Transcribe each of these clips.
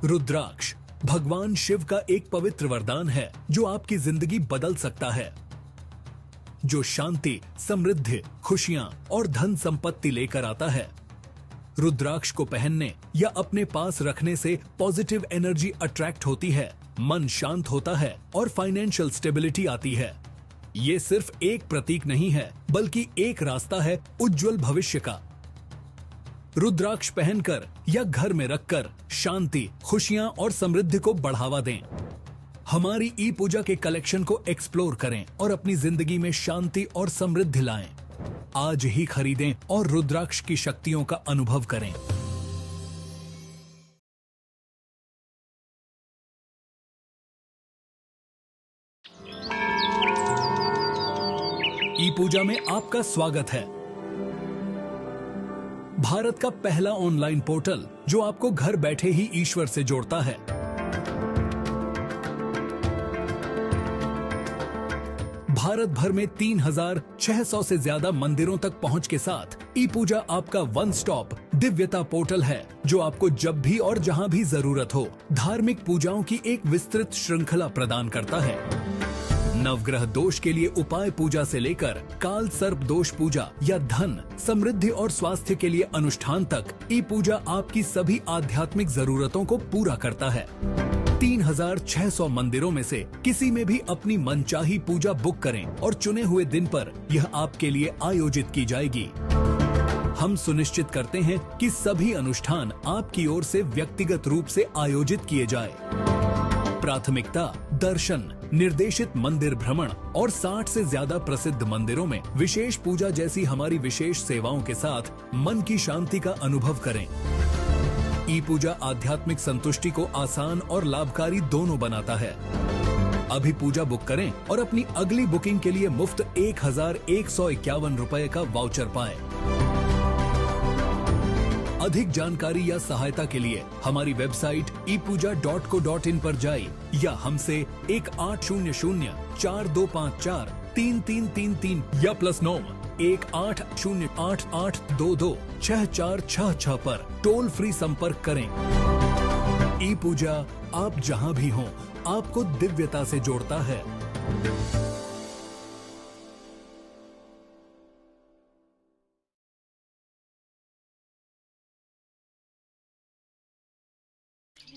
रुद्राक्ष भगवान शिव का एक पवित्र वरदान है जो आपकी जिंदगी बदल सकता है, जो शांति, समृद्धि, खुशियां और धन संपत्ति लेकर आता है। रुद्राक्ष को पहनने या अपने पास रखने से पॉजिटिव एनर्जी अट्रैक्ट होती है, मन शांत होता है और फाइनेंशियल स्टेबिलिटी आती है। ये सिर्फ एक प्रतीक नहीं है, बल्कि एक रास्ता है उज्जवल भविष्य का। रुद्राक्ष पहनकर या घर में रखकर शांति, खुशियां और समृद्धि को बढ़ावा दें। हमारी ई पूजा के कलेक्शन को एक्सप्लोर करें और अपनी जिंदगी में शांति और समृद्धि लाएं। आज ही खरीदें और रुद्राक्ष की शक्तियों का अनुभव करें। ई पूजा में आपका स्वागत है। भारत का पहला ऑनलाइन पोर्टल जो आपको घर बैठे ही ईश्वर से जोड़ता है। भारत भर में 3600 से ज्यादा मंदिरों तक पहुंच के साथ ई पूजा आपका वन स्टॉप दिव्यता पोर्टल है, जो आपको जब भी और जहां भी जरूरत हो धार्मिक पूजाओं की एक विस्तृत श्रृंखला प्रदान करता है। नवग्रह दोष के लिए उपाय पूजा से लेकर काल सर्प दोष पूजा या धन, समृद्धि और स्वास्थ्य के लिए अनुष्ठान तक ई पूजा आपकी सभी आध्यात्मिक जरूरतों को पूरा करता है। 3600 मंदिरों में से किसी में भी अपनी मनचाही पूजा बुक करें और चुने हुए दिन पर यह आपके लिए आयोजित की जाएगी। हम सुनिश्चित करते हैं कि सभी अनुष्ठान आपकी ओर से व्यक्तिगत रूप से आयोजित किए जाए। प्राथमिकता दर्शन, निर्देशित मंदिर भ्रमण और 60 से ज्यादा प्रसिद्ध मंदिरों में विशेष पूजा जैसी हमारी विशेष सेवाओं के साथ मन की शांति का अनुभव करें। ई पूजा आध्यात्मिक संतुष्टि को आसान और लाभकारी दोनों बनाता है। अभी पूजा बुक करें और अपनी अगली बुकिंग के लिए मुफ्त 1151 रुपए का वाउचर पाएं। अधिक जानकारी या सहायता के लिए हमारी वेबसाइट epuja.co.in पर जाइए या हमसे 180042543333 या +9 180888226466 पर टोल फ्री संपर्क करें। ई पूजा आप जहां भी हों आपको दिव्यता से जोड़ता है।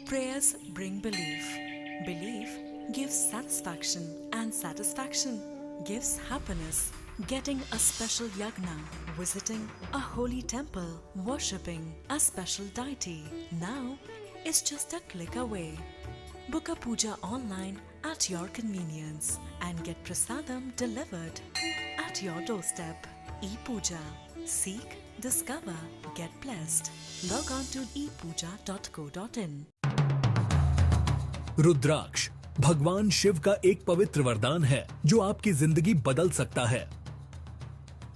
Prayers bring belief. Belief gives satisfaction, and satisfaction gives happiness. Getting a special yagna, visiting a holy temple, worshipping a special deity now is just a click away. Book a puja online at your convenience and get prasadam delivered at your doorstep. E-Puja. Seek, discover, get blessed. Log on to epuja.co.in. रुद्राक्ष भगवान शिव का एक पवित्र वरदान है जो आपकी जिंदगी बदल सकता है,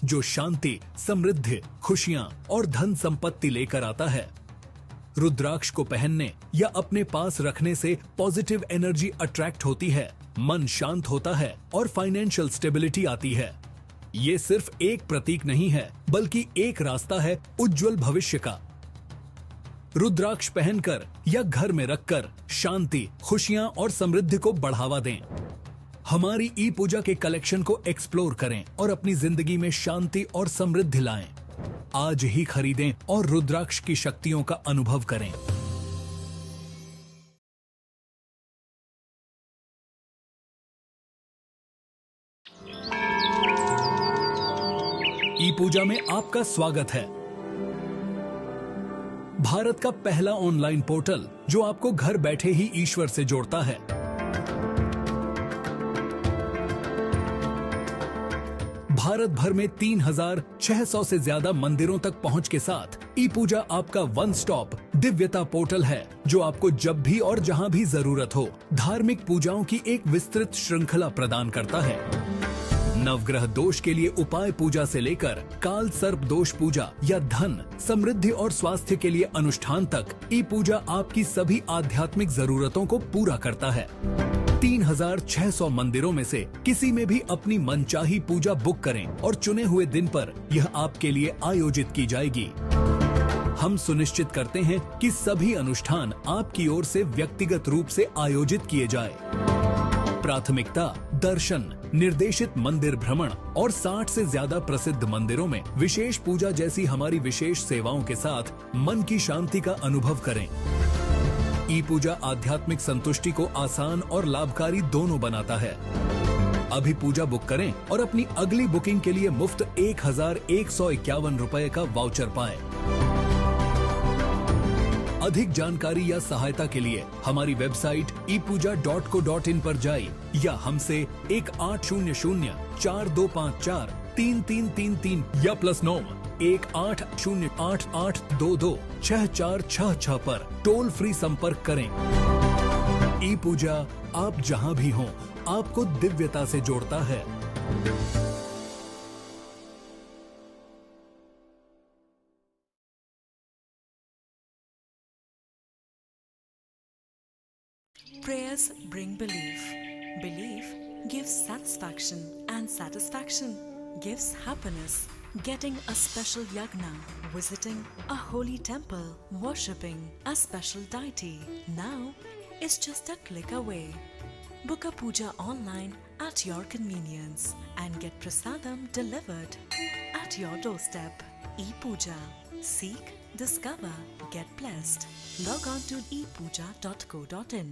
जो शांति, समृद्धि, खुशियां और धन संपत्ति लेकर आता है। रुद्राक्ष को पहनने या अपने पास रखने से पॉजिटिव एनर्जी अट्रैक्ट होती है, मन शांत होता है और फाइनेंशियल स्टेबिलिटी आती है। ये सिर्फ एक प्रतीक नहीं है, बल्कि एक रास्ता है उज्जवल भविष्य का। रुद्राक्ष पहनकर या घर में रखकर शांति, खुशियां और समृद्धि को बढ़ावा दें। हमारी ई पूजा के कलेक्शन को एक्सप्लोर करें और अपनी जिंदगी में शांति और समृद्धि लाएं। आज ही खरीदें और रुद्राक्ष की शक्तियों का अनुभव करें। ई पूजा में आपका स्वागत है। भारत का पहला ऑनलाइन पोर्टल जो आपको घर बैठे ही ईश्वर से जोड़ता है। भारत भर में 3600 से ज्यादा मंदिरों तक पहुंच के साथ ई पूजा आपका वन स्टॉप दिव्यता पोर्टल है, जो आपको जब भी और जहां भी जरूरत हो धार्मिक पूजाओं की एक विस्तृत श्रृंखला प्रदान करता है। नवग्रह दोष के लिए उपाय पूजा से लेकर काल सर्प दोष पूजा या धन, समृद्धि और स्वास्थ्य के लिए अनुष्ठान तक ई पूजा आपकी सभी आध्यात्मिक जरूरतों को पूरा करता है। 3600 मंदिरों में से किसी में भी अपनी मनचाही पूजा बुक करें और चुने हुए दिन पर यह आपके लिए आयोजित की जाएगी। हम सुनिश्चित करते हैं कि सभी अनुष्ठान आपकी ओर से व्यक्तिगत रूप से आयोजित किए जाए। प्राथमिकता दर्शन, निर्देशित मंदिर भ्रमण और 60 से ज्यादा प्रसिद्ध मंदिरों में विशेष पूजा जैसी हमारी विशेष सेवाओं के साथ मन की शांति का अनुभव करें। ई पूजा आध्यात्मिक संतुष्टि को आसान और लाभकारी दोनों बनाता है। अभी पूजा बुक करें और अपनी अगली बुकिंग के लिए मुफ्त 1151 रुपए का वाउचर पाएं। अधिक जानकारी या सहायता के लिए हमारी वेबसाइट epuja.co.in पर जाइए या हमसे 1800-4254-3333 या +9 1808-8822-6466 पर टोल फ्री संपर्क करें। ई पूजा आप जहां भी हों, आपको दिव्यता से जोड़ता है। Prayers bring belief. Belief gives satisfaction, and satisfaction gives happiness. Getting a special yagna, visiting a holy temple, worshipping a special deity now is just a click away. Book a puja online at your convenience and get prasadam delivered at your doorstep. E-Puja. Seek, discover, get blessed. Log on to epuja.co.in.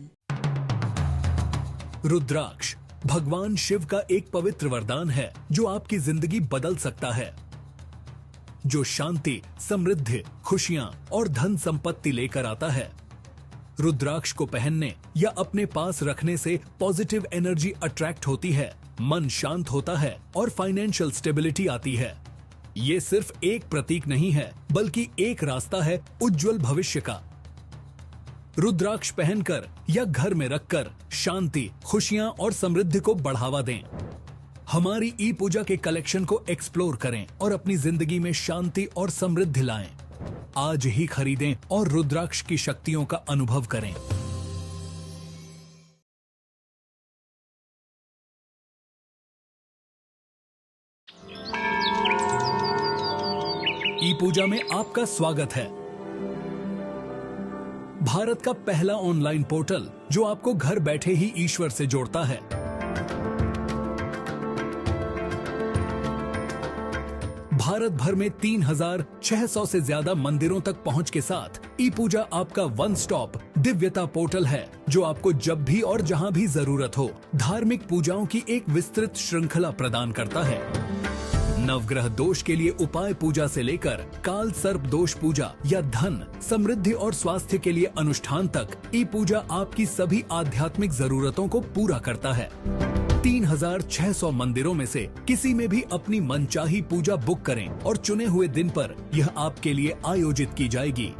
रुद्राक्ष भगवान शिव का एक पवित्र वरदान है जो आपकी जिंदगी बदल सकता है, जो शांति, समृद्धि, खुशियां और धन संपत्ति लेकर आता है। रुद्राक्ष को पहनने या अपने पास रखने से पॉजिटिव एनर्जी अट्रैक्ट होती है, मन शांत होता है और फाइनेंशियल स्टेबिलिटी आती है। ये सिर्फ एक प्रतीक नहीं है, बल्कि एक रास्ता है उज्जवल भविष्य का। रुद्राक्ष पहनकर या घर में रखकर शांति, खुशियां और समृद्धि को बढ़ावा दें। हमारी ई पूजा के कलेक्शन को एक्सप्लोर करें और अपनी जिंदगी में शांति और समृद्धि लाएं। आज ही खरीदें और रुद्राक्ष की शक्तियों का अनुभव करें। ई पूजा में आपका स्वागत है। भारत का पहला ऑनलाइन पोर्टल जो आपको घर बैठे ही ईश्वर से जोड़ता है। भारत भर में 3600 से ज्यादा मंदिरों तक पहुंच के साथ ई पूजा आपका वन स्टॉप दिव्यता पोर्टल है, जो आपको जब भी और जहां भी जरूरत हो धार्मिक पूजाओं की एक विस्तृत श्रृंखला प्रदान करता है। नवग्रह दोष के लिए उपाय पूजा से लेकर काल सर्प दोष पूजा या धन, समृद्धि और स्वास्थ्य के लिए अनुष्ठान तक ई पूजा आपकी सभी आध्यात्मिक जरूरतों को पूरा करता है। 3600 मंदिरों में से किसी में भी अपनी मनचाही पूजा बुक करें और चुने हुए दिन पर यह आपके लिए आयोजित की जाएगी।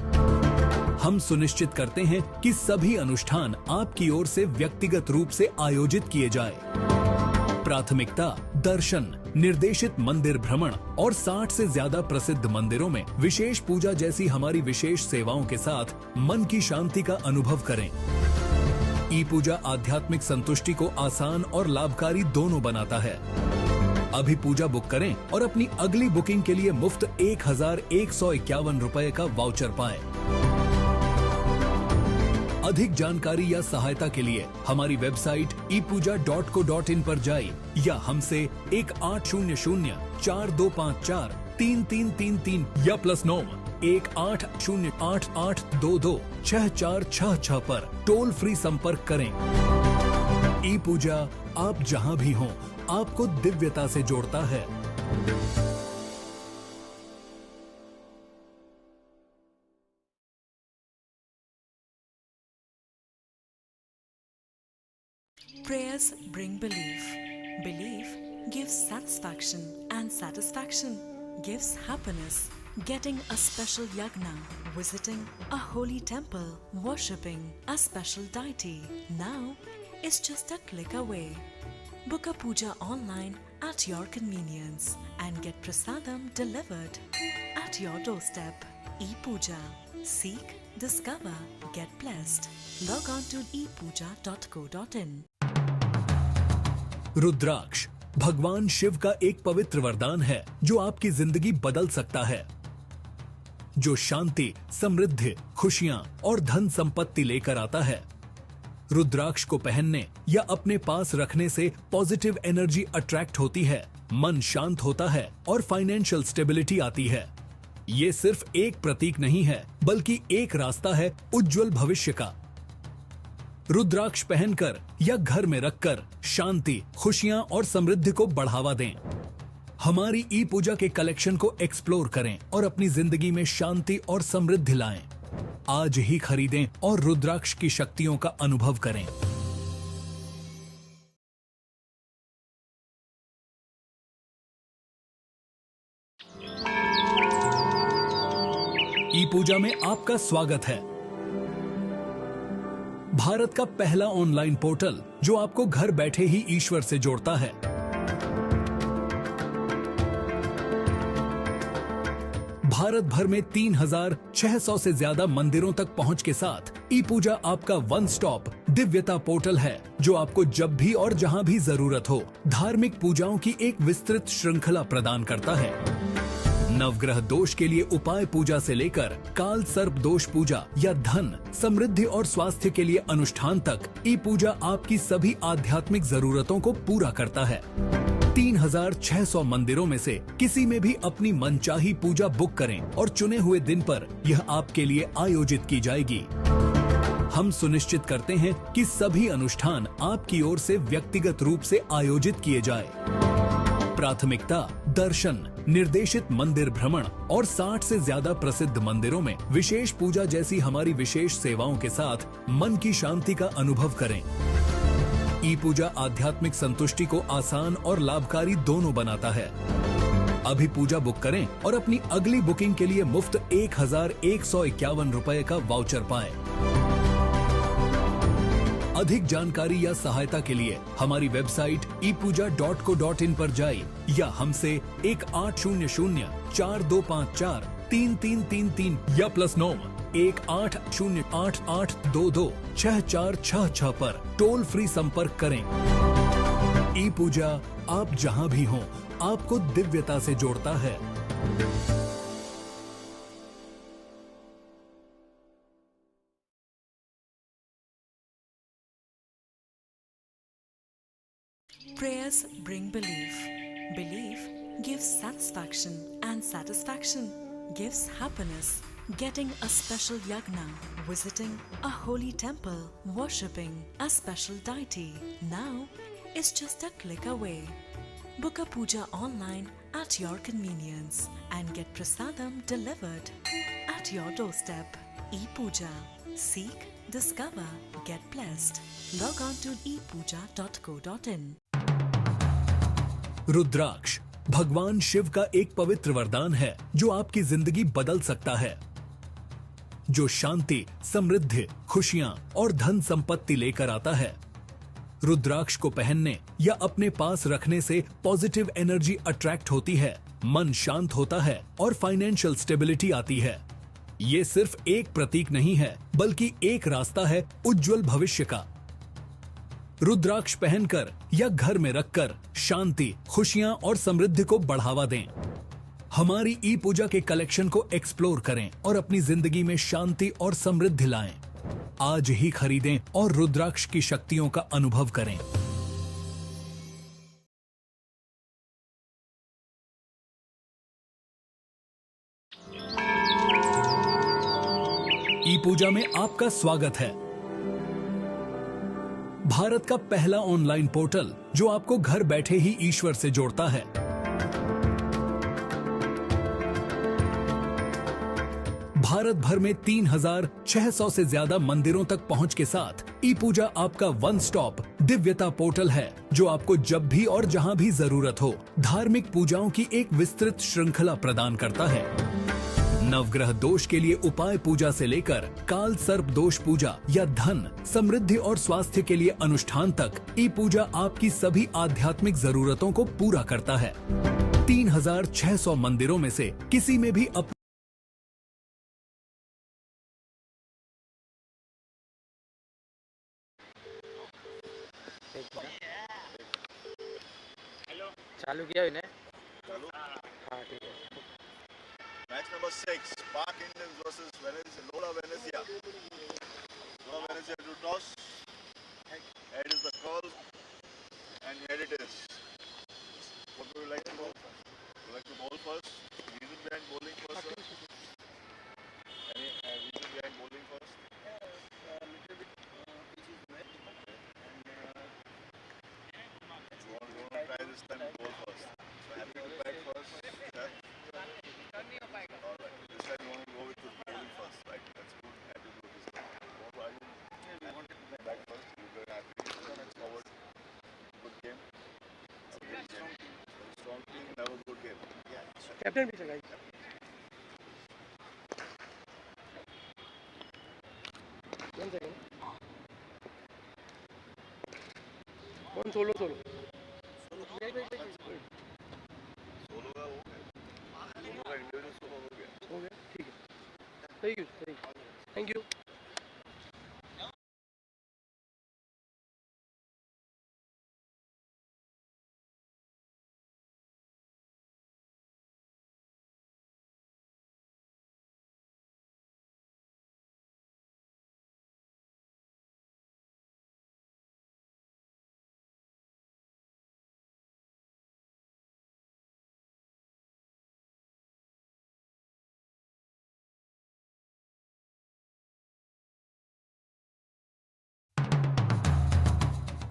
हम सुनिश्चित करते हैं कि सभी अनुष्ठान आपकी ओर से व्यक्तिगत रूप से आयोजित किए जाए। प्राथमिकता दर्शन, निर्देशित मंदिर भ्रमण और 60 से ज्यादा प्रसिद्ध मंदिरों में विशेष पूजा जैसी हमारी विशेष सेवाओं के साथ मन की शांति का अनुभव करें। ई पूजा आध्यात्मिक संतुष्टि को आसान और लाभकारी दोनों बनाता है। अभी पूजा बुक करें और अपनी अगली बुकिंग के लिए मुफ्त 1151 रुपए का वाउचर पाएं। अधिक जानकारी या सहायता के लिए हमारी वेबसाइट epuja.co.in पर जाइए या हमसे 1800-4254-3333 या +9 1808-8822-6466 पर टोल फ्री संपर्क करें। ई पूजा आप जहां भी हों, आपको दिव्यता से जोड़ता है। Prayers bring belief. Belief gives satisfaction, and satisfaction gives happiness. Getting a special yagna, visiting a holy temple, worshipping a special deity now is just a click away. Book a puja online at your convenience and get prasadam delivered at your doorstep. E-Puja. Seek, discover, get blessed. Log on to epuja.co.in. रुद्राक्ष भगवान शिव का एक पवित्र वरदान है जो आपकी जिंदगी बदल सकता है, जो शांति, समृद्धि, खुशियां और धन संपत्ति लेकर आता है। रुद्राक्ष को पहनने या अपने पास रखने से पॉजिटिव एनर्जी अट्रैक्ट होती है, मन शांत होता है और फाइनेंशियल स्टेबिलिटी आती है। ये सिर्फ एक प्रतीक नहीं है, बल्कि एक रास्ता है उज्जवल भविष्य का। रुद्राक्ष पहनकर या घर में रखकर शांति, खुशियां और समृद्धि को बढ़ावा दें। हमारी ई पूजा के कलेक्शन को एक्सप्लोर करें और अपनी जिंदगी में शांति और समृद्धि लाएं। आज ही खरीदें और रुद्राक्ष की शक्तियों का अनुभव करें। ई पूजा में आपका स्वागत है। भारत का पहला ऑनलाइन पोर्टल जो आपको घर बैठे ही ईश्वर से जोड़ता है। भारत भर में 3600 से ज्यादा मंदिरों तक पहुंच के साथ ई पूजा आपका वन स्टॉप दिव्यता पोर्टल है, जो आपको जब भी और जहां भी जरूरत हो धार्मिक पूजाओं की एक विस्तृत श्रृंखला प्रदान करता है। नवग्रह दोष के लिए उपाय पूजा से लेकर काल सर्प दोष पूजा या धन, समृद्धि और स्वास्थ्य के लिए अनुष्ठान तक ई पूजा आपकी सभी आध्यात्मिक जरूरतों को पूरा करता है। 3600 मंदिरों में से किसी में भी अपनी मनचाही पूजा बुक करें और चुने हुए दिन पर यह आपके लिए आयोजित की जाएगी। हम सुनिश्चित करते हैं कि सभी अनुष्ठान आपकी ओर से व्यक्तिगत रूप से आयोजित किए जाए। प्राथमिकता दर्शन, निर्देशित मंदिर भ्रमण और 60 से ज्यादा प्रसिद्ध मंदिरों में विशेष पूजा जैसी हमारी विशेष सेवाओं के साथ मन की शांति का अनुभव करें। ई पूजा आध्यात्मिक संतुष्टि को आसान और लाभकारी दोनों बनाता है। अभी पूजा बुक करें और अपनी अगली बुकिंग के लिए मुफ्त 1151 रुपए का वाउचर पाएं। अधिक जानकारी या सहायता के लिए हमारी वेबसाइट epuja.co.in पर जाइए या हमसे 1800-4254-3333 या +9 180888226466 पर टोल फ्री संपर्क करें। ई पूजा आप जहां भी हों आपको दिव्यता से जोड़ता है। Prayers bring belief. Belief gives satisfaction, and satisfaction gives happiness. Getting a special yagna, visiting a holy temple, worshipping a special deity now is just a click away. Book a puja online at your convenience and get prasadam delivered at your doorstep. E-Puja. Seek, discover, get blessed. Log on to epuja.co.in. रुद्राक्ष भगवान शिव का एक पवित्र वरदान है जो आपकी जिंदगी बदल सकता है, जो शांति, समृद्धि, खुशियां और धन संपत्ति लेकर आता है। रुद्राक्ष को पहनने या अपने पास रखने से पॉजिटिव एनर्जी अट्रैक्ट होती है, मन शांत होता है और फाइनेंशियल स्टेबिलिटी आती है। ये सिर्फ एक प्रतीक नहीं है, बल्कि एक रास्ता है उज्जवल भविष्य का। रुद्राक्ष पहनकर या घर में रखकर शांति, खुशियां और समृद्धि को बढ़ावा दें। हमारी ई पूजा के कलेक्शन को एक्सप्लोर करें और अपनी जिंदगी में शांति और समृद्धि लाएं। आज ही खरीदें और रुद्राक्ष की शक्तियों का अनुभव करें। ई पूजा में आपका स्वागत है। भारत का पहला ऑनलाइन पोर्टल जो आपको घर बैठे ही ईश्वर से जोड़ता है। भारत भर में 3600 से ज्यादा मंदिरों तक पहुंच के साथ ई पूजा आपका वन स्टॉप दिव्यता पोर्टल है, जो आपको जब भी और जहां भी जरूरत हो धार्मिक पूजाओं की एक विस्तृत श्रृंखला प्रदान करता है। नवग्रह दोष के लिए उपाय पूजा से लेकर काल सर्प दोष पूजा या धन, समृद्धि और स्वास्थ्य के लिए अनुष्ठान तक ई पूजा आपकी सभी आध्यात्मिक जरूरतों को पूरा करता है। 3600 मंदिरों में से किसी में भी चालू किया इन्हें। हाँ ठीक है। Match number 6, Park Indians versus Venezia, Lola Venezia. Lola Venezia to toss. Head is the call. And here it is. What would you like to bowl? Would you like to bowl first? Reason behind bowling first, sir? Any reason behind bowling first? A little bit pitch is wet. You want to try this time to bowl first. So happy to bat first. Yeah? Alright. This time you want to go with the bowling first, right? That's good. Happy to do this. What are you? We wanted to bat first. You're very happy. Let's forward. Good game. Very strong team. Have a good game. Yeah. Captain भी चला है। One second. One solo. Solo का हो गया। Solo का individual solo हो गया। हो गया, ठीक है। Thank you.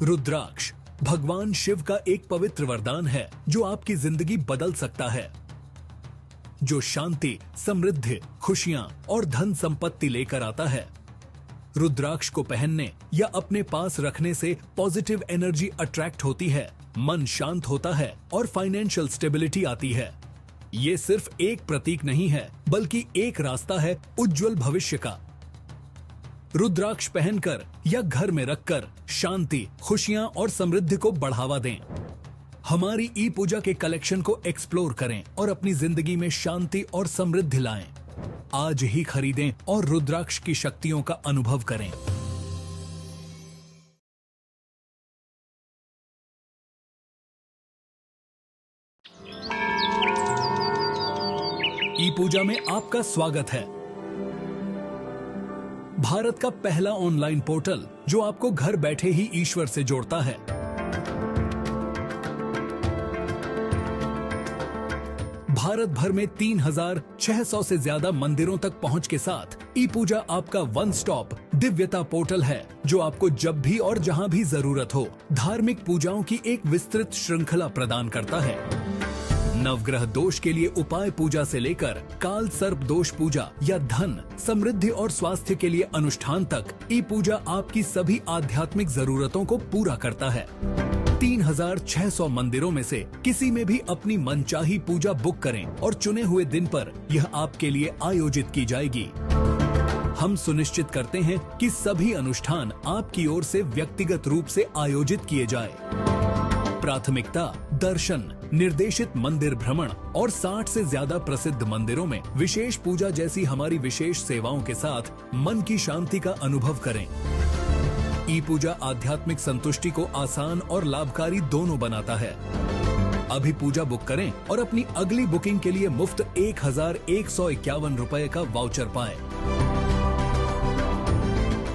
रुद्राक्ष भगवान शिव का एक पवित्र वरदान है जो आपकी जिंदगी बदल सकता है, जो शांति, समृद्धि, खुशियां और धन संपत्ति लेकर आता है। रुद्राक्ष को पहनने या अपने पास रखने से पॉजिटिव एनर्जी अट्रैक्ट होती है, मन शांत होता है और फाइनेंशियल स्टेबिलिटी आती है। ये सिर्फ एक प्रतीक नहीं है, बल्कि एक रास्ता है उज्जवल भविष्य का। रुद्राक्ष पहनकर या घर में रखकर शांति, खुशियां और समृद्धि को बढ़ावा दें। हमारी ई पूजा के कलेक्शन को एक्सप्लोर करें और अपनी जिंदगी में शांति और समृद्धि लाएं। आज ही खरीदें और रुद्राक्ष की शक्तियों का अनुभव करें। ई पूजा में आपका स्वागत है। भारत का पहला ऑनलाइन पोर्टल जो आपको घर बैठे ही ईश्वर से जोड़ता है। भारत भर में 3600 से ज्यादा मंदिरों तक पहुंच के साथ ई पूजा आपका वन स्टॉप दिव्यता पोर्टल है, जो आपको जब भी और जहां भी जरूरत हो धार्मिक पूजाओं की एक विस्तृत श्रृंखला प्रदान करता है। नवग्रह दोष के लिए उपाय पूजा से लेकर काल सर्प दोष पूजा या धन, समृद्धि और स्वास्थ्य के लिए अनुष्ठान तक ई पूजा आपकी सभी आध्यात्मिक जरूरतों को पूरा करता है। 3600 मंदिरों में से किसी में भी अपनी मनचाही पूजा बुक करें और चुने हुए दिन पर यह आपके लिए आयोजित की जाएगी। हम सुनिश्चित करते हैं कि सभी अनुष्ठान आपकी ओर से व्यक्तिगत रूप से आयोजित किए जाए। प्राथमिकता दर्शन, निर्देशित मंदिर भ्रमण और 60 से ज्यादा प्रसिद्ध मंदिरों में विशेष पूजा जैसी हमारी विशेष सेवाओं के साथ मन की शांति का अनुभव करें। ई पूजा आध्यात्मिक संतुष्टि को आसान और लाभकारी दोनों बनाता है। अभी पूजा बुक करें और अपनी अगली बुकिंग के लिए मुफ्त 1151 रुपए का वाउचर पाएं।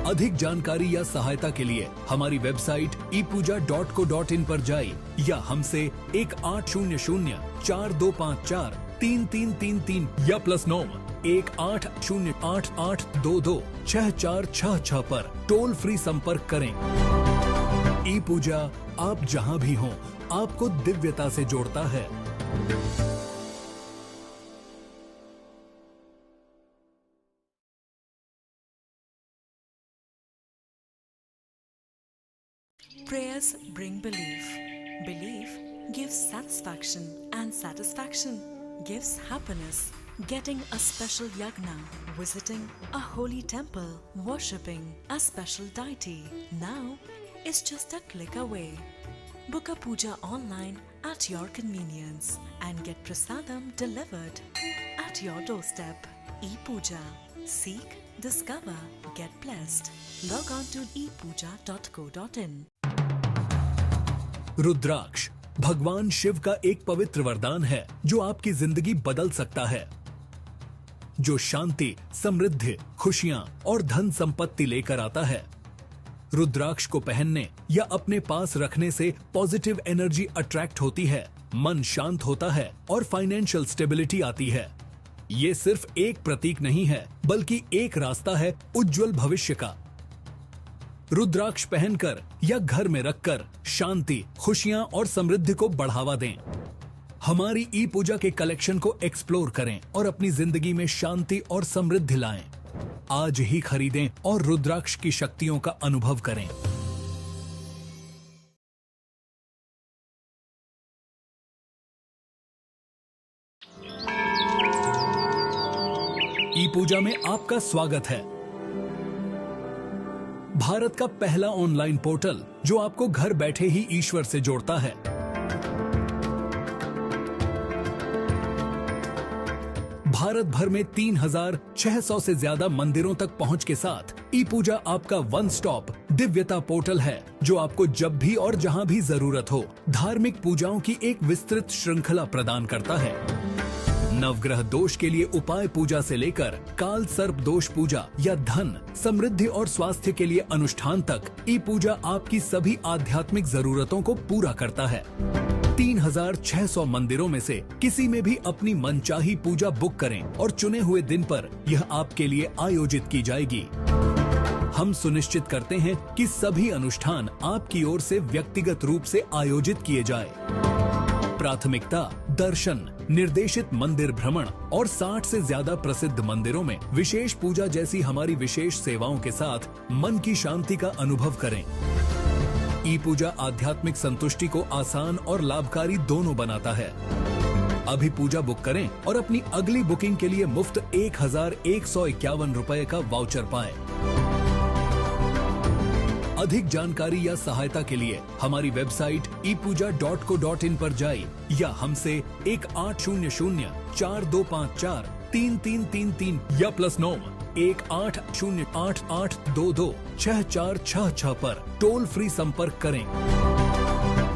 अधिक जानकारी या सहायता के लिए हमारी वेबसाइट epuja.co.in पर जाइए या हमसे 180042543333 या +9 180888226466 पर टोल फ्री संपर्क करें। ई पूजा आप जहां भी हों आपको दिव्यता से जोड़ता है। Prayers bring belief. Belief gives satisfaction, and satisfaction gives happiness. Getting a special yagna, visiting a holy temple, worshipping a special deity now is just a click away. Book a puja online at your convenience and get prasadam delivered at your doorstep. E-Puja. Seek, discover, get blessed. Log on to epuja.co.in. रुद्राक्ष भगवान शिव का एक पवित्र वरदान है जो आपकी जिंदगी बदल सकता है, जो शांति, समृद्धि, खुशियां और धन संपत्ति लेकर आता है। रुद्राक्ष को पहनने या अपने पास रखने से पॉजिटिव एनर्जी अट्रैक्ट होती है, मन शांत होता है और फाइनेंशियल स्टेबिलिटी आती है। ये सिर्फ एक प्रतीक नहीं है, बल्कि एक रास्ता है उज्जवल भविष्य का। रुद्राक्ष पहनकर या घर में रखकर शांति, खुशियां और समृद्धि को बढ़ावा दें। हमारी ई पूजा के कलेक्शन को एक्सप्लोर करें और अपनी जिंदगी में शांति और समृद्धि लाएं। आज ही खरीदें और रुद्राक्ष की शक्तियों का अनुभव करें। ई पूजा में आपका स्वागत है। भारत का पहला ऑनलाइन पोर्टल जो आपको घर बैठे ही ईश्वर से जोड़ता है। भारत भर में 3600 से ज्यादा मंदिरों तक पहुंच के साथ ई पूजा आपका वन स्टॉप दिव्यता पोर्टल है, जो आपको जब भी और जहां भी जरूरत हो धार्मिक पूजाओं की एक विस्तृत श्रृंखला प्रदान करता है। नवग्रह दोष के लिए उपाय पूजा से लेकर काल सर्प दोष पूजा या धन, समृद्धि और स्वास्थ्य के लिए अनुष्ठान तक ई पूजा आपकी सभी आध्यात्मिक जरूरतों को पूरा करता है। 3600 मंदिरों में से किसी में भी अपनी मनचाही पूजा बुक करें और चुने हुए दिन पर यह आपके लिए आयोजित की जाएगी। हम सुनिश्चित करते हैं कि सभी अनुष्ठान आपकी ओर से व्यक्तिगत रूप से आयोजित किए जाए। प्राथमिकता दर्शन, निर्देशित मंदिर भ्रमण और 60 से ज्यादा प्रसिद्ध मंदिरों में विशेष पूजा जैसी हमारी विशेष सेवाओं के साथ मन की शांति का अनुभव करें। ई पूजा आध्यात्मिक संतुष्टि को आसान और लाभकारी दोनों बनाता है। अभी पूजा बुक करें और अपनी अगली बुकिंग के लिए मुफ्त 1151 रुपए का वाउचर पाएं। अधिक जानकारी या सहायता के लिए हमारी वेबसाइट epuja.co.in पर जाएं या हमसे 180042543333 या +9 180888226466 पर टोल फ्री संपर्क करें।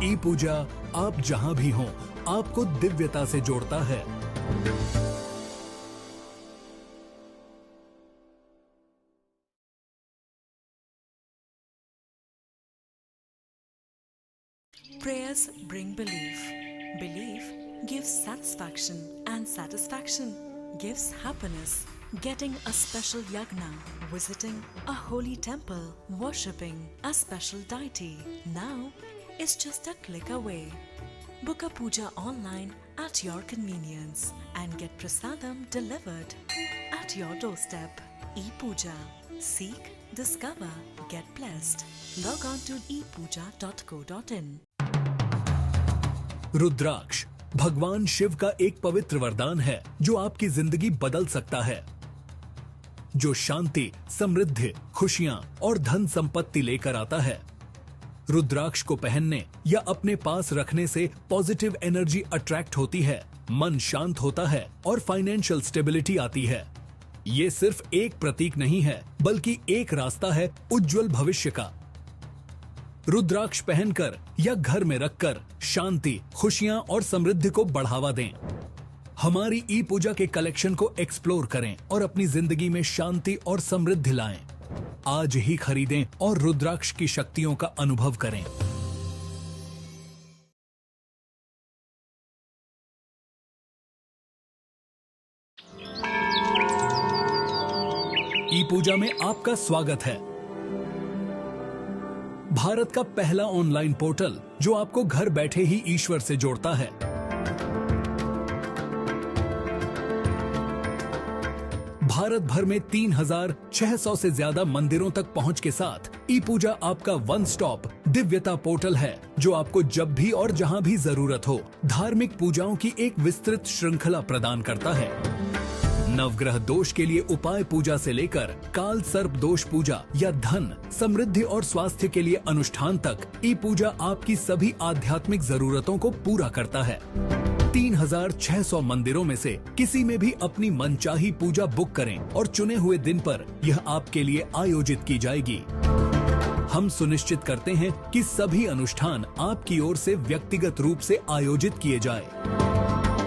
ई पूजा आप जहां भी हों आपको दिव्यता से जोड़ता है। Prayers bring belief. Belief gives satisfaction, and satisfaction gives happiness. Getting a special yagna, visiting a holy temple, worshipping a special deity now is just a click away. Book a puja online at your convenience and get prasadam delivered at your doorstep. E-Puja. Seek, discover, get blessed. Log on to epuja.co.in. रुद्राक्ष भगवान शिव का एक पवित्र वरदान है जो आपकी जिंदगी बदल सकता है, जो शांति, समृद्धि, खुशियां और धन संपत्ति लेकर आता है। रुद्राक्ष को पहनने या अपने पास रखने से पॉजिटिव एनर्जी अट्रैक्ट होती है, मन शांत होता है और फाइनेंशियल स्टेबिलिटी आती है। ये सिर्फ एक प्रतीक नहीं है, बल्कि एक रास्ता है उज्जवल भविष्य का। रुद्राक्ष पहनकर या घर में रखकर शांति, खुशियां और समृद्धि को बढ़ावा दें। हमारी ई पूजा के कलेक्शन को एक्सप्लोर करें और अपनी जिंदगी में शांति और समृद्धि लाएं। आज ही खरीदें और रुद्राक्ष की शक्तियों का अनुभव करें। ई पूजा में आपका स्वागत है। भारत का पहला ऑनलाइन पोर्टल जो आपको घर बैठे ही ईश्वर से जोड़ता है। भारत भर में 3600 से ज्यादा मंदिरों तक पहुंच के साथ ई पूजा आपका वन स्टॉप दिव्यता पोर्टल है, जो आपको जब भी और जहां भी जरूरत हो धार्मिक पूजाओं की एक विस्तृत श्रृंखला प्रदान करता है। नवग्रह दोष के लिए उपाय पूजा से लेकर काल सर्प दोष पूजा या धन, समृद्धि और स्वास्थ्य के लिए अनुष्ठान तक ई पूजा आपकी सभी आध्यात्मिक जरूरतों को पूरा करता है। 3600 मंदिरों में से किसी में भी अपनी मनचाही पूजा बुक करें और चुने हुए दिन पर यह आपके लिए आयोजित की जाएगी। हम सुनिश्चित करते हैं कि सभी अनुष्ठान आपकी ओर से व्यक्तिगत रूप से आयोजित किए जाए।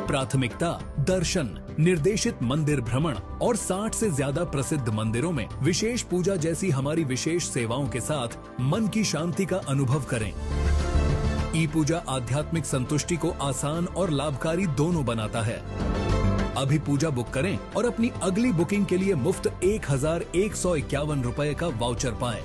प्राथमिकता दर्शन, निर्देशित मंदिर भ्रमण और 60 से ज्यादा प्रसिद्ध मंदिरों में विशेष पूजा जैसी हमारी विशेष सेवाओं के साथ मन की शांति का अनुभव करें। ई पूजा आध्यात्मिक संतुष्टि को आसान और लाभकारी दोनों बनाता है। अभी पूजा बुक करें और अपनी अगली बुकिंग के लिए मुफ्त 1151 रुपए का वाउचर पाएं।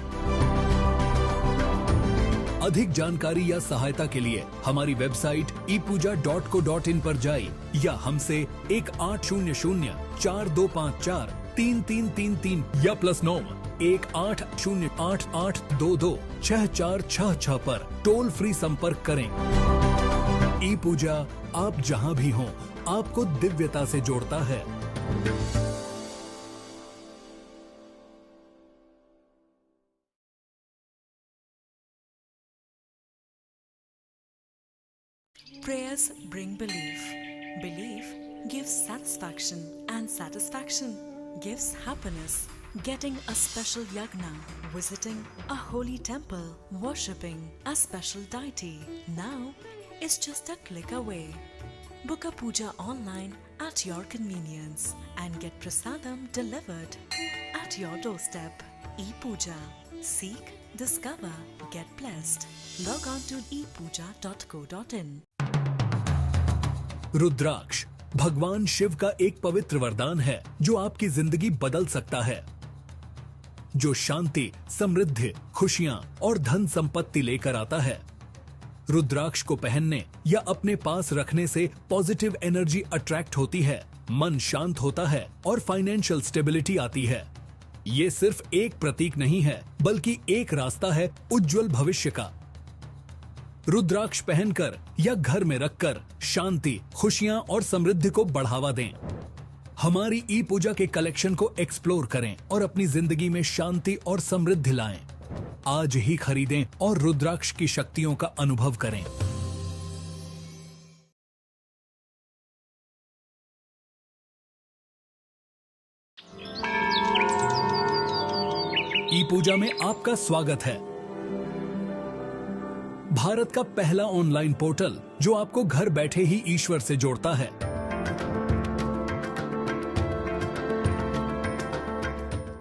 अधिक जानकारी या सहायता के लिए हमारी वेबसाइट epuja.co.in पर जाइए या हमसे 1800-4254-3333 या +9 180888226466 पर टोल फ्री संपर्क करें। ई पूजा आप जहां भी हों आपको दिव्यता से जोड़ता है। Prayers bring belief. Belief gives satisfaction, and satisfaction gives happiness. Getting a special yagna, visiting a holy temple, worshipping a special deity now is just a click away. Book a puja online at your convenience and get prasadam delivered at your doorstep. E-Puja. Seek, discover, get blessed. Log on to epuja.co.in. रुद्राक्ष भगवान शिव का एक पवित्र वरदान है जो आपकी जिंदगी बदल सकता है, जो शांति, समृद्धि, खुशियां और धन संपत्ति लेकर आता है। रुद्राक्ष को पहनने या अपने पास रखने से पॉजिटिव एनर्जी अट्रैक्ट होती है, मन शांत होता है और फाइनेंशियल स्टेबिलिटी आती है। ये सिर्फ एक प्रतीक नहीं है, बल्कि एक रास्ता है उज्जवल भविष्य का। रुद्राक्ष पहनकर या घर में रखकर शांति, खुशियां और समृद्धि को बढ़ावा दें। हमारी ई पूजा के कलेक्शन को एक्सप्लोर करें और अपनी जिंदगी में शांति और समृद्धि लाएं। आज ही खरीदें और रुद्राक्ष की शक्तियों का अनुभव करें। ई पूजा में आपका स्वागत है। भारत का पहला ऑनलाइन पोर्टल जो आपको घर बैठे ही ईश्वर से जोड़ता है।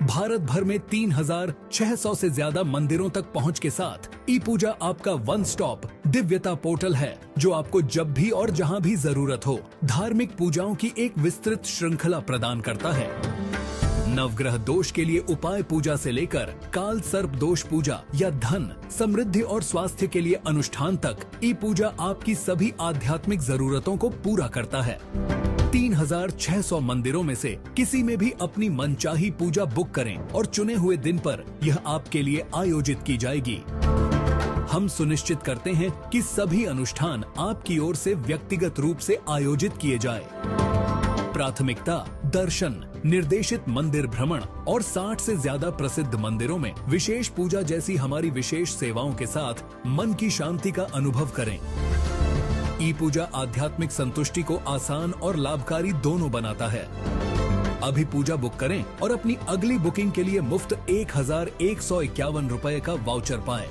भारत भर में 3600 से ज्यादा मंदिरों तक पहुंच के साथ ई पूजा आपका वन स्टॉप दिव्यता पोर्टल है जो आपको जब भी और जहां भी जरूरत हो धार्मिक पूजाओं की एक विस्तृत श्रृंखला प्रदान करता है। नवग्रह दोष के लिए उपाय पूजा से लेकर काल सर्प दोष पूजा या धन, समृद्धि और स्वास्थ्य के लिए अनुष्ठान तक ई पूजा आपकी सभी आध्यात्मिक जरूरतों को पूरा करता है। 3600 मंदिरों में से किसी में भी अपनी मनचाही पूजा बुक करें और चुने हुए दिन पर यह आपके लिए आयोजित की जाएगी। हम सुनिश्चित करते हैं कि सभी अनुष्ठान आपकी ओर से व्यक्तिगत रूप से आयोजित किए जाए। प्राथमिकता दर्शन, निर्देशित मंदिर भ्रमण और 60 से ज्यादा प्रसिद्ध मंदिरों में विशेष पूजा जैसी हमारी विशेष सेवाओं के साथ मन की शांति का अनुभव करें। ई पूजा आध्यात्मिक संतुष्टि को आसान और लाभकारी दोनों बनाता है। अभी पूजा बुक करें और अपनी अगली बुकिंग के लिए मुफ्त 1151 रुपए का वाउचर पाएं।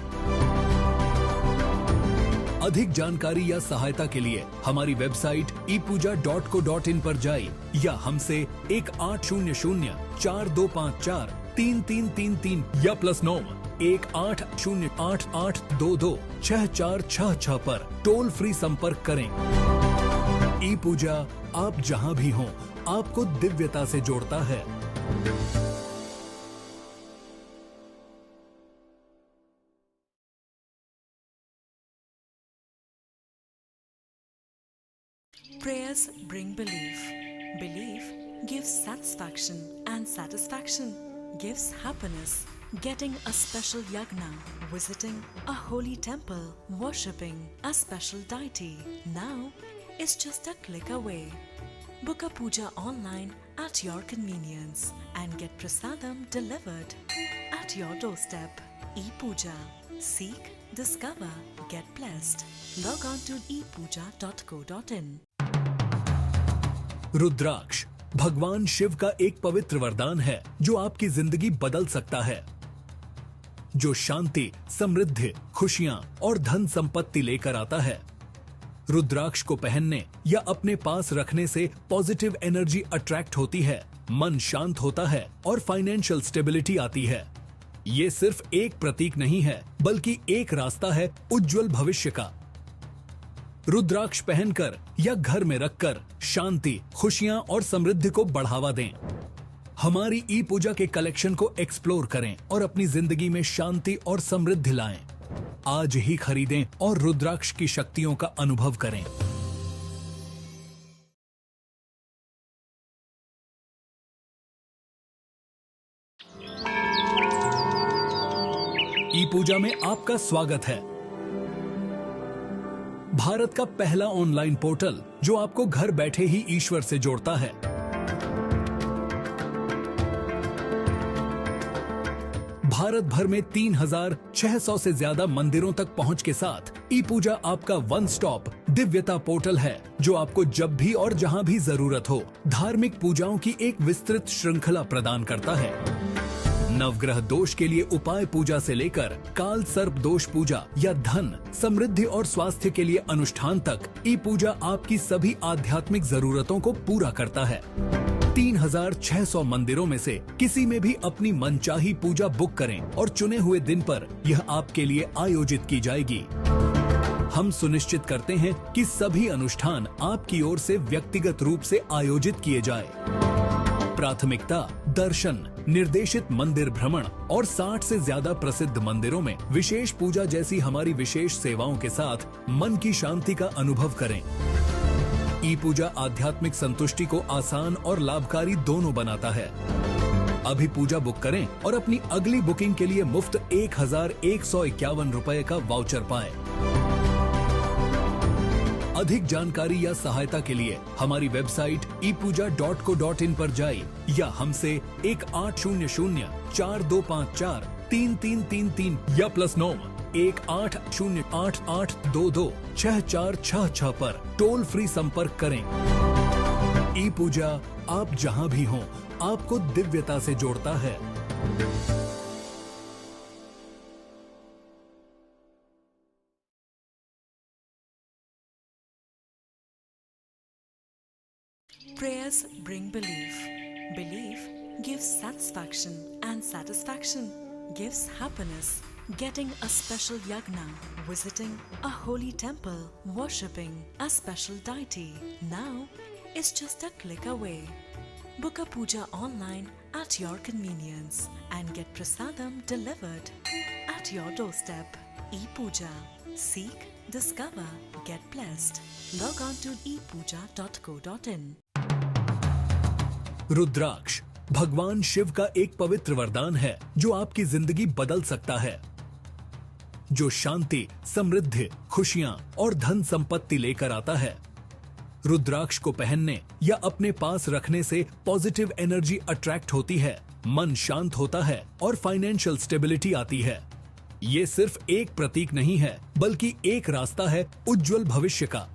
अधिक जानकारी या सहायता के लिए हमारी वेबसाइट epuja.co.in पर जाइए या हमसे 1800-4254-3333 या +9 180888226466 पर टोल फ्री संपर्क करें। ई पूजा आप जहां भी हों आपको दिव्यता से जोड़ता है। Prayers bring belief. Belief gives satisfaction, and satisfaction gives happiness. Getting a special yagna, visiting a holy temple, worshipping a special deity now is just a click away. Book a puja online at your convenience and get prasadam delivered at your doorstep. E-Puja. Seek, discover, get blessed. Log on to epuja.co.in. रुद्राक्ष भगवान शिव का एक पवित्र वरदान है जो आपकी जिंदगी बदल सकता है, जो शांति, समृद्धि, खुशियां और धन संपत्ति लेकर आता है। रुद्राक्ष को पहनने या अपने पास रखने से पॉजिटिव एनर्जी अट्रैक्ट होती है, मन शांत होता है और फाइनेंशियल स्टेबिलिटी आती है। ये सिर्फ एक प्रतीक नहीं है, बल्कि एक रास्ता है उज्जवल भविष्य का। रुद्राक्ष पहनकर या घर में रखकर शांति, खुशियां और समृद्धि को बढ़ावा दें। हमारी ई पूजा के कलेक्शन को एक्सप्लोर करें और अपनी जिंदगी में शांति और समृद्धि लाएं। आज ही खरीदें और रुद्राक्ष की शक्तियों का अनुभव करें। ई पूजा में आपका स्वागत है। भारत का पहला ऑनलाइन पोर्टल जो आपको घर बैठे ही ईश्वर से जोड़ता है। भारत भर में 3600 से ज्यादा मंदिरों तक पहुंच के साथ ई पूजा आपका वन स्टॉप दिव्यता पोर्टल है, जो आपको जब भी और जहां भी जरूरत हो धार्मिक पूजाओं की एक विस्तृत श्रृंखला प्रदान करता है। नवग्रह दोष के लिए उपाय पूजा से लेकर काल सर्प दोष पूजा या धन, समृद्धि और स्वास्थ्य के लिए अनुष्ठान तक ई पूजा आपकी सभी आध्यात्मिक जरूरतों को पूरा करता है। 3600 मंदिरों में से किसी में भी अपनी मनचाही पूजा बुक करें और चुने हुए दिन पर यह आपके लिए आयोजित की जाएगी। हम सुनिश्चित करते हैं कि सभी अनुष्ठान आपकी ओर से व्यक्तिगत रूप से आयोजित किए जाए। प्राथमिकता दर्शन, निर्देशित मंदिर भ्रमण और 60 से ज्यादा प्रसिद्ध मंदिरों में विशेष पूजा जैसी हमारी विशेष सेवाओं के साथ मन की शांति का अनुभव करें। ई पूजा आध्यात्मिक संतुष्टि को आसान और लाभकारी दोनों बनाता है। अभी पूजा बुक करें और अपनी अगली बुकिंग के लिए मुफ्त 1151 रुपए का वाउचर पाएं। अधिक जानकारी या सहायता के लिए हमारी वेबसाइट epuja.co.in पर जाइए या हमसे 180042543333 या +9 180888226466 पर टोल फ्री संपर्क करें। ई पूजा आप जहां भी हों आपको दिव्यता से जोड़ता है। Prayers bring belief. Belief gives satisfaction, and satisfaction gives happiness. Getting a special yagna, visiting a holy temple, worshipping a special deity now is just a click away. Book a puja online at your convenience and get prasadam delivered at your doorstep. E-Puja. Seek, discover, get blessed. Log on to epuja.co.in. रुद्राक्ष भगवान शिव का एक पवित्र वरदान है जो आपकी जिंदगी बदल सकता है, जो शांति, समृद्धि, खुशियां और धन संपत्ति लेकर आता है। रुद्राक्ष को पहनने या अपने पास रखने से पॉजिटिव एनर्जी अट्रैक्ट होती है, मन शांत होता है और फाइनेंशियल स्टेबिलिटी आती है। ये सिर्फ एक प्रतीक नहीं है, बल्कि एक रास्ता है उज्जवल भविष्य का।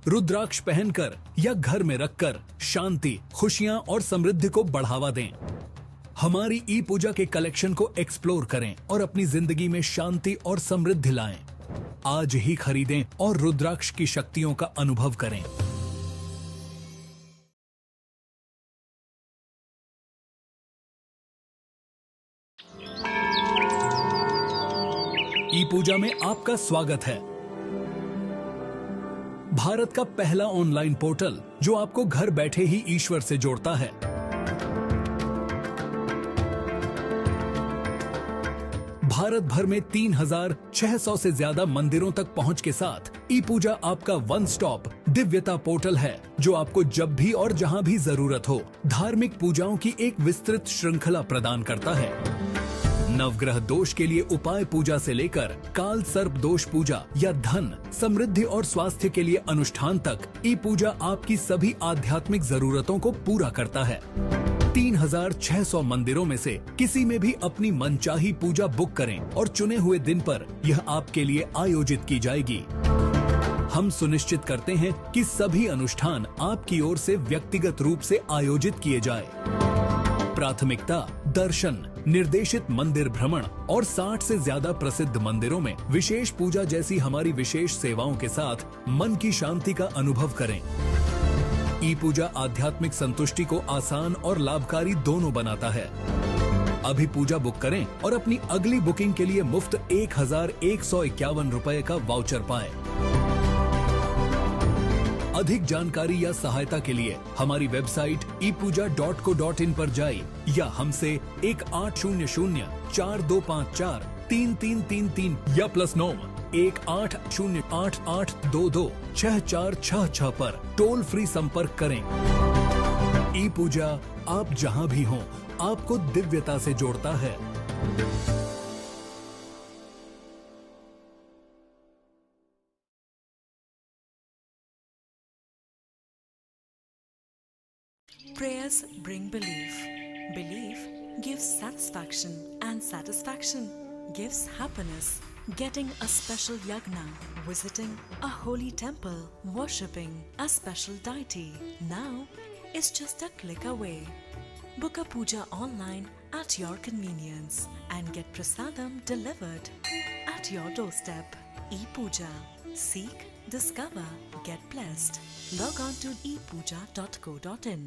रुद्राक्ष पहनकर या घर में रखकर शांति, खुशियां और समृद्धि को बढ़ावा दें। हमारी ई पूजा के कलेक्शन को एक्सप्लोर करें और अपनी जिंदगी में शांति और समृद्धि लाएं। आज ही खरीदें और रुद्राक्ष की शक्तियों का अनुभव करें। ई पूजा में आपका स्वागत है। भारत का पहला ऑनलाइन पोर्टल जो आपको घर बैठे ही ईश्वर से जोड़ता है। भारत भर में 3600 से ज्यादा मंदिरों तक पहुंच के साथ ई पूजा आपका वन स्टॉप दिव्यता पोर्टल है, जो आपको जब भी और जहां भी जरूरत हो धार्मिक पूजाओं की एक विस्तृत श्रृंखला प्रदान करता है। नवग्रह दोष के लिए उपाय पूजा से लेकर काल सर्प दोष पूजा या धन, समृद्धि और स्वास्थ्य के लिए अनुष्ठान तक ई पूजा आपकी सभी आध्यात्मिक जरूरतों को पूरा करता है। 3600 मंदिरों में से किसी में भी अपनी मनचाही पूजा बुक करें और चुने हुए दिन पर यह आपके लिए आयोजित की जाएगी। हम सुनिश्चित करते हैं कि सभी अनुष्ठान आपकी ओर से व्यक्तिगत रूप से आयोजित किए जाए। प्राथमिकता दर्शन, निर्देशित मंदिर भ्रमण और 60 से ज्यादा प्रसिद्ध मंदिरों में विशेष पूजा जैसी हमारी विशेष सेवाओं के साथ मन की शांति का अनुभव करें। ई पूजा आध्यात्मिक संतुष्टि को आसान और लाभकारी दोनों बनाता है। अभी पूजा बुक करें और अपनी अगली बुकिंग के लिए मुफ्त 1151 रुपए का वाउचर पाएं। अधिक जानकारी या सहायता के लिए हमारी वेबसाइट epuja.co.in पर जाइए या हमसे 1800-4254-3333 या +9 1800-8822-6466 पर टोल फ्री संपर्क करें। ई पूजा आप जहां भी हों, आपको दिव्यता से जोड़ता है। Prayers bring belief. Belief gives satisfaction, and satisfaction gives happiness. Getting a special yagna, visiting a holy temple, worshipping a special deity now is just a click away. Book a puja online at your convenience and get prasadam delivered at your doorstep. E-Puja. Seek, discover, get blessed. Log on to epuja.co.in.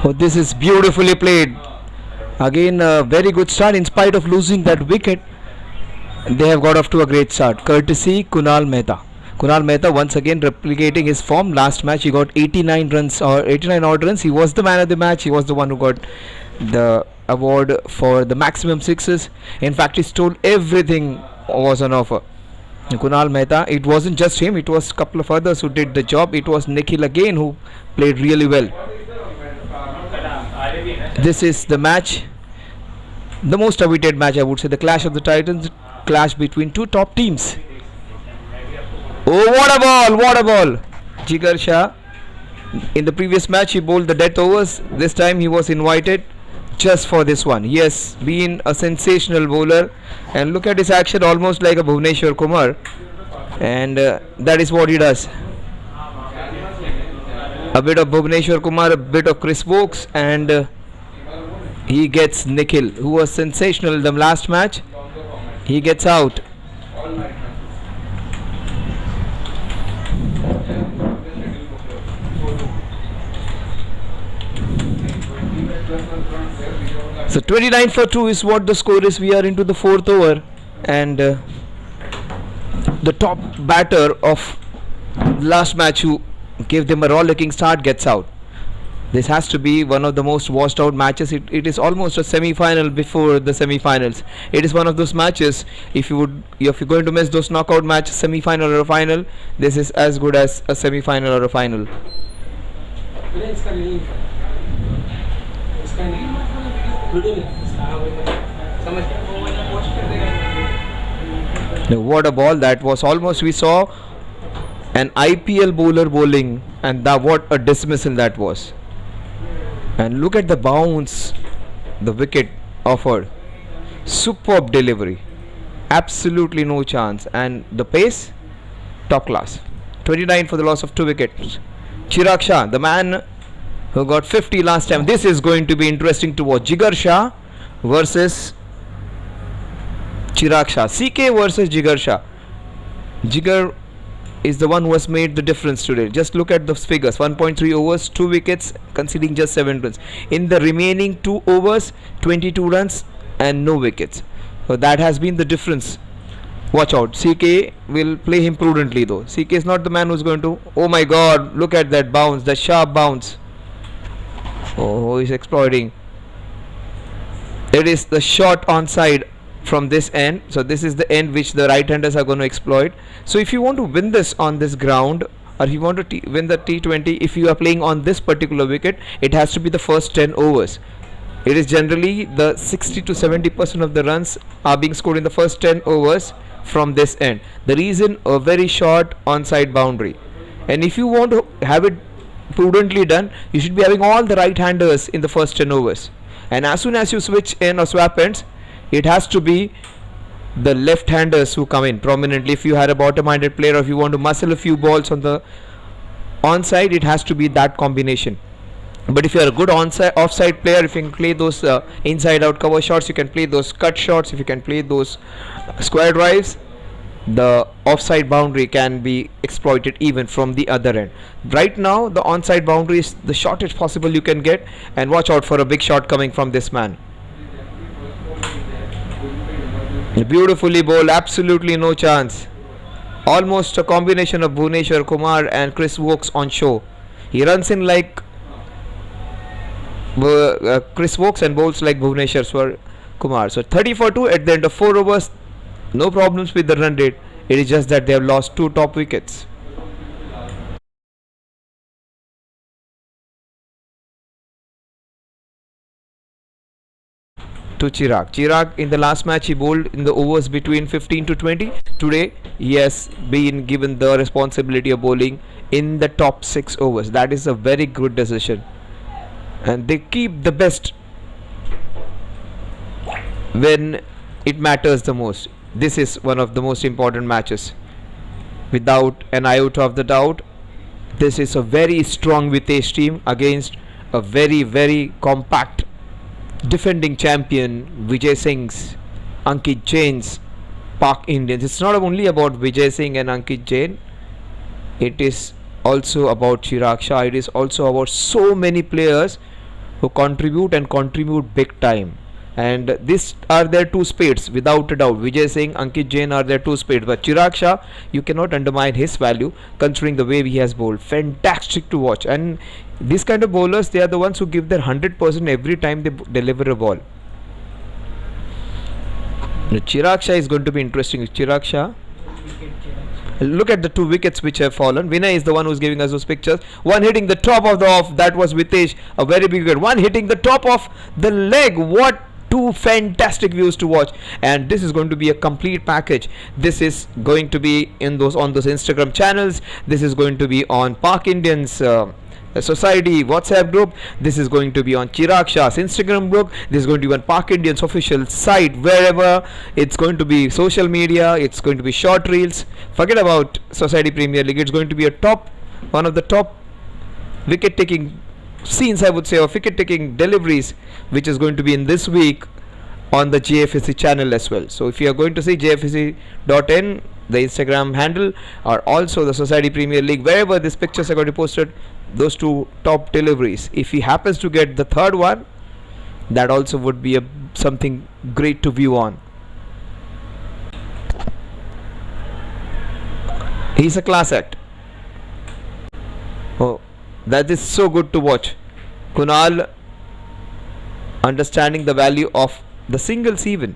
Oh, this is beautifully played. Again, a very good start in spite of losing that wicket. They have got off to a great start, courtesy Kunal Mehta. Kunal Mehta once again replicating his form. Last match he got 89 runs or 89 odd runs. He was the man of the match. He was the one who got the award for the maximum sixes. In fact, he stole everything was on offer. Kunal Mehta, it wasn't just him, it was a couple of others who did the job. It was Nikhil again who played really well. This is the match, the most awaited match, I would say, the clash of the titans, clash between two top teams. Oh, what a ball, what a ball. Jigar Shah, in the previous match he bowled the death overs. This time he was invited just for this one. Yes, being a sensational bowler, and look at his action, almost like a Bhuvneshwar Kumar, and that is what he does. A bit of Bhuvneshwar Kumar, a bit of Chris Wokes, and he gets Nikhil, who was sensational in the last match. He gets out. So 29 for 2 is what the score is. We are into the fourth over, and the top batter of last match who gave them a rollicking start gets out. This has to be one of the most washed out matches. It is almost a semi-final before the semi-finals. It is one of those matches, if you're going to miss those knockout matches, semi-final or a final, this is as good as a semi-final or a final. Now, what a ball that was. Almost we saw an IPL bowler bowling, and what a dismissal that was. And look at the bounce the wicket offered. Superb delivery, absolutely no chance, and the pace top class. 29 for the loss of 2 wickets. Chirag Shah, the man who got 50 last time. This is going to be interesting to watch. Jigar Shah versus Chirag Shah. CK versus Jigar Shah. Jigar is the one who has made the difference today. Just look at those figures. 1.3 overs, 2 wickets, conceding just 7 runs. In the remaining 2 overs, 22 runs and no wickets. So that has been the difference. Watch out. CK will play him prudently though. CK is not the man who's going to... Oh my god, look at that bounce, the sharp bounce. Oh, he's exploiting. It is the shot onside from this end. So this is the end which the right-handers are going to exploit. So if you want to win this on this ground, or if you want to win the T20, if you are playing on this particular wicket, it has to be the first 10 overs. It is generally the 60 to 70% of the runs are being scored in the first 10 overs from this end. The reason, a very short onside boundary. And if you want to have it prudently done, you should be having all the right-handers in the first 10 overs. And as soon as you switch in or swap ends, it has to be the left-handers who come in prominently. If you had a bottom-handed player, or if you want to muscle a few balls on the onside, it has to be that combination. But if you are a good offside player, if you can play those inside-out cover shots, you can play those cut shots, if you can play those square drives, the offside boundary can be exploited even from the other end. Right now, the onside boundary is the shortest possible you can get, and watch out for a big shot coming from this man. Beautifully bowled, absolutely no chance. Almost a combination of Bhuvneshwar Kumar and Chris Wokes on show. He runs in like Chris Wokes and bowls like Bhuvneshwar Kumar. So 30 for 2 at the end of 4 overs. No problems with the run rate. It is just that they have lost 2 top wickets. To Chirag. Chirag in the last match he bowled in the overs between 15 to 20. Today he has been given the responsibility of bowling in the top 6 overs. That is a very good decision. And they keep the best when it matters the most. This is one of the most important matches. Without an iota of the doubt, this is a very strong Vitesh team against a very, very compact defending champion Vijay Singh's, Ankit Jain's Pak Indians. It's not only about Vijay Singh and Ankit Jain. It is also about Chirag Shah. It is also about so many players who contribute and contribute big time. And these are their two spades without a doubt. Vijay Singh, Ankit Jain are their two spades, but Chirag Shah, you cannot undermine his value considering the way he has bowled. Fantastic to watch. And these kind of bowlers, they are the ones who give their 100% every time they deliver a ball. Now, Chirag Shah is going to be interesting. Chirag Shah, look at the 2 wickets which have fallen. Vinay is the one who's giving us those pictures. One hitting the top of the off, that was Vitesh, a very big wicket. One hitting the top of the leg. What two fantastic views to watch. And this is going to be a complete package. This is going to be in those on those Instagram channels. This is going to be on Park Indians Society WhatsApp group. This is going to be on Chirag Shah's Instagram group. This is going to be on Park Indians official site. Wherever it's going to be social media, it's going to be short reels. Forget about Society Premier League. It's going to be one of the top wicket taking scenes, I would say, or wicket taking deliveries, which is going to be in this week on the Jfsc channel as well. So if you are going to see jfsc.in, the Instagram handle, or also the Society Premier League, wherever these pictures are going to be posted, those two top deliveries. If he happens to get the third one, that also would be something great to view on. He's a class act. Oh, that is so good to watch. Kunal understanding the value of the singles even.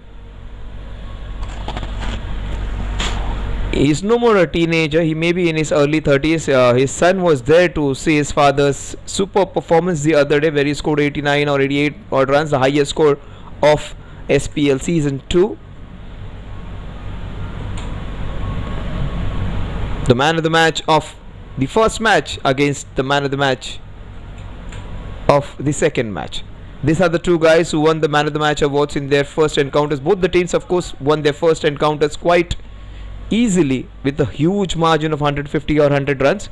He's no more a teenager. He may be in his early 30s. His son was there to see his father's super performance the other day, where he scored 89 or 88 odd runs, the highest score of SPL season 2. The man of the match of the first match against the man of the match of the second match. These are the two guys who won the man of the match awards in their first encounters. Both the teams, of course, won their first encounters quite easily with a huge margin of 150 or 100 runs.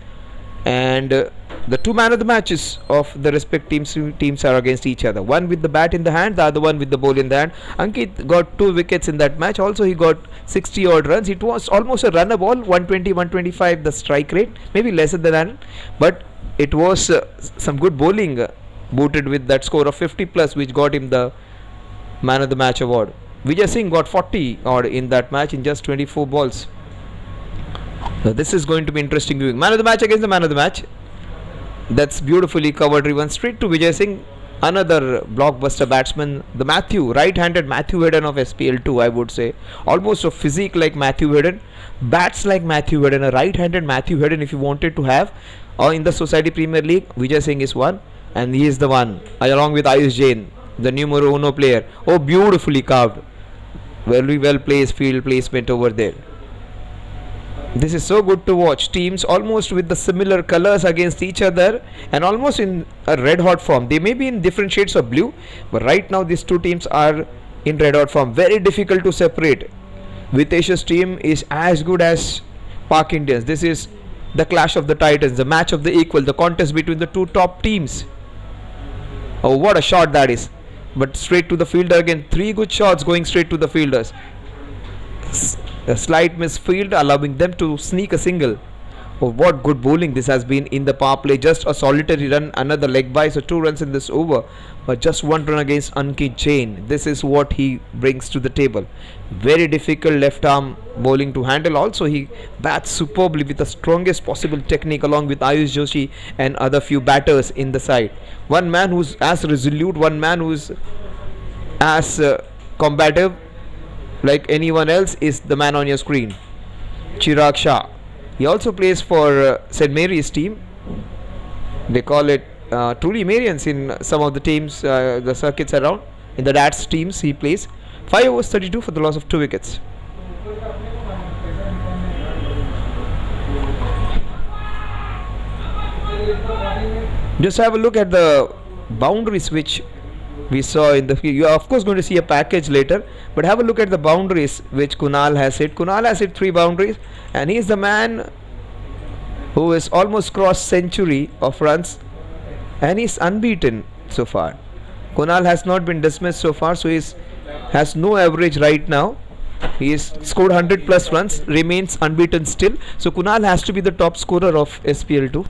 And the two man of the matches of the respective teams are against each other. One with the bat in the hand, the other one with the ball in the hand. Ankit got 2 wickets in that match. Also, he got 60 odd runs. It was almost a runner ball, 120, 125 the strike rate, maybe lesser than that. But it was some good bowling booted with that score of 50 plus, which got him the man of the match award. Vijay Singh got 40 odd in that match in just 24 balls. So this is going to be interesting viewing. Man of the match against the man of the match. That's beautifully covered. Riven straight to Vijay Singh, another blockbuster batsman. The right-handed Matthew Hayden of SPL2, I would say. Almost a physique like Matthew Hayden. Bats like Matthew Hayden. A right-handed Matthew Hayden, if you wanted to have, or in the Society Premier League, Vijay Singh is one. And he is the one, along with Ayush Jain, the numero uno player. Oh, beautifully carved. Very well placed field placement over there. This is so good to watch. Teams almost with the similar colors against each other and almost in a red hot form. They may be in different shades of blue, but right now these two teams are in red hot form. Very difficult to separate. Vitesh's team is as good as Park Indians. This is the clash of the titans, the match of the equal, the contest between the two top teams. Oh, what a shot that is. But straight to the fielder again. 3 good shots going straight to the fielders. A slight misfield, allowing them to sneak a single. Oh, what good bowling this has been in the power play. Just a solitary run, another leg by, so 2 runs in this over. But just 1 run against Ankit Jain. This is what he brings to the table. Very difficult left arm bowling to handle. Also, he bats superbly with the strongest possible technique, along with Ayush Joshi and other few batters in the side. One man who's as resolute, one man who's as combative like anyone else is the man on your screen, Chirag Shah. He also plays for St. Mary's team. They call it truly Marians in some of the teams, the circuits around. In the DATS teams he plays. 5 overs 32 for the loss of 2 wickets. Just have a look at the boundaries which we saw in the field. You are of course going to see a package later, but have a look at the boundaries which Kunal has hit. Kunal has hit 3 boundaries, and he is the man who has almost crossed century of runs, and he's unbeaten so far. Kunal has not been dismissed so far, so he has no average right now. He has scored 100 plus runs, remains unbeaten still. So Kunal has to be the top scorer of SPL2.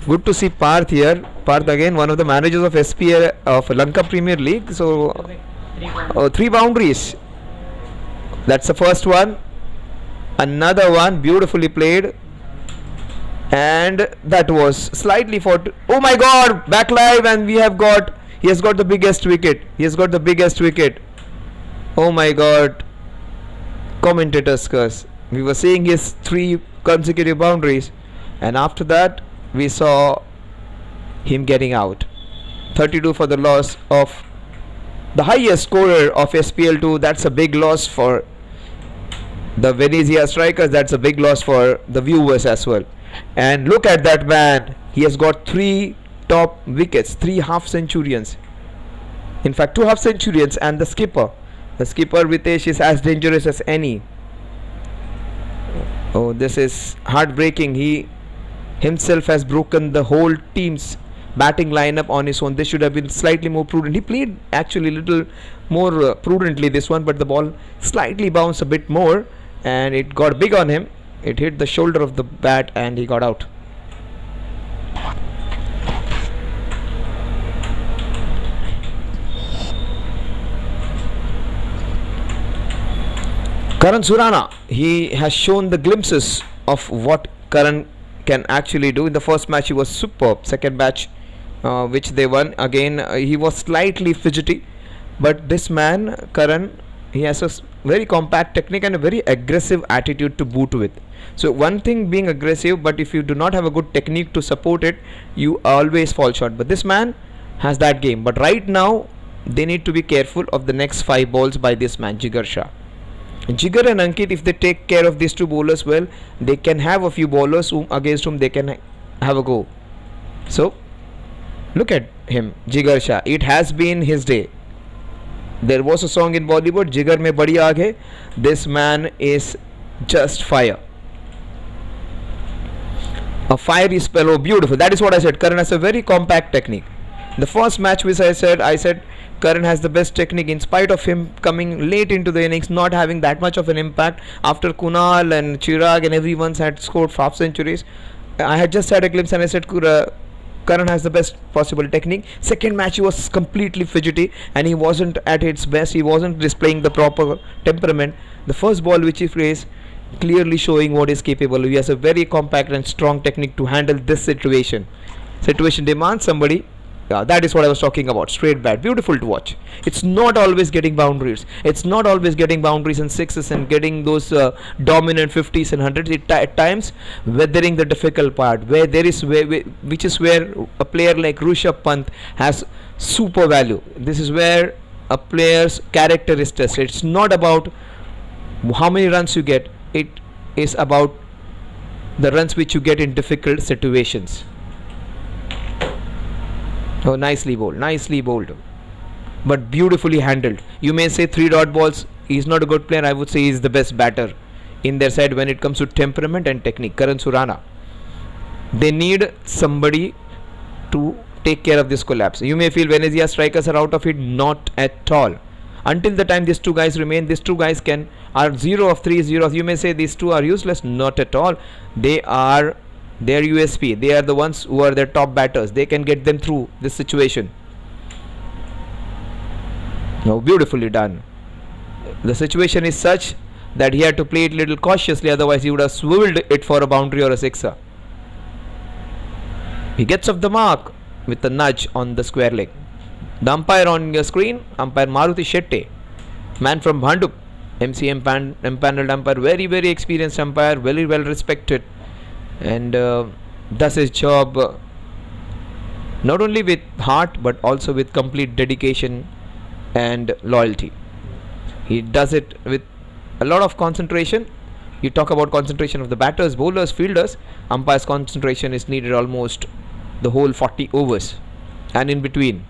Good to see Parth here. Parth again, one of the managers of SPL of Lanka Premier League. So 3 boundaries. That's the first one. Another one beautifully played, and that was slightly for. Oh my God! Back live, and he has got the biggest wicket. He has got the biggest wicket. Oh my God! Commentators curse. We were seeing his 3 consecutive boundaries, and after that we saw him getting out. 32 for the loss of the highest scorer of SPL2. That's a big loss for the Venezia Strikers. That's a big loss for the viewers as well. And look at that man. He has got 3 top wickets, 3 half centurions. In fact, 2 half centurions, and the skipper Vitesh is as dangerous as any. Oh, this is heartbreaking. He himself has broken the whole team's batting lineup on his own. They should have been slightly more prudent. He played actually a little more prudently this one, but the ball slightly bounced a bit more and it got big on him. It hit the shoulder of the bat and he got out. Karan Surana, he has shown the glimpses of what Karan can actually do. In the first match he was superb. Second match which they won, again he was slightly fidgety, but this man Karan, he has a very compact technique and a very aggressive attitude to boot with. So one thing being aggressive, but if you do not have a good technique to support it, you always fall short. But this man has that game. But right now they need to be careful of the next 5 balls by this man Jigar Shah. Jigar and Ankit, if they take care of these 2 bowlers well, they can have a few bowlers against whom they can have a go. So look at him, Jigar Shah. It has been his day. There was a song in Bollywood, Jigar mein badi aag hai. This man is just fire. A fiery spell. Oh, beautiful. That is what I said. Karan has a very compact technique. The first match which I said Karan has the best technique, in spite of him coming late into the innings, not having that much of an impact. After Kunal and Chirag and everyone had scored half centuries, I had just had a glimpse and I said Karan has the best possible technique. Second match he was completely fidgety and he wasn't at its best. He wasn't displaying the proper temperament. The first ball which he plays, clearly showing what is capable. He has a very compact and strong technique to handle this situation. Situation demands somebody. Yeah, that is what I was talking about. Straight bat, beautiful to watch. It's not always getting boundaries. It's not always getting boundaries and sixes and getting those dominant 50s and 100s. At times weathering the difficult part, where there is which is where a player like Rishabh Pant has super value. This is where a player's character is tested. It's not about how many runs you get. It is about the runs which you get in difficult situations. Oh, nicely bowled, but beautifully handled. You may say 3 dot balls, he's not a good player. I would say he's the best batter in their side when it comes to temperament and technique. Karan Surana, they need somebody to take care of this collapse. You may feel Venezia Strikers are out of it. Not at all. Until the time these 2 guys remain, these 2 guys are 0 of 3, 0 of. You may say these 2 are useless. Not at all. They are their USP. They are the ones who are their top batters. They can get them through this situation. Now, beautifully done. The situation is such that he had to play it a little cautiously, otherwise he would have swiveled it for a boundary or a sixer. He gets off the mark with a nudge on the square leg. The umpire on your screen, umpire Maruti Shetty, man from Bhandup, MCM empaneled umpire, very, very experienced umpire, very well respected, and does his job not only with heart but also with complete dedication and loyalty. He does it with a lot of concentration. You talk about concentration of the batters, bowlers, fielders. Umpire's concentration is needed almost the whole 40 overs and in between.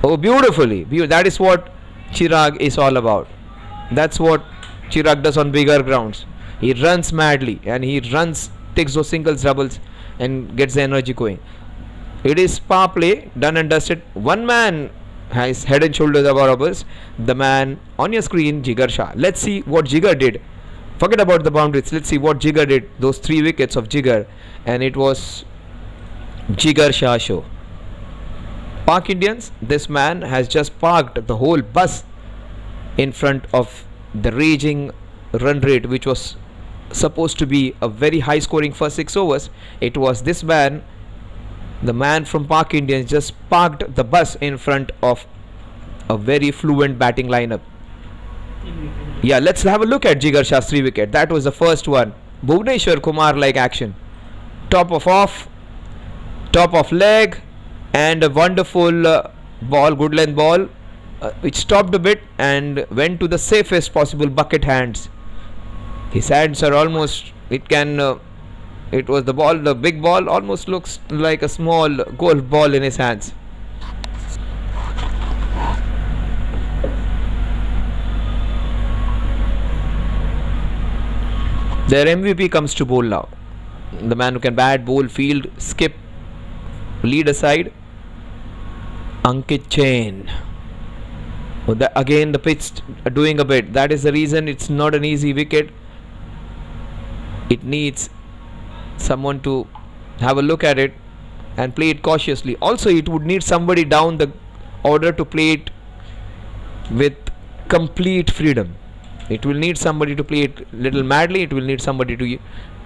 Oh, beautifully. That is what Chirag is all about. That's what Chirag does on bigger grounds. He runs madly and he takes those singles, doubles and gets the energy going. It is power play, done and dusted. One man has head and shoulders above others. The man on your screen, Jigar Shah. Let's see what Jigar did. Forget about the boundaries. Let's see what Jigar did. Those 3 wickets of Jigar, and it was Jigar Shah show. Park Indians, this man has just parked the whole bus in front of the raging run rate, which was supposed to be a very high scoring first 6 overs. It was this man, the man from Park Indians, just parked the bus in front of a very fluent batting lineup. Yeah, let's have a look at Jigar Shah's 3 wicket. That was the first one. Bhuvneshwar Kumar like action. Top of off, top of leg, and a wonderful ball, good length ball, which stopped a bit and went to the safest possible bucket hands. His hands are almost, it was the ball, the big ball almost looks like a small golf ball in his hands. Their MVP comes to bowl now. The man who can bat, bowl, field, skip, lead aside. Ankit Jain. Again the pitch doing a bit. That is the reason it's not an easy wicket. It needs someone to have a look at it and play it cautiously. Also, it would need somebody down the order to play it with complete freedom. It will need somebody to play it little madly. It will need somebody to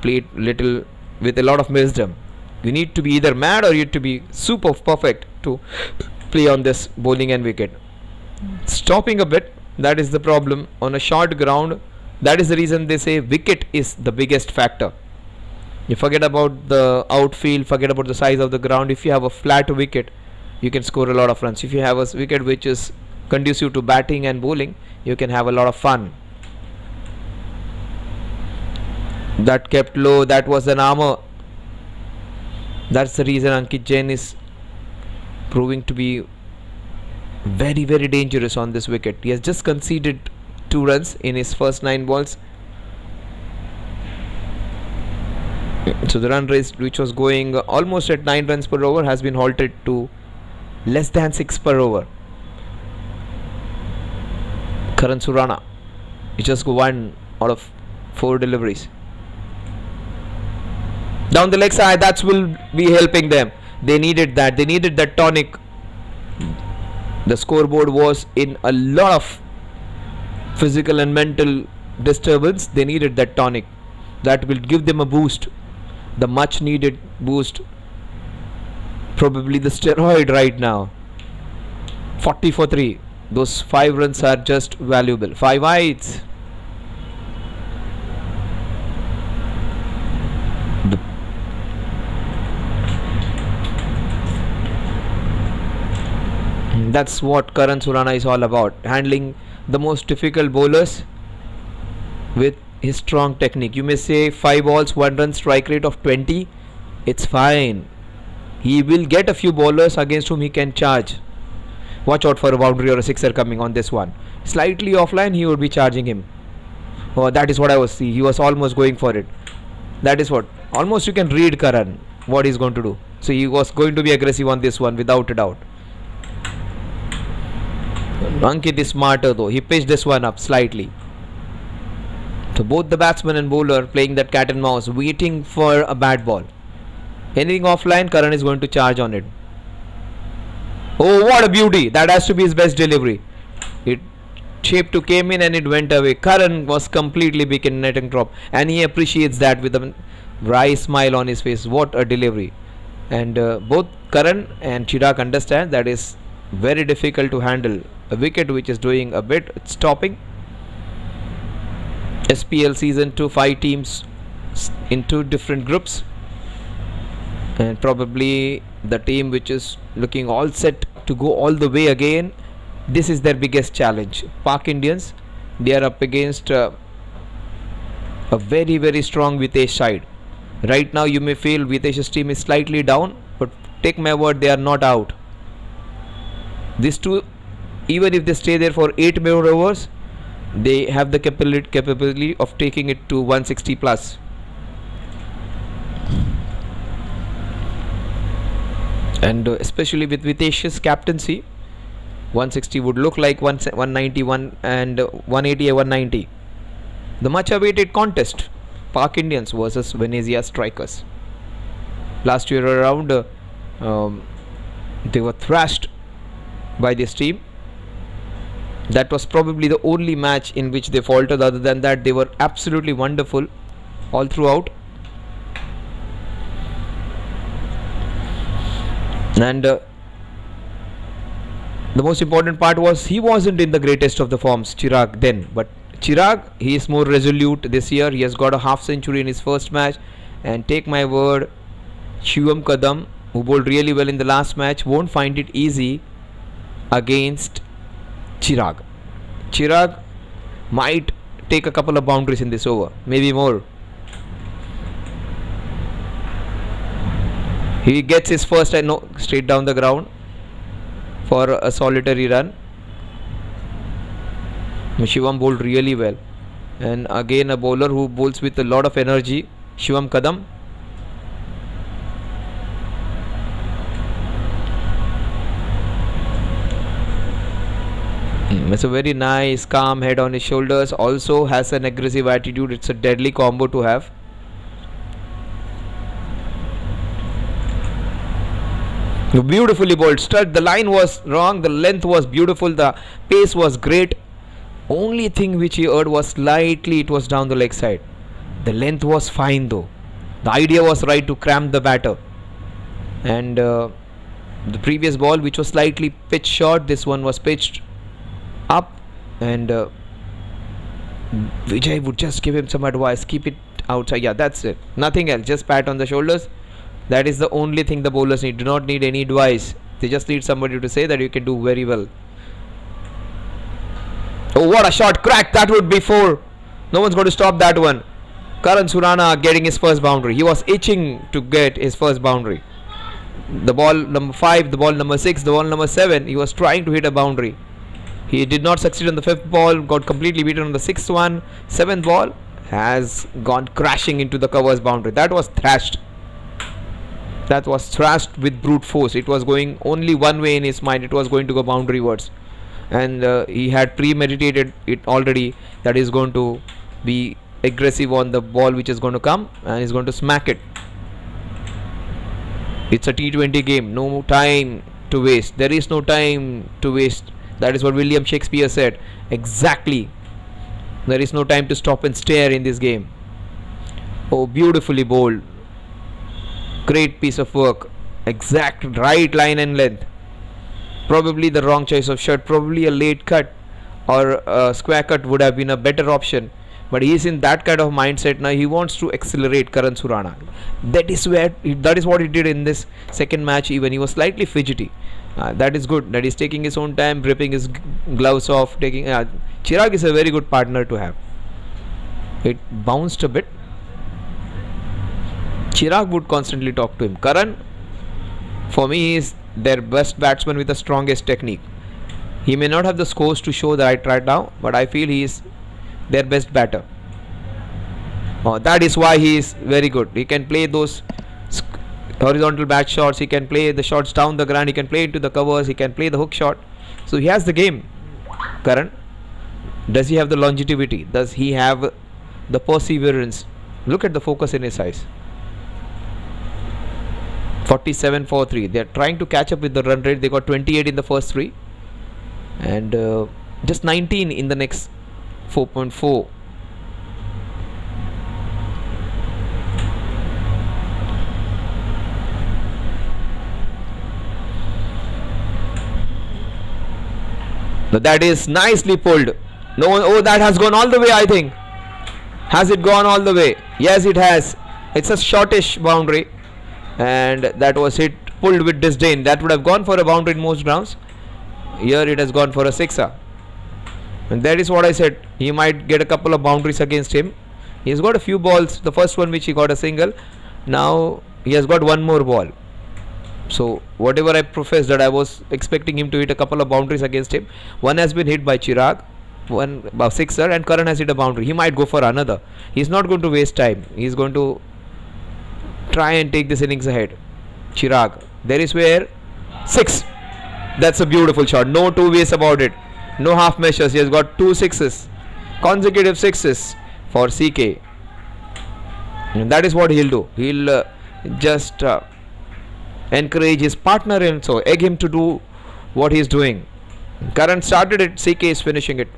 play it little with a lot of wisdom. You need to be either mad or you need to be super perfect to play on this bowling and wicket. Stopping a bit, that is the problem on a short ground. That is the reason they say wicket is the biggest factor. You forget about the outfield, forget about the size of the ground. If you have a flat wicket, you can score a lot of runs. If you have a wicket which is conducive to batting and bowling, you can have a lot of fun. That kept low, that was an armour. That's the reason Ankit Jain is proving to be very, very dangerous on this wicket. He has just conceded 2 runs in his first 9 balls. So the run rate, which was going almost at 9 runs per over, has been halted to less than 6 per over. Karan Surana, he just got 1 out of 4 deliveries. Down the leg side, that will be helping them. They needed that. They needed that tonic. The scoreboard was in a lot of physical and mental disturbance. They needed that tonic. That will give them a boost. The much needed boost. Probably the steroid right now. 40 for 3. Those 5 runs are just valuable. 5 wides. That's what Karan Surana is all about. Handling the most difficult bowlers with his strong technique. You may say 5 balls, 1 run, strike rate of 20. It's fine. He will get a few bowlers against whom he can charge. Watch out for a boundary or a sixer coming on this one. Slightly offline, he would be charging him. Oh, that is what I was seeing. He was almost going for it. That is what. Almost you can read Karan, what he's going to do. So he was going to be aggressive on this one without a doubt. Ankit is smarter though. He pitched this one up slightly. So both the batsman and bowler playing that cat and mouse, waiting for a bad ball. Anything offline, Karan is going to charge on it. Oh, what a beauty. That has to be his best delivery. It shape to came in and it went away. Karan was completely big in net and drop, and he appreciates that with a wry smile on his face. What a delivery. And both Karan and Chirag understand that is very difficult to handle. A wicket which is doing a bit stopping. SPL season 2, 5 teams in 2 different groups, and probably the team which is looking all set to go all the way again, this is their biggest challenge. Park Indians, they are up against a very, very strong Vitesh side. Right now you may feel Vitesh's team is slightly down, but take my word, they are not out. These 2, even if they stay there for 8 more overs, they have the capability of taking it to 160 plus. And especially with Vitesh's captaincy, 160 would look like 191 and 180 and 190. The much awaited contest, Park Indians versus Venezia Strikers. Last year around, They were thrashed by this team. That was probably the only match in which they faltered. Other than that, they were absolutely wonderful all throughout. And the most important part was he wasn't in the greatest of the forms, Chirag, then. But Chirag, he is more resolute this year. He has got a half century in his first match. And take my word, Shivam Kadam, who bowled really well in the last match, won't find it easy against Chirag. Chirag might take a couple of boundaries in this over, maybe more. He gets his first, I know, straight down the ground for a solitary run. Shivam bowled really well. And again a bowler who bowls with a lot of energy, Shivam Kadam. It's a very nice, calm head on his shoulders. Also has an aggressive attitude. It's a deadly combo to have. Beautifully bowled. Stud. The line was wrong. The length was beautiful. The pace was great. Only thing which he heard was slightly it was down the leg side. The length was fine though. The idea was right to cramp the batter. And the previous ball which was slightly pitched short, this one was pitched up. And Vijay would just give him some advice. Keep it outside. Yeah, that's it. Nothing else. Just pat on the shoulders. That is the only thing the bowlers need. Do not need any advice. They just need somebody to say that you can do very well. Oh, what a shot. Crack. That would be 4. No one's going to stop that one. Karan Surana getting his first boundary. He was itching to get his first boundary. The ball number 5, the ball number 6, the ball number 7. He was trying to hit a boundary. He did not succeed on the 5th ball. Got completely beaten on the 6th one. 7th ball has gone crashing into the covers boundary. That was thrashed. That was thrashed with brute force. It was going only one way in his mind. It was going to go boundary wards. And he had premeditated it already. That is going to be aggressive on the ball which is going to come. And is going to smack it. It's a T20 game. No time to waste. There is no time to waste. That is what William Shakespeare said. Exactly. There is no time to stop and stare in this game. Oh, beautifully bowled. Great piece of work. Exact right line and length. Probably the wrong choice of shot. Probably a late cut or a square cut would have been a better option. But he is in that kind of mindset now. He wants to accelerate Karan Surana. That is what he did in this second match. Even he was slightly fidgety. That is good. That he's taking his own time, ripping his gloves off. Chirag is a very good partner to have. It bounced a bit. Chirag would constantly talk to him. Karan, for me, is their best batsman with the strongest technique. He may not have the scores to show that right now, but I feel he is their best batter. That is why he is very good. He can play those horizontal bat shots. He can play the shots down the ground. He can play into the covers. He can play the hook shot. So he has the game. Karan, does he have the longevity? Does he have the perseverance? Look at the focus in his eyes. 47 for 3. They are trying to catch up with the run rate. They got 28 in the first 3 and just 19 in the next 4.4. Now that is nicely pulled. No one. Oh, that has gone all the way, I think. Has it gone all the way? Yes, it has. It's a shortish boundary. And that was hit, pulled with disdain. That would have gone for a boundary in most grounds. Here it has gone for a sixer. And that is what I said. He might get a couple of boundaries against him. He has got a few balls. The first one which he got a single. Now he has got one more ball. So whatever I professed that I was expecting him to hit a couple of boundaries against him. One has been hit by Chirag. One sixer, and Karan has hit a boundary. He might go for another. He's not going to waste time. He's going to try and take this innings ahead. Chirag, there is where 6. That's a beautiful shot. No two ways about it. No half measures. He has got 2 sixes, consecutive 6s for CK. And that is what he'll do. He'll just encourage his partner and so egg him to do what he's doing. Karan started it, CK is finishing it.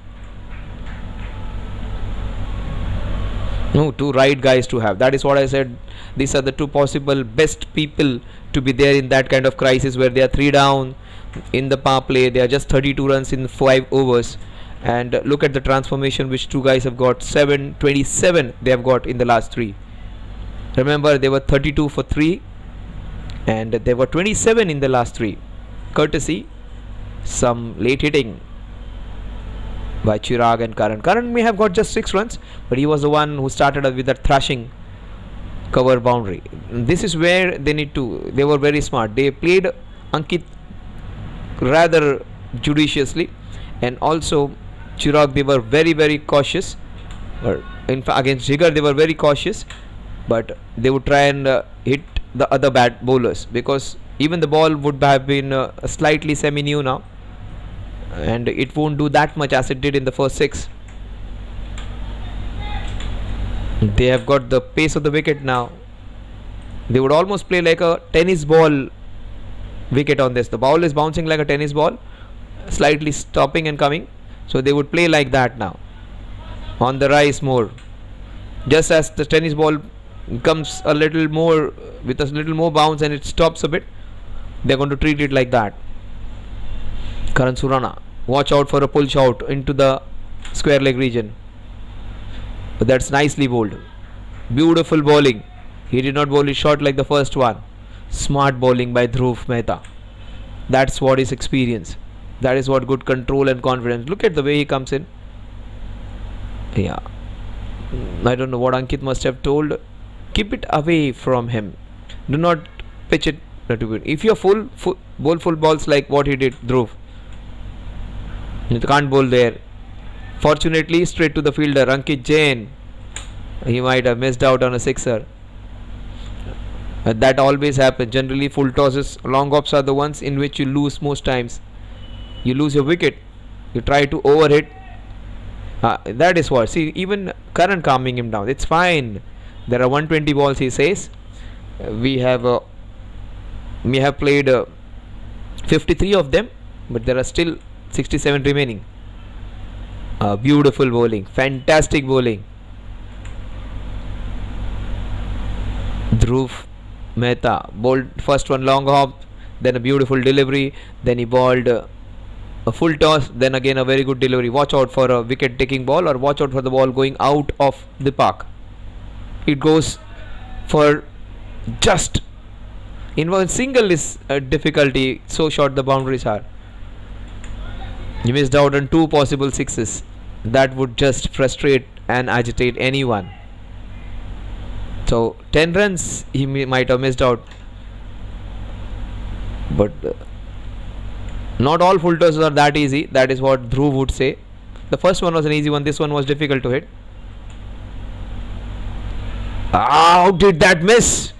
No, two right guys to have. That is what I said. These are the two possible best people to be there in that kind of crisis where they are 3 down in the power play. They are just 32 runs in 5 overs. And look at the transformation which two guys have got. 27 they have got in the last 3. Remember, they were 32 for 3 and they were 27 in the last 3. Courtesy some late hitting by Chirag and Karan. Karan may have got just 6 runs, but he was the one who started with that thrashing cover boundary. This is where they need to. They were very smart. They played Ankit rather judiciously, and also Chirag, they were very cautious. Or in fact, against Jigar they were very cautious, but they would try and hit the other bad bowlers, because even the ball would have been slightly semi-new now, and it won't do that much as it did in the first 6. They have got the pace of the wicket now. They would almost play like a tennis ball wicket on this. The ball is bouncing like a tennis ball, slightly stopping and coming. So they would play like that now. On the rise more. Just as the tennis ball comes a little more with a little more bounce and it stops a bit, they're going to treat it like that. Karan Surana, watch out for a pull shot into the square leg region. But that's nicely bowled. Beautiful bowling. He did not bowl it short like the first one. Smart bowling by Dhruv Mehta. That's what is experience. That is what good control and confidence. Look at the way he comes in. Yeah. I don't know what Ankit must have told. Keep it away from him. Do not pitch it. If you're bowl full balls like what he did, Dhruv, you can't bowl there. Fortunately, straight to the fielder, Ankit Jain. He might have missed out on a sixer. That always happens. Generally, full tosses, long hops are the ones in which you lose most times. You lose your wicket. You try to overhit. That is what. See, even Karan calming him down. It's fine. There are 120 balls, he says. We have played 53 of them, but there are still 67 remaining. Beautiful bowling, fantastic bowling. Dhruv Mehta bowled first one long hop, then a beautiful delivery, then he bowled a full toss, then again a very good delivery. Watch out for a wicket taking ball, or watch out for the ball going out of the park. It goes for just in one single is a difficulty, so short the boundaries are. You missed out on 2 possible sixes. That would just frustrate and agitate anyone. So 10 runs he might have missed out. But not all full tosses are that easy. That is what Dhruv would say. The first one was an easy one. This one was difficult to hit. How did that miss?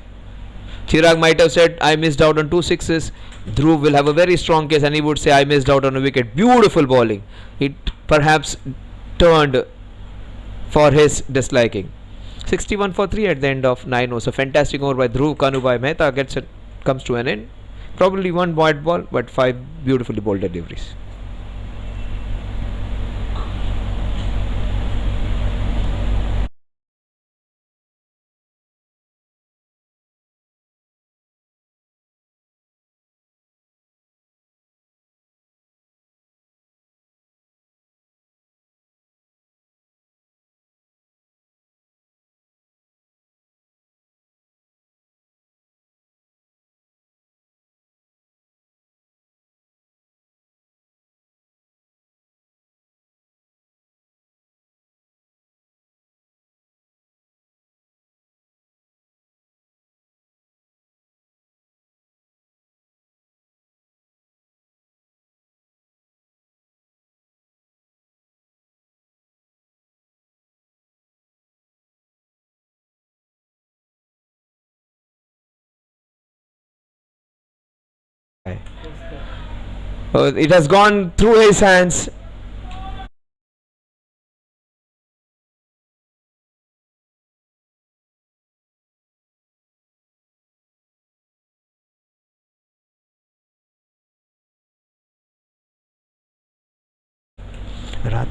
Chirag might have said, I missed out on 2 sixes. Dhruv will have a very strong case and he would say, I missed out on a wicket. Beautiful bowling. It perhaps turned for his disliking. 61 for 3 at the end of 9 overs. A fantastic over by Dhruv. Kanubai Mehta comes to an end. Probably 1 wide ball, but 5 beautifully bowled deliveries. It has gone through his hands. Rat.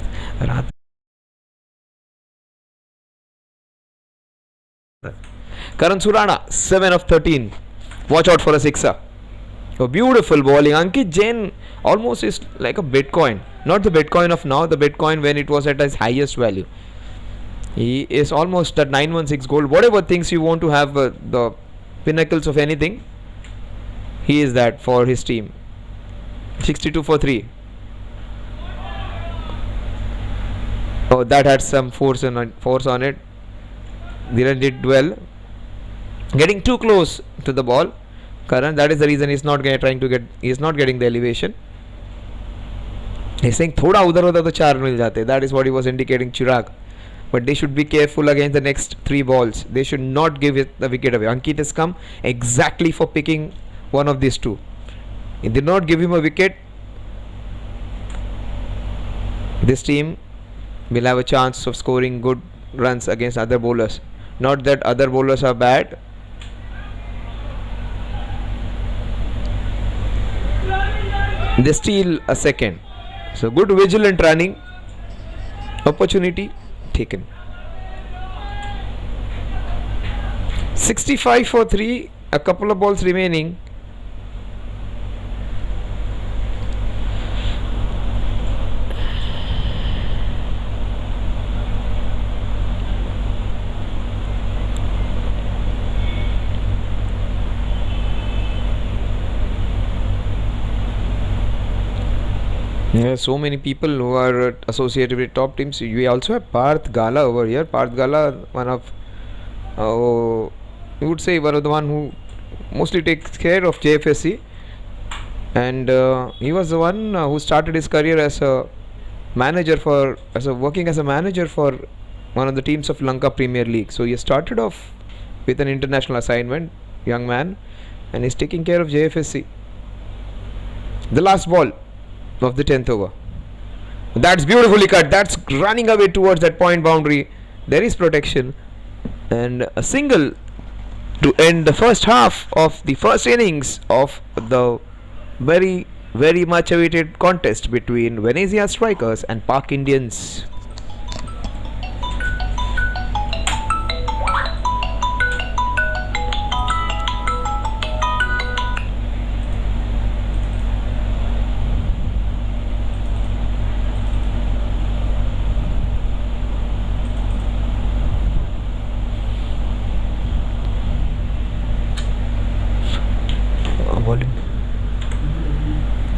Karan Surana, 7 of 13. Watch out for a sixer. A beautiful bowling. Ankit Jain almost is like a Bitcoin. Not the Bitcoin of now, the Bitcoin when it was at its highest value. He is almost at 916 gold. Whatever things you want to have, the pinnacles of anything, he is that for his team. 62 for 3. Oh, that had some force on it. Dhiren did well. Getting too close to the ball. Karan, that is the reason he's not getting the elevation. He's saying thoda udhar hota to 4 mil jate. That is what he was indicating, Chirag. But they should be careful against the next 3 balls. They should not give it the wicket away. Ankit has come exactly for picking one of these two. He did not give him a wicket. This team will have a chance of scoring good runs against other bowlers. Not that other bowlers are bad. They steal a second. So good vigilant running. Opportunity taken. 65 for 3. A couple of balls remaining. There are so many people who are associated with top teams. We also have Parth Gala over here. Parth Gala, one of, you would say one of the one who mostly takes care of Jfsc, and he was the one who started his career as a manager working as a manager for one of the teams of Lanka Premier League. So he started off with an international assignment, young man, and he's taking care of Jfsc. The last ball of the 10th over. That's beautifully cut. That's running away towards that point boundary. There is protection, and a single to end the first half of the first innings of the very, very much awaited contest between Venezia Strikers and Park Indians.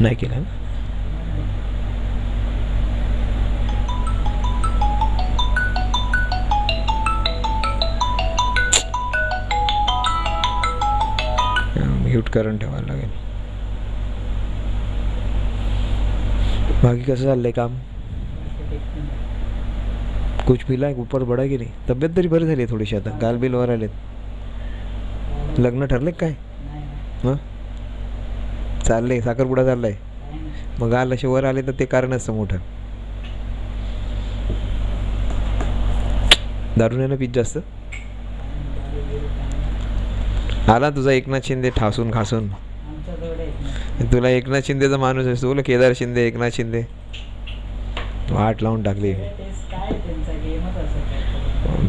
नाही केलं mute करून ठेवायला लागेल. बाकी कसं चाललंय काम? कुछ पिला ऊपर बडा की नाही? तब्येत तरी बरी झाली थोडीशी आता. गाल बिल वर आलेत. लग्न ठरले काय? हं चाललंय साखरपुडा चाललाय. मग गाल असे वर आले तर ते कारण असतं मोठं. दारू नाही ना पीत जास्त? आला तुझा एकनाथ शिंदे ठासून खासून. तुला एकनाथ शिंदेचा माणूस असतो. बोल केदार शिंदे, एकनाथ शिंदे वाट लावून टाकली.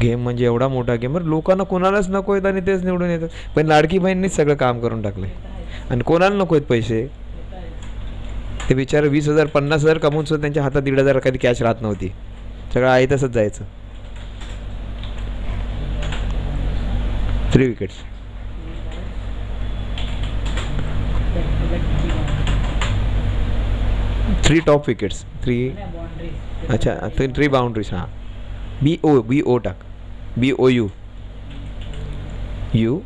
गेम म्हणजे एवढा मोठा गेम. लोकांना कोणालाच नको आहेत आणि तेच निवडून येतात. पण लाडकी बहीणनीच सगळं काम करून टाकले आणि कोणाला नको आहेत पैसे. ते बिचारे 20,000 50,000 कमवून सुद्धा त्यांच्या हातात 1,500 कधी कॅश राहत नव्हती. सगळं आहे तसंच जायचं. 3 विकेट्स. Three top wickets. 3 अच्छा 3 बाउंड्रीज. हां BO टाक. BOU यू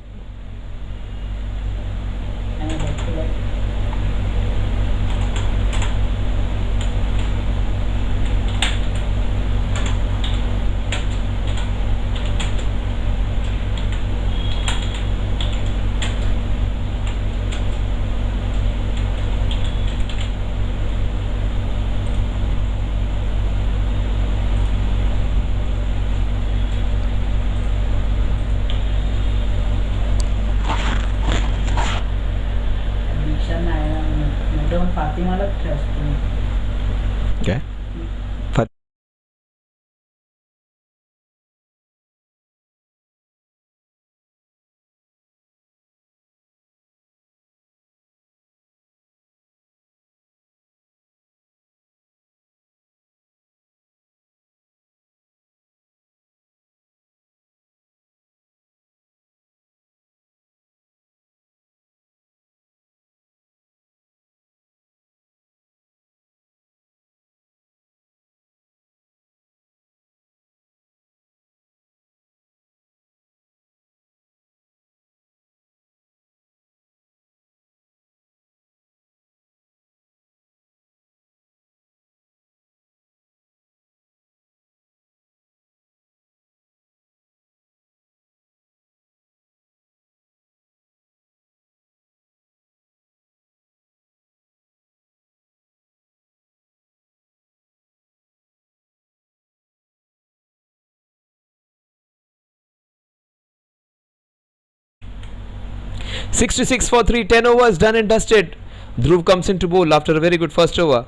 66 for 3, 10 overs done and dusted. Dhruv comes into bowl after a very good first over.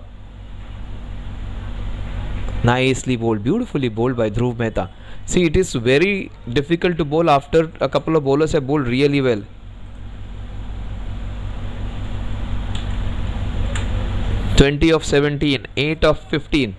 Nicely bowled, beautifully bowled by Dhruv Mehta. See, it is very difficult to bowl after a couple of bowlers have bowled really well. "20 of 17, 8 of 15.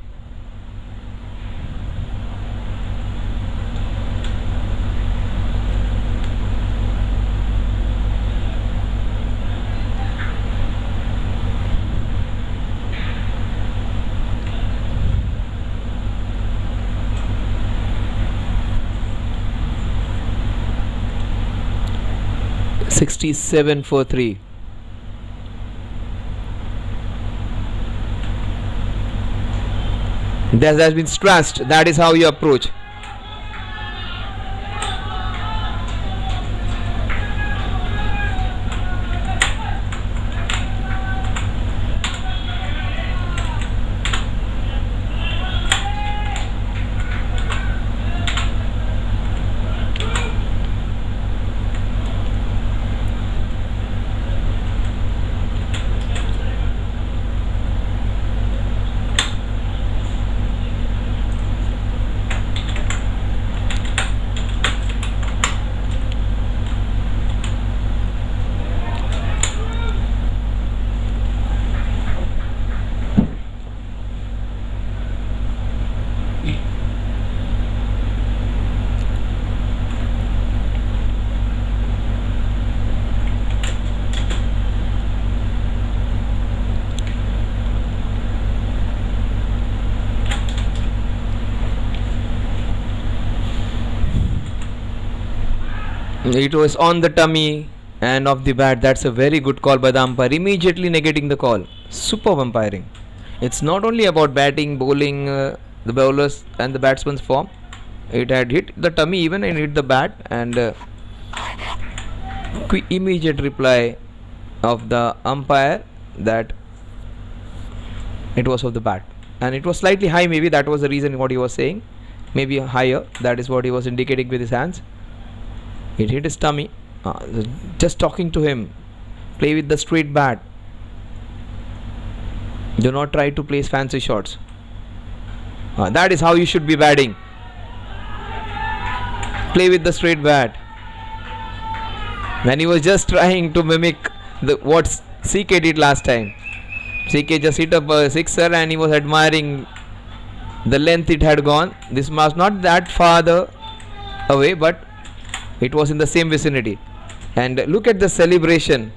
"67 for 3. That has been stressed. That is how you approach. It was on the tummy and off the bat. That's a very good call by the umpire, immediately negating the call. Superb umpiring. It's not only about batting, bowling, the bowlers and the batsman's form. It had hit the tummy even and hit the bat, and quick immediate reply of the umpire that it was of the bat, and it was slightly high. Maybe that was the reason what he was saying. Maybe higher. That is what he was indicating with his hands. It hit his tummy. Just talking to him. Play with the straight bat. Do not try to place fancy shots. That is how you should be batting. Play with the straight bat. When he was just trying to mimic what CK did last time. CK just hit up a sixer and he was admiring the length it had gone. This was not that farther away, but it was in the same vicinity. And look at the celebration.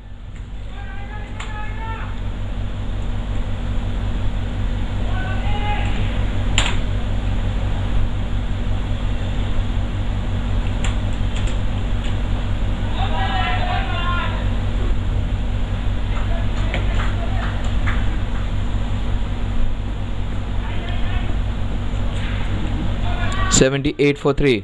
"78 for 3.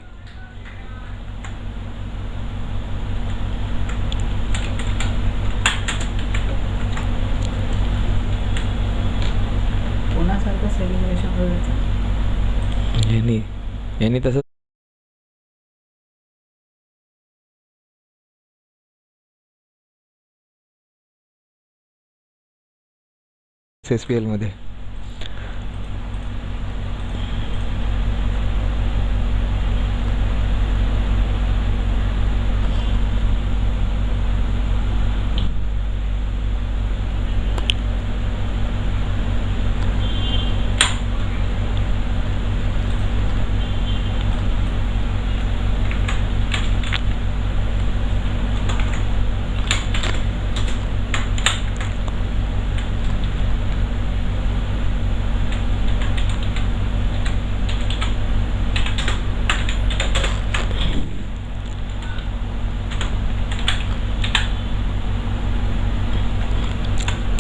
कोणासारखं celebration करायचं यांनी तसं SPL मध्ये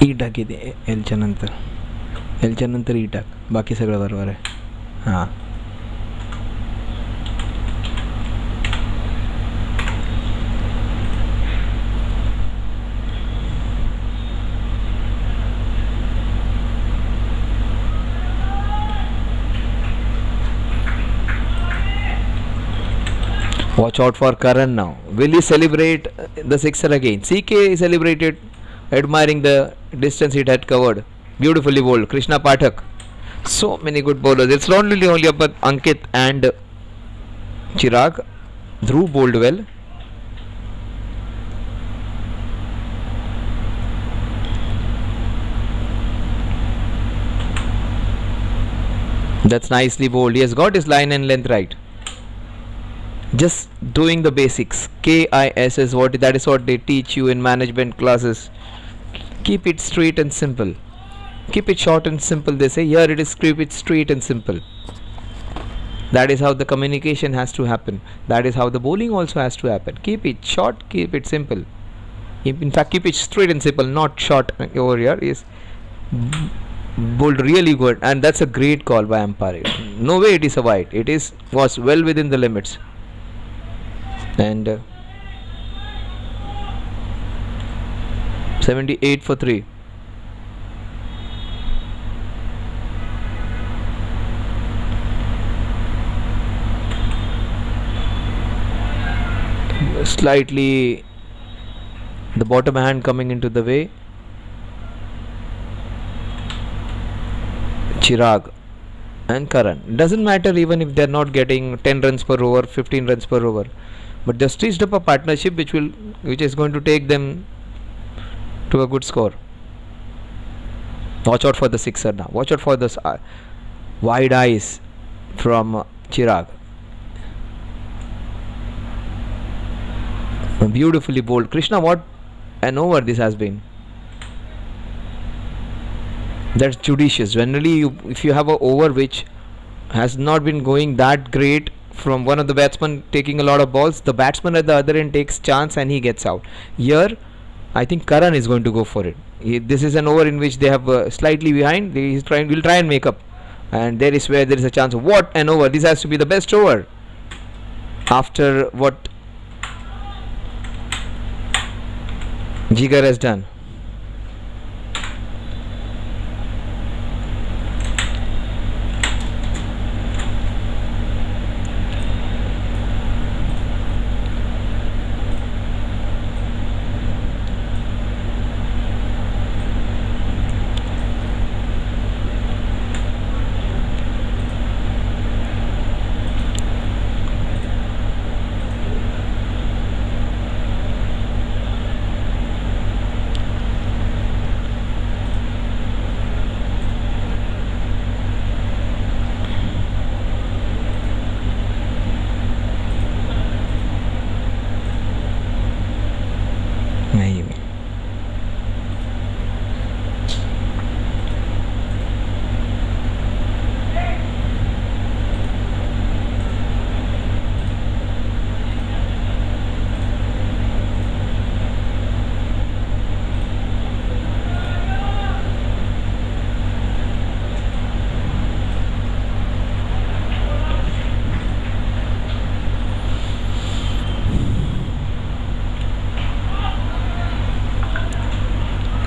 ई टाक इथे एलच्या नंतर ई टाक. बाकी सगळं बरोबर आहे. हां Watch out for Karan now. Will he celebrate the sixer again? CK celebrated, admiring the distance it had covered. Beautifully bowled. Krishna Pathak. So many good bowlers. It's not only about Ankit and Chirag. Dhruv bowled well. That's nicely bowled. He has got his line and length right. Just doing the basics. KIS is what they teach you in management classes. Keep it straight and simple. Keep it short and simple. They say here it is, keep it straight and simple. That is how the communication has to happen. That is how the bowling also has to happen. Keep it short, keep it simple. In fact, keep it straight and simple, not short. Over here is bowled really good, and that's a great call by umpire. No way it is a wide. It was well within the limits. And 78 for 3. Slightly the bottom hand coming into the way. Chirag and Karan. Doesn't matter even if they're not getting 10 runs per over, 15 runs per over, but they've stitched up a partnership which is going to take them to a good score. Watch out for the sixer now. Watch out for this wide eyes from Chirag. Beautifully bowled. Krishna, what an over this has been. That's judicious. Generally, if you have an over which has not been going that great from one of the batsmen taking a lot of balls, the batsman at the other end takes chance and he gets out. Here, I think Karan is going to go for it. This is an over in which they have slightly behind. Will try and make up, and there is where there is a chance. What an over! This has to be the best over after what Jigar has done.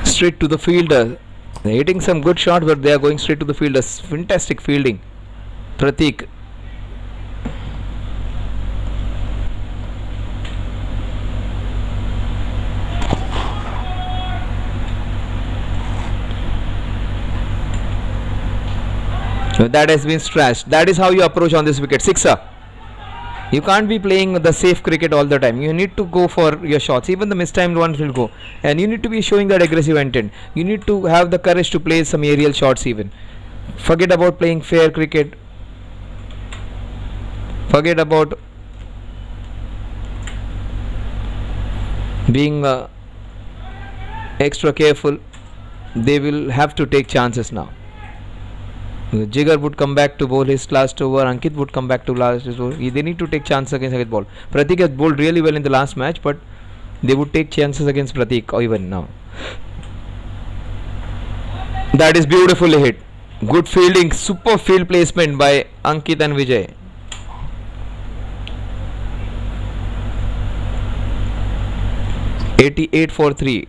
Straight to the fielder. They're hitting some good shots, but they are going straight to the fielder. Fantastic fielding. Pratik. That has been trashed. That is how you approach on this wicket. Sixer. You can't be playing the safe cricket all the time. You need to go for your shots. Even the mistimed ones will go. And you need to be showing that aggressive intent. You need to have the courage to play some aerial shots even. Forget about playing fair cricket. Forget about being extra careful. They will have to take chances now. Jigar would come back to bowl his last over. Ankit would come back to last over. They need to take chances against Ankit ball. Pratik has bowled really well in the last match, but they would take chances against Pratik or even now. That is beautifully hit. Good fielding, super field placement by Ankit and Vijay. (88 for 3).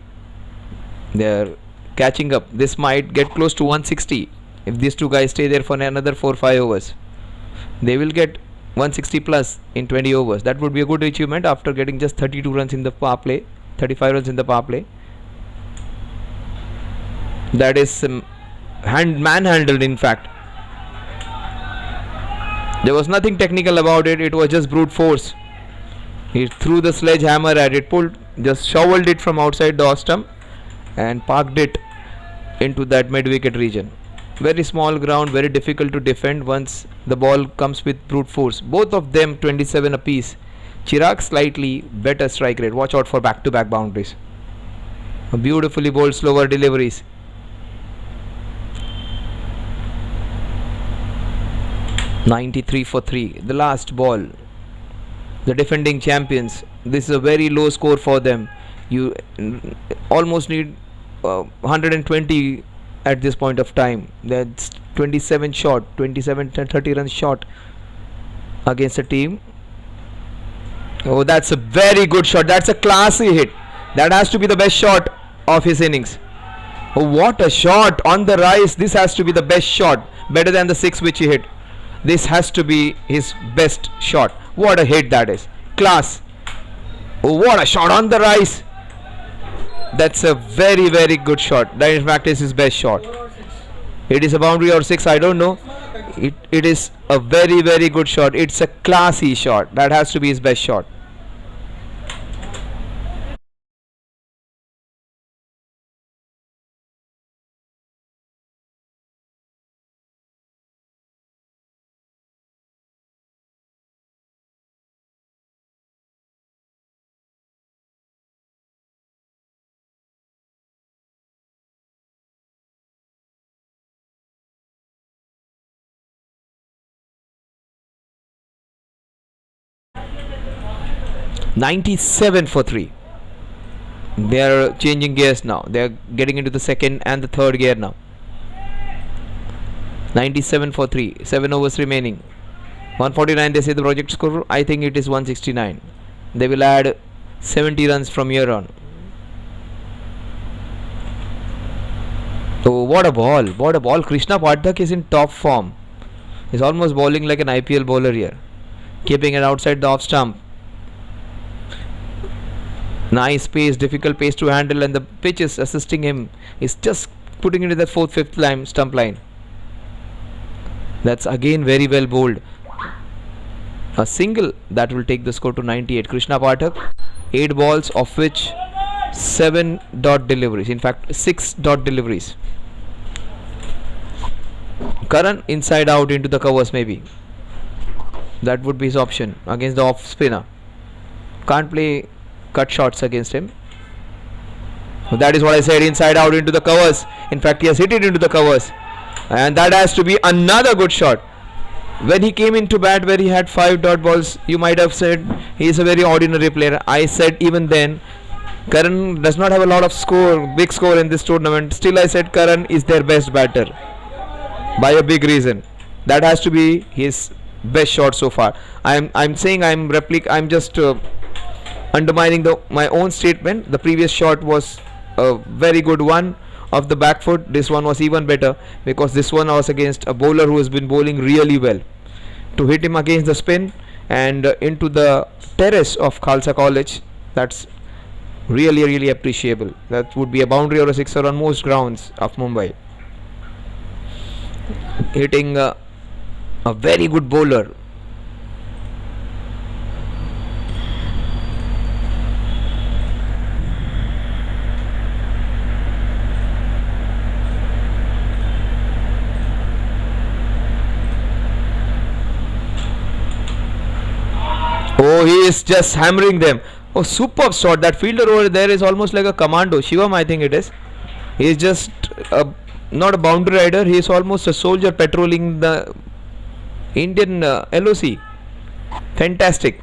They are catching up. This might get close to 160. If these two guys stay there for another 4-5 overs, they will get 160 plus in 20 overs. That would be a good achievement after getting just 32 runs in the power play, 35 runs in the power play. That is manhandled, in fact. There was nothing technical about it. It was just brute force. He threw the sledgehammer at it, just shoveled it from outside the off stump and parked it into that mid-wicket region. Very small ground, very difficult to defend once the ball comes with brute force. Both of them 27 apiece. Chirag slightly better strike rate. Watch out for back-to-back boundaries. Beautifully bowled slower deliveries. (93 for 3). The last ball. The defending champions. This is a very low score for them. You almost need 120 at this point of time. That's 27 short, 30 runs short against a team. Oh, that's a very good shot. That's a classy hit. That has to be the best shot of his innings. Oh, what a shot on the rise. This has to be the best shot, better than the 6 which he hit. This has to be his best shot. What a hit that is. Class. Oh, what a shot on the rise. That's a very, very good shot. That in fact is his best shot. It is a boundary or 6, I don't know. It is a very, very good shot. It's a classy shot. That has to be his best shot. (97 for 3). They are changing gears now. They are getting into the second and the third gear now. 97 for 3. 7 overs remaining. 149 they say the project score. I think it is 169. They will add 70 runs from here on. Oh, what a ball. What a ball. Krishna Pathak is in top form. He's almost bowling like an IPL bowler here. Keeping it outside the off stump. Nice pace, difficult pace to handle, and the pitch is assisting him. He's just putting it in the 4th, 5th line, stump line. That's again very well bowled. A single that will take the score to 98. Krishna Pathak, 8 balls of which 7 dot deliveries. In fact, 6 dot deliveries. Karan inside out into the covers maybe. That would be his option against the off spinner. Can't play cut shots against him. That is what I said, inside out into the covers. In fact, he has hit it into the covers, and that has to be another good shot. When he came into bat where he had 5 dot balls, you might have said he is a very ordinary player. I said even then Karan does not have a lot of big score in this tournament. Still I said Karan is their best batter by a big reason. That has to be his best shot so far. I'm saying I'm just undermining my own statement. The previous shot was a very good one of the back foot. This one was even better because this one was against a bowler who has been bowling really well. To hit him against the spin and into the terrace of Khalsa College, that's really, really appreciable. That would be a boundary or a sixer on most grounds of Mumbai. Hitting a very good bowler. Oh, he is just hammering them. Oh, superb shot. That fielder over there is almost like a commando. Shivam, I think it is. He is just not a boundary rider. He is almost a soldier patrolling the Indian LOC. Fantastic.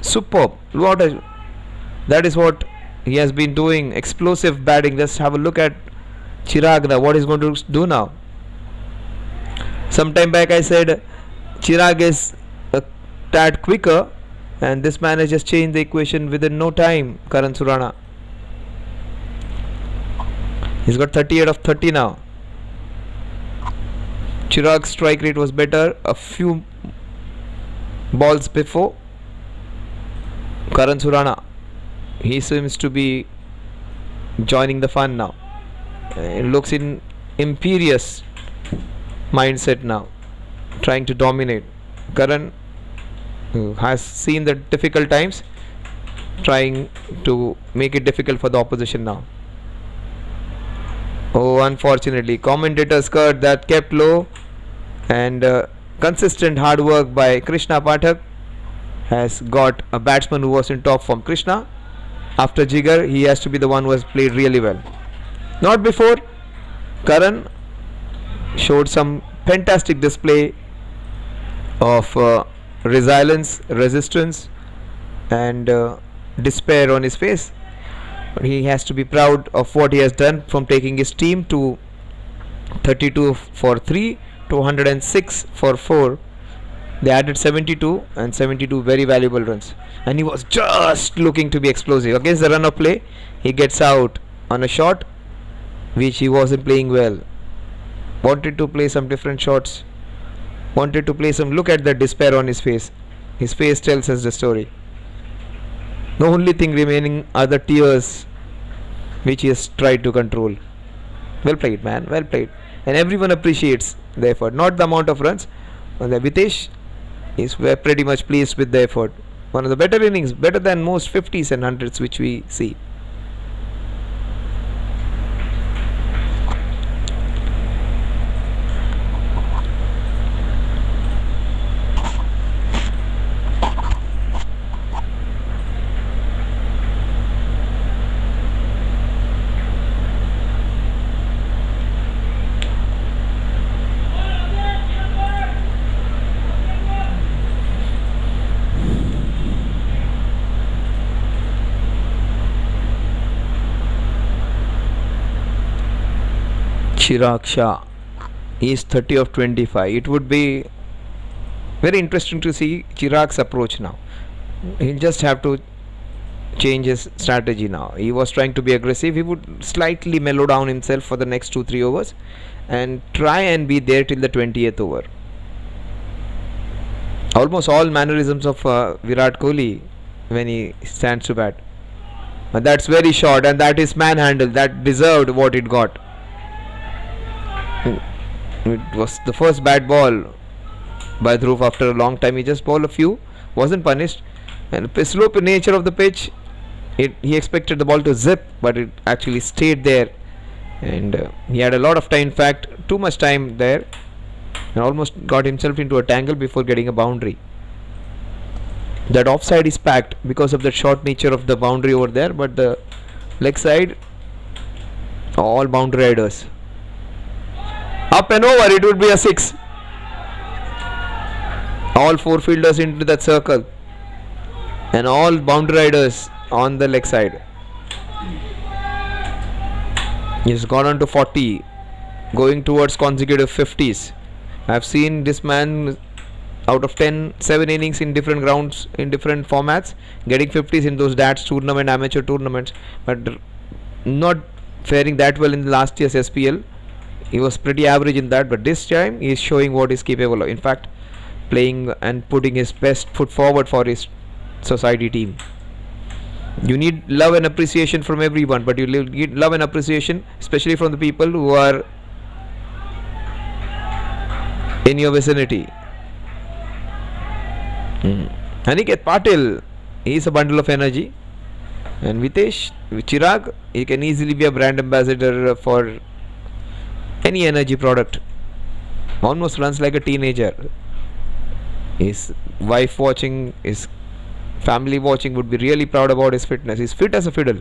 Superb. That is what he has been doing. Explosive batting. Just have a look at Chirag now. What he's going to do now. Sometime back I said Chirag is a tad quicker, and this man has just changed the equation within no time. Karan Surana. He's got 38 of 30 now. Chirag's strike rate was better. A few balls before. Karan Surana, he seems to be joining the fun now. It looks in imperious mindset now, trying to dominate. Karan has seen the difficult times, trying to make it difficult for the opposition now. Oh, unfortunately, commentators heard that, kept low, and consistent hard work by Krishna Pathak has got a batsman who was in top form. Krishna, after Jigar, he has to be the one who has played really well. Not before. Karan showed some fantastic display of resilience, resistance, and despair on his face. But he has to be proud of what he has done, from taking his team to 32 for 3 to 106 for 4. They added 72 and 72 very valuable runs, and he was just looking to be explosive. Against the run of play, he gets out on a shot which he wasn't playing well. Wanted to play some different shots, wanted to play some. Look at the despair on his face. His face tells us the story. The only thing remaining are the tears which he has tried to control. Well played, man, well played. And everyone appreciates the effort, not the amount of runs. And the Vitesh is pretty much pleased with the effort. One of the better innings, better than most 50s and 100s which we see. Chirag Shah is 30 of 25. It would be very interesting to see Chirag's approach now. He'll just have to change his strategy now. He was trying to be aggressive. He would slightly mellow down himself for the next 2-3 overs and try and be there till the 20th over. Almost all mannerisms of Virat Kohli when he stands to bat. And that's very short, and that is manhandle. That deserved what it got. It was the first bad ball by Dhruv after a long time. He just bowled a few, wasn't punished. And the slope nature of the pitch, he expected the ball to zip, but it actually stayed there. And he had a lot of time, in fact, too much time there, and almost got himself into a tangle before getting a boundary. That offside is packed because of the short nature of the boundary over there, but the leg side, all boundary riders. Up and over, it would be a 6. All 4 fielders into that circle, and all boundary riders on the leg side. He's gone on to 40, going towards consecutive 50s. I've seen this man out of 10, 7 innings in different grounds, in different formats, getting 50s in those DATS tournament, amateur tournaments, but not faring that well in the last year's SPL. He was pretty average in that, but this time he is showing what he's capable of. In fact, playing and putting his best foot forward for his society team. You need love and appreciation from everyone, but you need love and appreciation especially from the people who are in your vicinity. Aniket Patil, he is a bundle of energy. And Vitesh, Chirag, he can easily be a brand ambassador for any energy product. Almost runs like a teenager. His wife watching, his family watching would be really proud about his fitness. He's fit as a fiddle.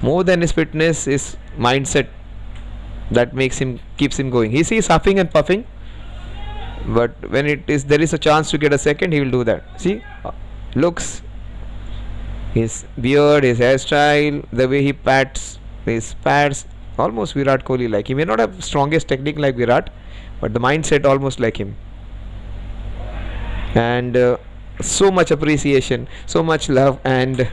More than his fitness, his mindset that keeps him going. He sees huffing and puffing, but when there is a chance to get a second, he will do that. See, looks, his beard, his hairstyle, the way he pats his pads, almost Virat Kohli like. He may not have strongest technique like Virat, but the mindset almost like him. And so much appreciation, so much love, and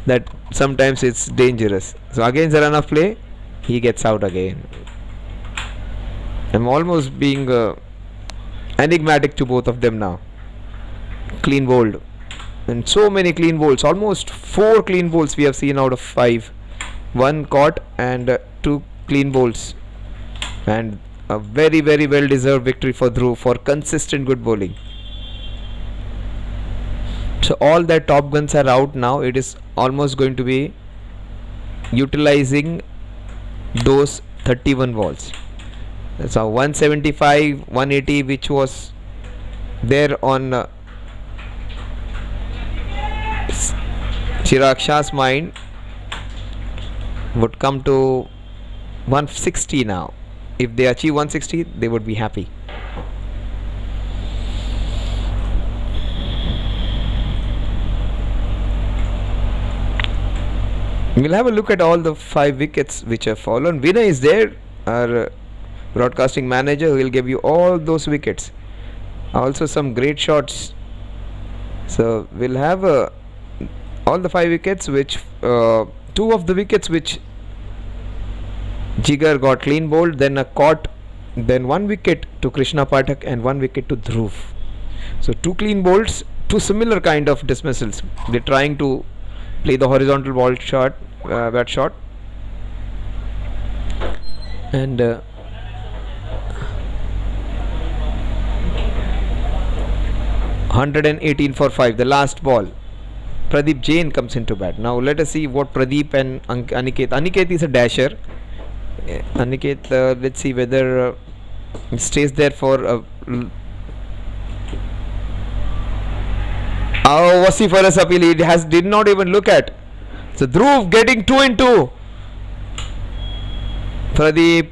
that sometimes it's dangerous. So against the run of play, he gets out again. I'm almost being enigmatic to both of them now. clean bowled. And so many clean bowls, almost 4 clean bowls we have seen out of 5. 1 caught and 2 clean bowls. And a very well deserved victory for Dhruv for consistent good bowling. So all their top guns are out now. It is almost going to be utilizing those 31 balls. So 175, 180 which was there on Chirag Shah's mind would come to 160 now. If they achieve 160, they would be happy. We'll have a look at all the 5 wickets which have fallen. Vinay is there, our broadcasting manager, who will give you all those wickets. Also some great shots. So we'll have all the 5 wickets, which 2 of the wickets which Jigar got clean bowled, then a caught, then 1 wicket to Krishna Pathak and 1 wicket to Dhruv. So 2 clean bowls, 2 similar kind of dismissals. They're trying to play the horizontal ball shot, bat shot, and 118 for 5. The last ball. Pradeep Jain comes into bat. Now let us see what Pradeep and Aniket. Aniket is a dasher. Aniket, let's see whether he stays there for vociferous appeal. He did not even look at. So Dhruv getting 2 in 2. Pradeep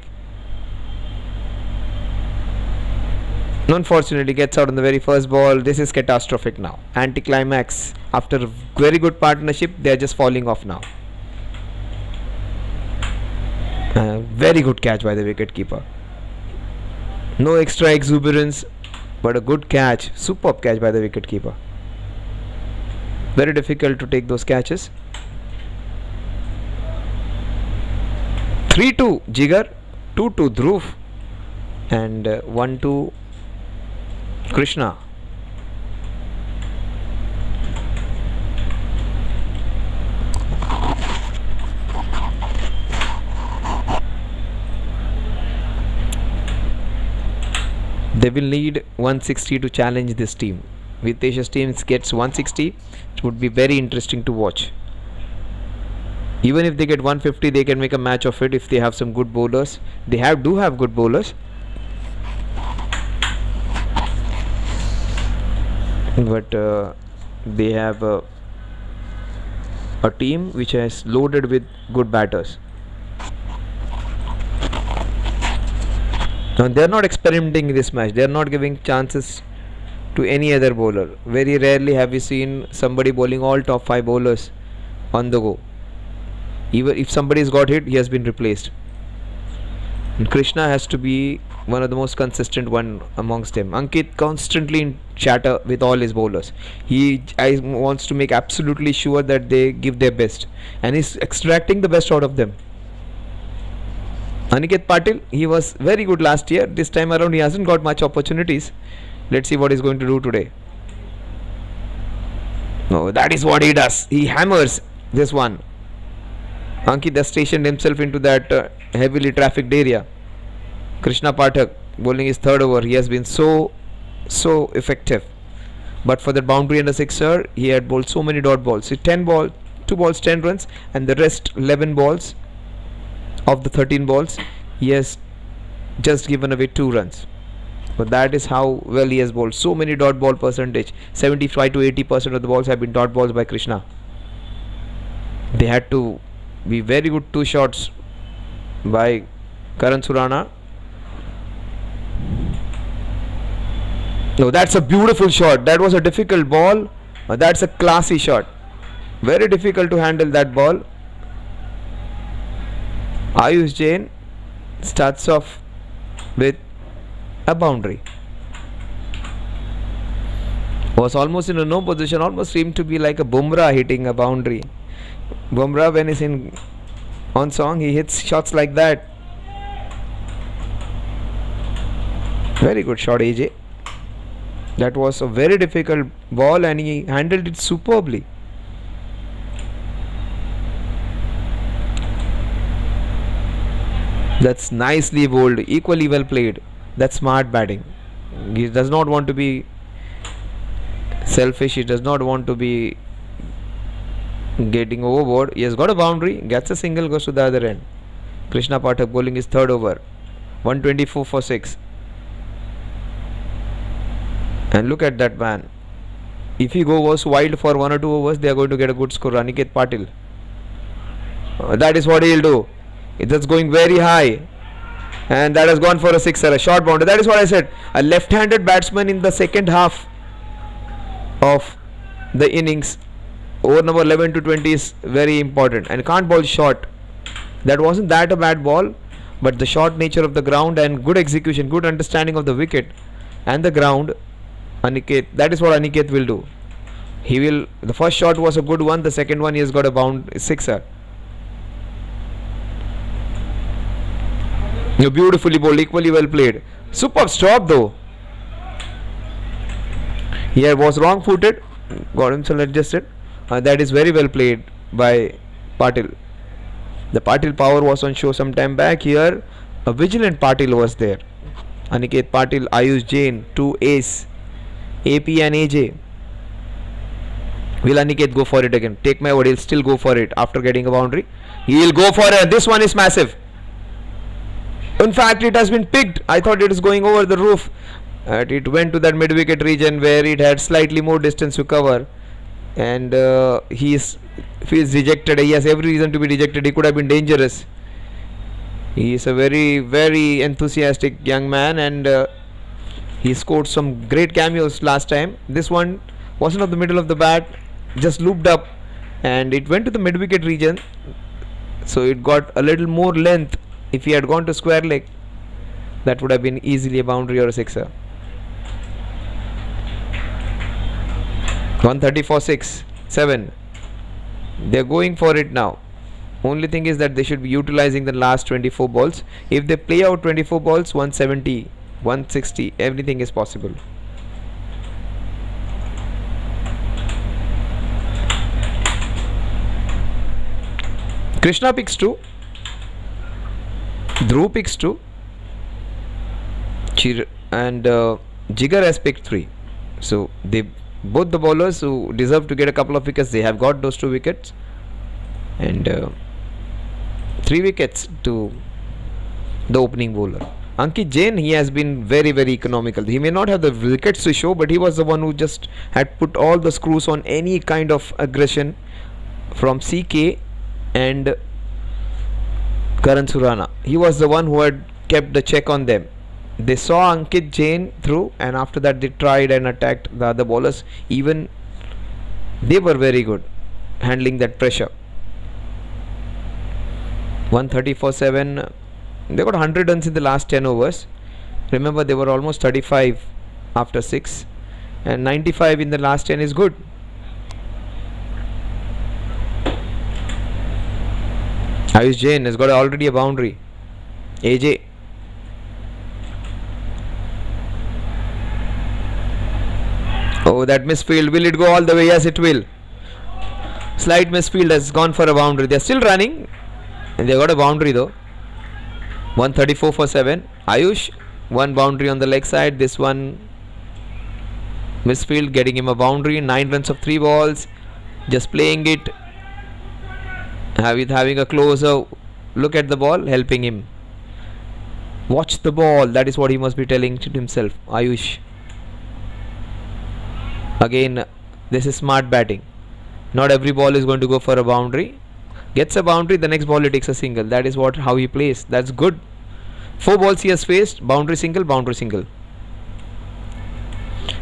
unfortunately gets out on the very first ball. This is catastrophic now. Anticlimax. After a very good partnership, they are just falling off now. Very good catch by the wicketkeeper. No extra exuberance, but a good catch. Superb catch by the wicketkeeper. Very difficult to take those catches. 3-2 Jigar, 2-2 Dhruv, and 1-2 Krishna. They will need 160 to challenge this team. Vitesh's team gets 160, it would be very interesting to watch. Even if they get 150, they can make a match of it if they have some good bowlers. They do have good bowlers, but they have a team which is loaded with good batters. Now they are not experimenting in this match. They are not giving chances to any other bowler. Very rarely have we seen somebody bowling all top 5 bowlers on the go. Even if somebody has got hit, he has been replaced. And Krishna has to be one of the most consistent one amongst them. Ankit constantly in chatter with all his bowlers. He wants to make absolutely sure that they give their best, and he's extracting the best out of them. Aniket Patil, he was very good last year. This time around he hasn't got much opportunities. Let's see what he's going to do today. No, that is what he does. He hammers this one. Ankit has stationed himself into that heavily trafficked area. Krishna Pathak bowling his 3rd over. He has been so effective. But for that boundary and a sixer, he had bowled so many dot balls. So 2 balls 10 runs, and the rest 11 balls of the 13 balls he has just given away 2 runs. But that is how well he has bowled. So many dot ball percentage. 75 to 80% of the balls have been dot balls by Krishna. They had to be very good 2 shots by Karan Surana. No, that's a beautiful shot. That was a difficult ball. That's a classy shot. Very difficult to handle that ball. Ayush Jain starts off with a boundary. Was almost in a no position, almost seemed to be like a Bumrah hitting a boundary. Bumrah, when he's on song, he hits shots like that. Very good shot, AJ. That was a very difficult ball and he handled it superbly. That's nicely bowled, equally well played. That's smart batting. He does not want to be selfish, he does not want to be getting overboard. He has got a boundary, gets a single, goes to the other end. Krishna Pathak bowling his third over. 124 for 6. And look at that man. If he goes wild for 1 or 2 overs, they are going to get a good score. Aniket Patil. That is what he'll do. It's going very high. And that has gone for a sixer, a short boundary. That is what I said. A left-handed batsman in the second half of the innings, over number 11 to 20 is very important. And can't bowl short. That wasn't that a bad ball, but the short nature of the ground and good execution, good understanding of the wicket and the ground. Aniket, that is what Aniket will do. He will. The first shot was a good one. The second one, he has got a sixer. You beautifully bowled, equally well played. Superb stop though. He was wrong footed, got himself adjusted. That is very well played by Patil. The Patil power was on show some time back. Here a vigilant Patil was there. Aniket Patil, Ayush Jain, 2 ace, AP and AJ. Will Aniket go for it again? Take my word, he'll still go for it after getting a boundary. He'll go for it. This one is massive. In fact, it has been picked. I thought it was going over the roof. It went to that mid-wicket region where it had slightly more distance to cover. And he is rejected. He has every reason to be rejected. He could have been dangerous. He is a very, very enthusiastic young man, and he scored some great cameos last time. This one wasn't of the middle of the bat, just looped up, and it went to the mid-wicket region. So it got a little more length. If he had gone to square leg, that would have been easily a boundary or a sixer. 134 6 7. They're going for it now. Only thing is that they should be utilizing the last 24 balls. If they play out 24 balls, 170, 160, everything is possible. Krishna picks 2. Dhruv picks 2. And Jigar has picked 3. So both the bowlers who deserve to get a couple of wickets, they have got those 2 wickets. And 3 wickets to the opening bowler. Ankit Jain, he has been very, very economical. He may not have the wickets to show, but he was the one who just had put all the screws on any kind of aggression from CK and Karan Surana. He was the one who had kept the check on them. They saw Ankit Jain through, and after that they tried and attacked the other bowlers. Even they were very good handling that pressure. 134 7. They got 100 runs in the last 10 overs. Remember, they were almost 35 after 6, and 95 in the last 10 is good. Ayush Jain has got already a boundary. AJ. Oh, that misfield. Will it go all the way? Yes, it will. Slight misfield has gone for a boundary. They are still running, and they got a boundary though. 134 for 7. Ayush, 1 boundary on the leg side. This one misfield, getting him a boundary. 9 runs of 3 balls. Just playing it. Having a closer look at the ball, helping him. Watch the ball. That is what he must be telling to himself. Ayush. Again, this is smart batting. Not every ball is going to go for a boundary. Gets a boundary, the next ball he takes a single. That is how he plays. That's good. 4 balls he has faced. Boundary single, boundary single.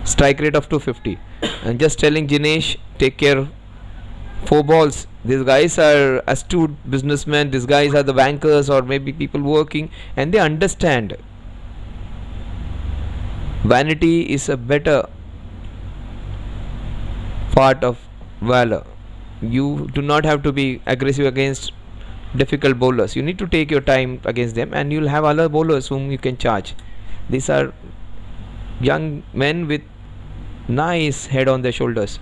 Strike rate of 250. And just telling Jinesh, take care. 4 balls. These guys are astute businessmen. These guys are the bankers or maybe people working, and they understand vanity is a better part of valor. You do not have to be aggressive against difficult bowlers. You need to take your time against them, and you'll have other bowlers whom you can charge. These are young men with Nice head on their shoulders.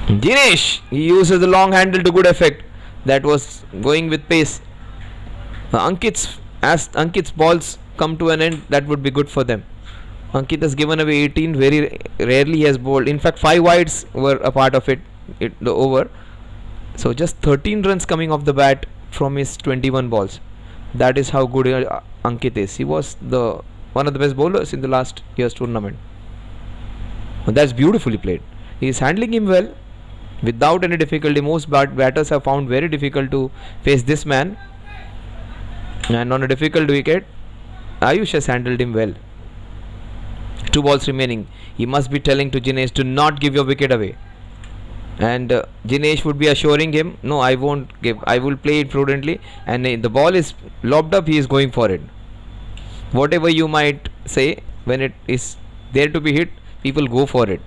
Dinesh, he uses the long handle to good effect. That was going with pace. As Ankit's balls come to an end, that would be good for them. Ankit has given away 18. Very rarely he has bowled. In fact, 5 wides were a part of the over. So just 13 runs coming off the bat from his 21 balls. That is how good Ankit is. He was one of the best bowlers in the last year's tournament. That's beautifully played. He is handling him well without any difficulty. Most batters have found very difficult to face this man. And on a difficult wicket, Ayush has handled him well. 2 balls remaining. He must be telling to Jinesh, do not give your wicket away. And Jinesh would be assuring him, no, I won't give. I will play it prudently. And the ball is lobbed up, he is going for it. Whatever you might say, when it is there to be hit, people go for it.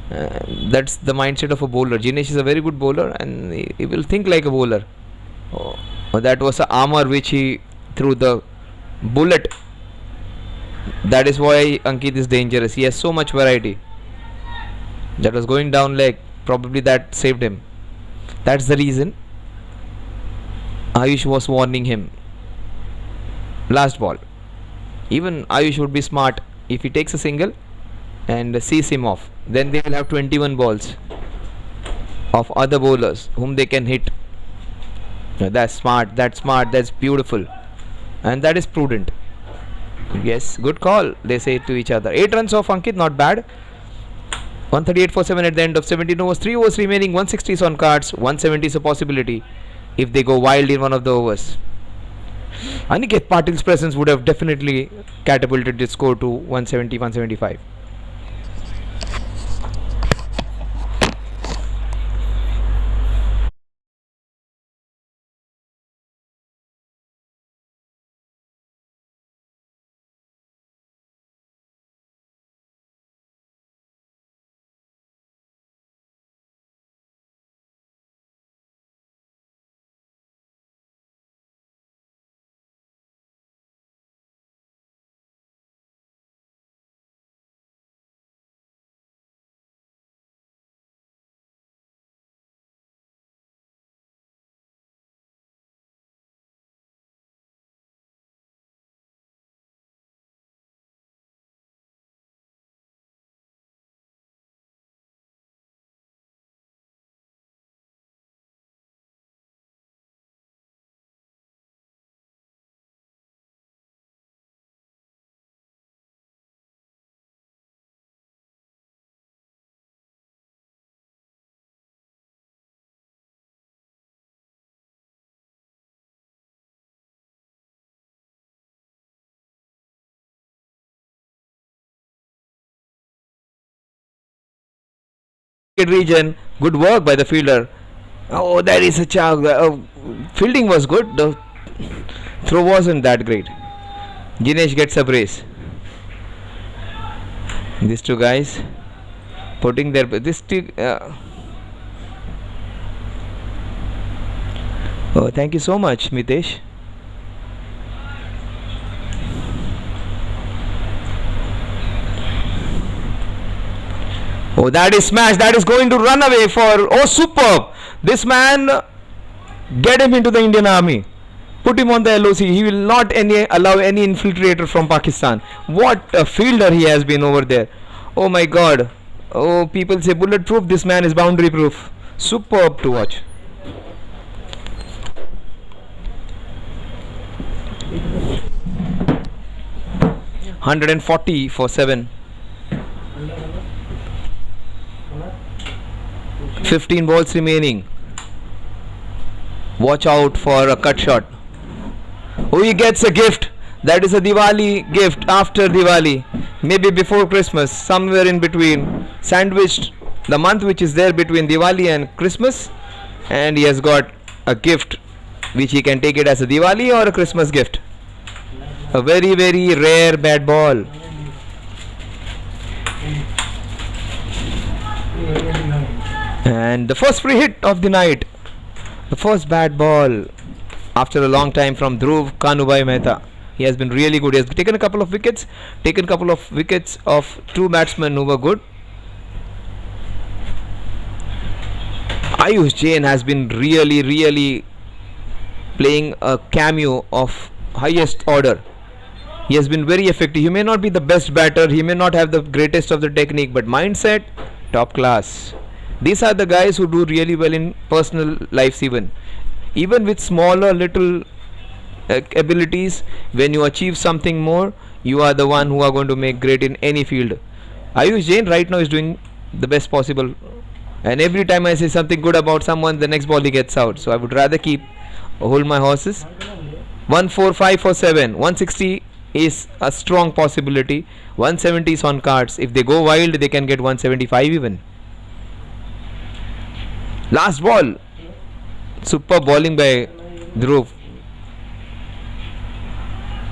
That's the mindset of a bowler. Jinesh is a very good bowler, and he will think like a bowler. That was an armor which he threw the bullet. That is why Ankit is dangerous. He has so much variety. That was going down leg. Probably that saved him. That's the reason Ayush was warning him. Last ball. Even Ayush would be smart if he takes a single and sees him off. Then they will have 21 balls of other bowlers whom they can hit. That's smart. That's beautiful. And that is prudent. Yes, good call, they say to each other. 8 runs off Ankit, not bad. 138 for 7 at the end of 17 overs. 3 overs remaining. 160 is on cards. 170 is a possibility if they go wild in one of the overs. Aniket Patil's presence would have definitely catapulted the score to 170, 175. Region, good work by the fielder. Oh, there is a chance. Fielding was good. The throw wasn't that great. Jinesh gets a brace. These two guys putting their oh, thank you so much, Mitesh. Oh, that is smash. That is going to run away for. Oh, superb. This man, get him into the Indian Army. Put him on the LOC. He will not allow any infiltrator from Pakistan. What a fielder he has been over there. Oh my God. Oh, people say bulletproof. This man is boundary proof. Superb to watch. $140 for 7. 15 balls remaining. Watch out for a cut shot. Oh, he gets a gift. That is a Diwali gift after Diwali. Maybe before Christmas. Somewhere in between. Sandwiched the month which is there between Diwali and Christmas. And he has got a gift which he can take it as a Diwali or a Christmas gift. A very, very rare bad ball. And the first free hit of the night. The first bad ball after a long time from Dhruv Kanubai Mehta. He has been really good. He has taken a couple of wickets, of two batsmen who were good. Ayush Jain has been really playing a cameo of highest order. He has been very effective. He may not be the best batter, he may not have the greatest of the technique, but mindset, top class. These are the guys who do really well in personal lives even with smaller little abilities. When you achieve something more, you are the one who are going to make great in any field. Ayush Jain right now is doing the best possible, and every time I say something good about someone, the next ball he gets out. So I would rather hold my horses. 145 for 7. 160 is a strong possibility. 170 is on cards. If they go wild, they can get 175 even. Last ball. Super bowling by Dhruv.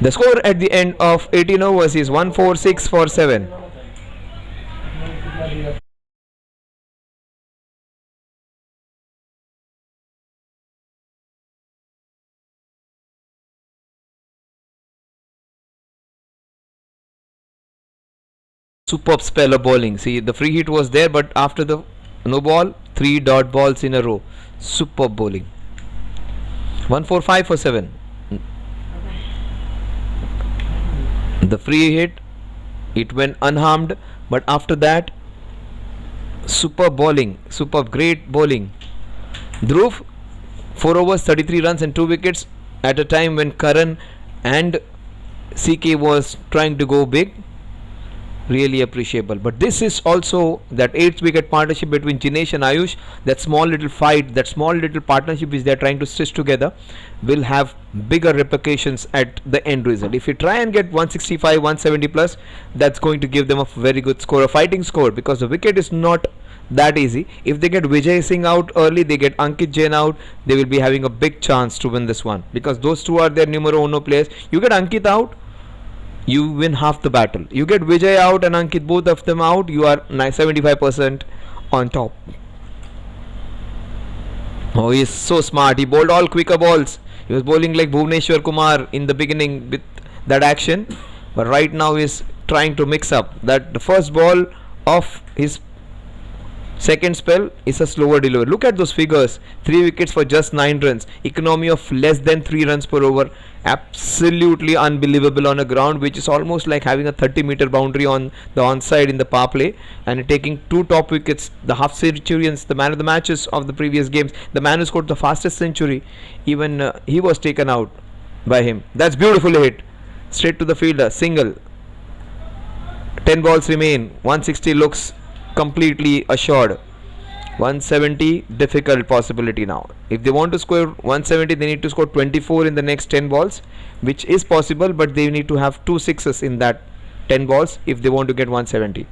The score at the end of 18 overs is 146 for 7. Superb spell of bowling. See, the free hit was there, but after the no ball, 3 dot balls in a row. Superb bowling. 145 for 7. The free hit, it went unharmed, but after that, superb bowling, great bowling. Dhruv, 4 overs, 33 runs and 2 wickets at a time when Karan and CK was trying to go big. Really appreciable. But this is also that 8th wicket partnership between Jinesh and Ayush. That small little fight, that small little partnership which they are trying to stitch together will have bigger repercussions at the end result. If you try and get 165, 170 plus, that's going to give them a very good score, a fighting score, because the wicket is not that easy. If they get Vijay Singh out early, they get Ankit Jain out, they will be having a big chance to win this one, because those two are their numero uno players. You get Ankit out, you win half the battle. You get Vijay out and Ankit, both of them out, you are 75% on top. Oh, he is so smart. He bowled all quicker balls. He was bowling like Bhuvneshwar Kumar in the beginning with that action, but right now he is trying to mix up. That the first ball of his second spell is a slower delivery. Look at those figures. 3 wickets for just 9 runs. Economy of less than 3 runs per over. Absolutely unbelievable on a ground which is almost like having a 30-meter boundary on the onside in the power play, and taking 2 top wickets. The half centurions, the man of the matches of the previous games, the man who scored the fastest century, even he was taken out by him. That's beautifully hit. Straight to the fielder. Single. 10 balls remain. 160 looks completely assured. 170 difficult possibility now. If they want to score 170, they need to score 24 in the next 10 balls, which is possible, but they need to have 2 sixes in that 10 balls if they want to get 170.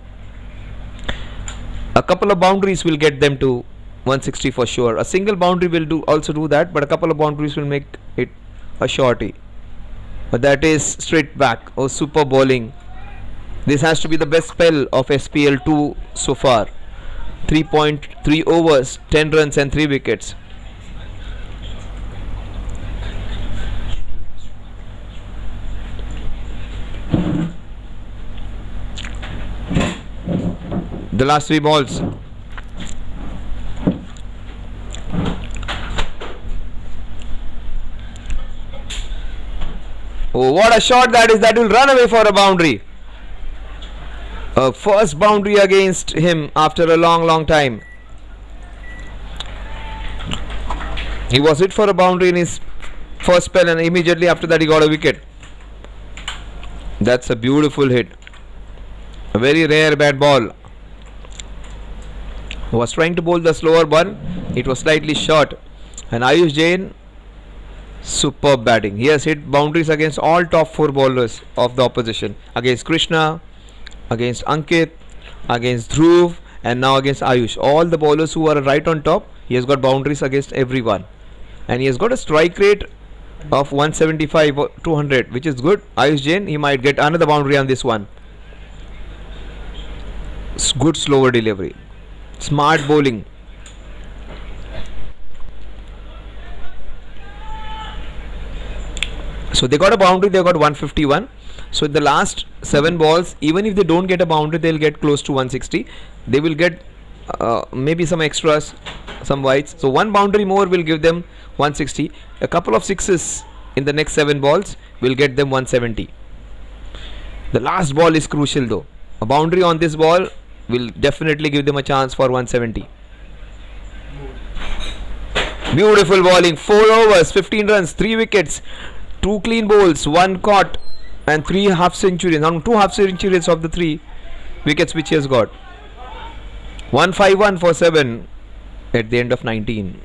A couple of boundaries will get them to 160 for sure. A single boundary will also do that, but a couple of boundaries will make it a shorty. But that is straight back. Oh, super bowling. This has to be the best spell of SPL 2 so far. 3.3 overs, 10 runs and 3 wickets. The last 3 balls. Oh, what a shot that is. That will run away for a boundary. First boundary against him after a long time. He was hit for a boundary in his first spell, and immediately after that he got a wicket. That's a beautiful hit. A very rare bad ball. Was trying to bowl the slower one. It was slightly short. And Ayush Jain, superb batting. He has hit boundaries against all top 4 bowlers of the opposition. Against Krishna, against Ankit, against Dhruv, and now against Ayush. All the bowlers who are right on top, he has got boundaries against everyone. And he has got a strike rate of 175 or 200, which is good. Ayush Jain, he might get another boundary on this one. Good slower delivery. Smart bowling. So they got a boundary, they got 151. So in the last 7 balls, even if they don't get a boundary, they'll get close to 160. They will get maybe some extras, some whites. So one boundary more will give them 160. A couple of sixes in the next 7 balls will get them 170. The last ball is crucial though. A boundary on this ball will definitely give them a chance for 170. Beautiful bowling. 4 overs, 15 runs, 3 wickets, 2 clean bowls, 1 caught, and 3 half centuries. Now 2 half centuries of the 3 wickets which he has got. 151 for 7 at the end of 19.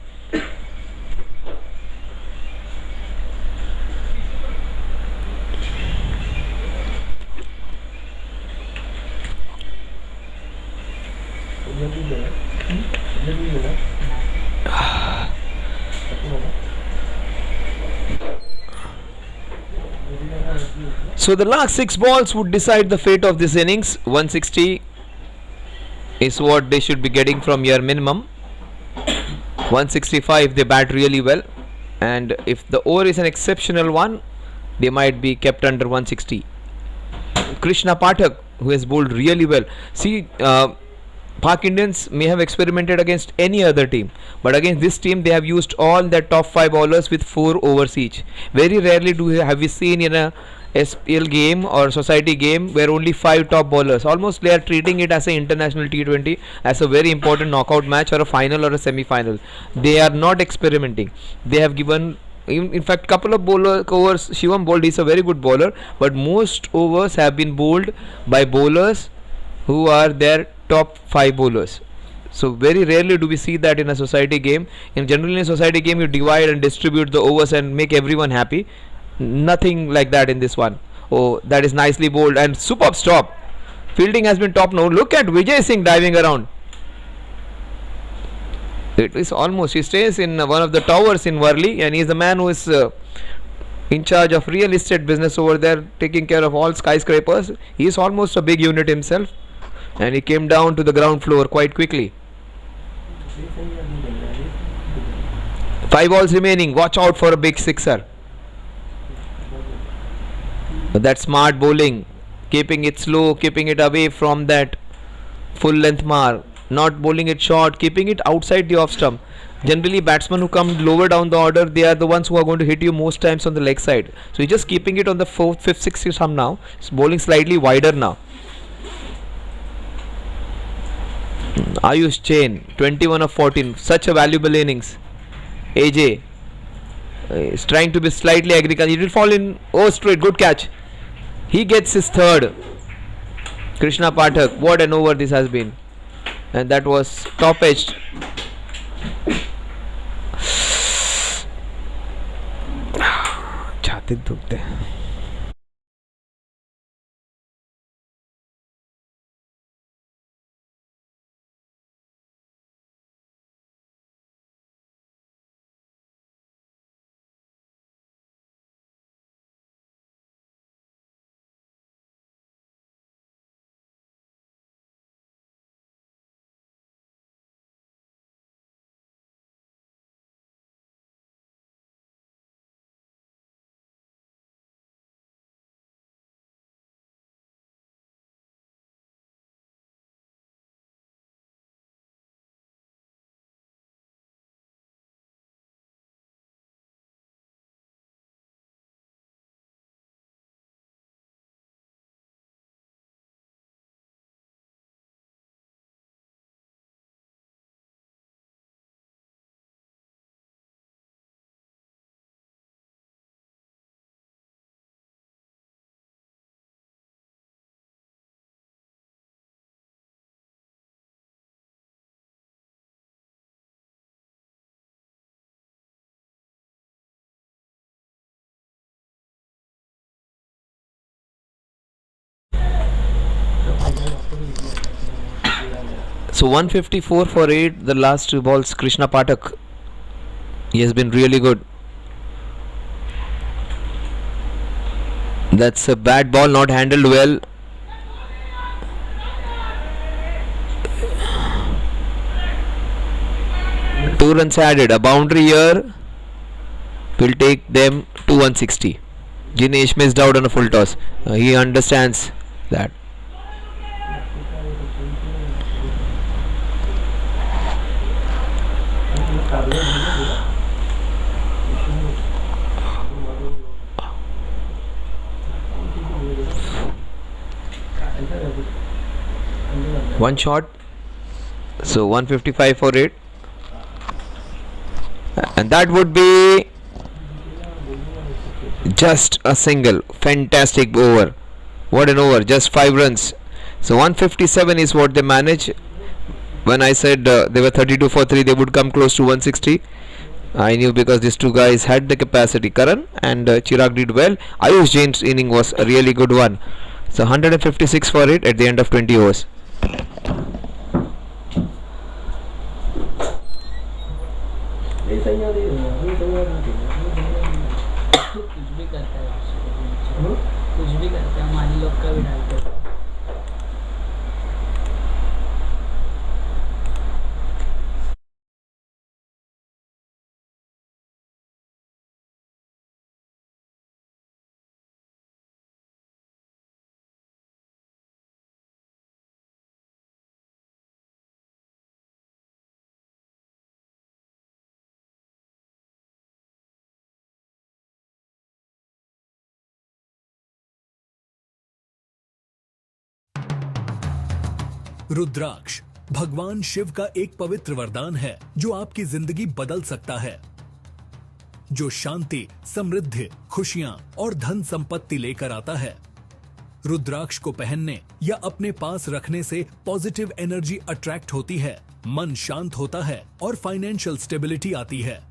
So the last 6 balls would decide the fate of this innings. 160 is what they should be getting from your minimum. 165 they bat really well, and if the over is an exceptional one, they might be kept under 160. Krishna Pathak, who has bowled really well. See, Pak Indians may have experimented against any other team, but against this team they have used all their top 5 bowlers with 4 overs each. Very rarely have we seen in a SPL game or society game where only 5 top bowlers. Almost they are treating it as an international T20, as a very important knockout match or a final or a semi-final. They are not experimenting. They have given, in fact, couple of overs Shivam bowled. Is a very good bowler, but most overs have been bowled by bowlers who are their top 5 bowlers. So very rarely do we see that in a society game. Generally in a society game you divide and distribute the overs and make everyone happy. Nothing like that in this one. Oh, that is nicely bowled and superb stop. Fielding has been top now. Look at Vijay Singh diving around. It is almost, he stays in one of the towers in Worli, and he is the man who is in charge of real estate business over there, taking care of all skyscrapers. He is almost a big unit himself, and he came down to the ground floor quite quickly. 5 balls remaining. Watch out for a big sixer. That smart bowling, keeping it slow, keeping it away from that full length mark, not bowling it short, keeping it outside the off stump. Generally batsmen who come lower down the order, they are the ones who are going to hit you most times on the leg side. So he's just keeping it on the 4th, 5th, 6th stump now. He's bowling slightly wider now. Ayush Chain, 21 of 14, such a valuable innings. AJ is trying to be slightly aggressive. It will fall in. Oh, straight, good catch. He gets his 3rd. Krishna Pathak, what an over this has been. And that was top edged. छाती दुखते हैं. So 154 for 8, the last 2 balls. Krishna Pathak, he has been really good. That's a bad ball, not handled well. Two runs added. A boundary here will take them to 160. Jinesh missed out on a full toss. He understands that. One shot, so 155 for it, and that would be just a single. Fantastic over. What an over, just 5 runs. So 157 is what they manage. When I said they were 32 for 3, they would come close to 160. I knew, because these two guys had the capacity. Karan and Chirag did well. Ayush Jain's inning was a really good one. So 156 for it at the end of 20 overs. कुछ भी करते हैं, हमारी लोग का भी डालते हैं। रुद्राक्ष भगवान शिव का एक पवित्र वरदान है जो आपकी जिंदगी बदल सकता है, जो शांति, समृद्धि, खुशियां और धन संपत्ति लेकर आता है। रुद्राक्ष को पहनने या अपने पास रखने से पॉजिटिव एनर्जी अट्रैक्ट होती है, मन शांत होता है और फाइनेंशियल स्टेबिलिटी आती है।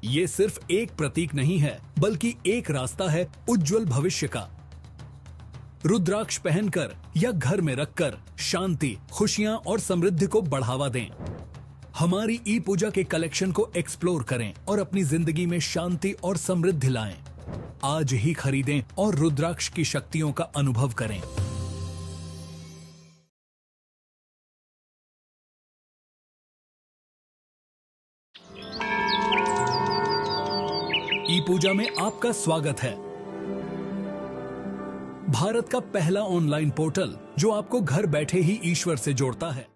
ये सिर्फ एक प्रतीक नहीं है, बल्कि एक रास्ता है उज्जवल भविष्य का। रुद्राक्ष पहनकर या घर में रखकर शांति, खुशियां और समृद्धि को बढ़ावा दें। हमारी ई पूजा के कलेक्शन को एक्सप्लोर करें और अपनी जिंदगी में शांति और समृद्धि लाएं। आज ही खरीदें और रुद्राक्ष की शक्तियों का अनुभव करें। ई पूजा में आपका स्वागत है। भारत का पहला ऑनलाइन पोर्टल जो आपको घर बैठे ही ईश्वर से जोड़ता है।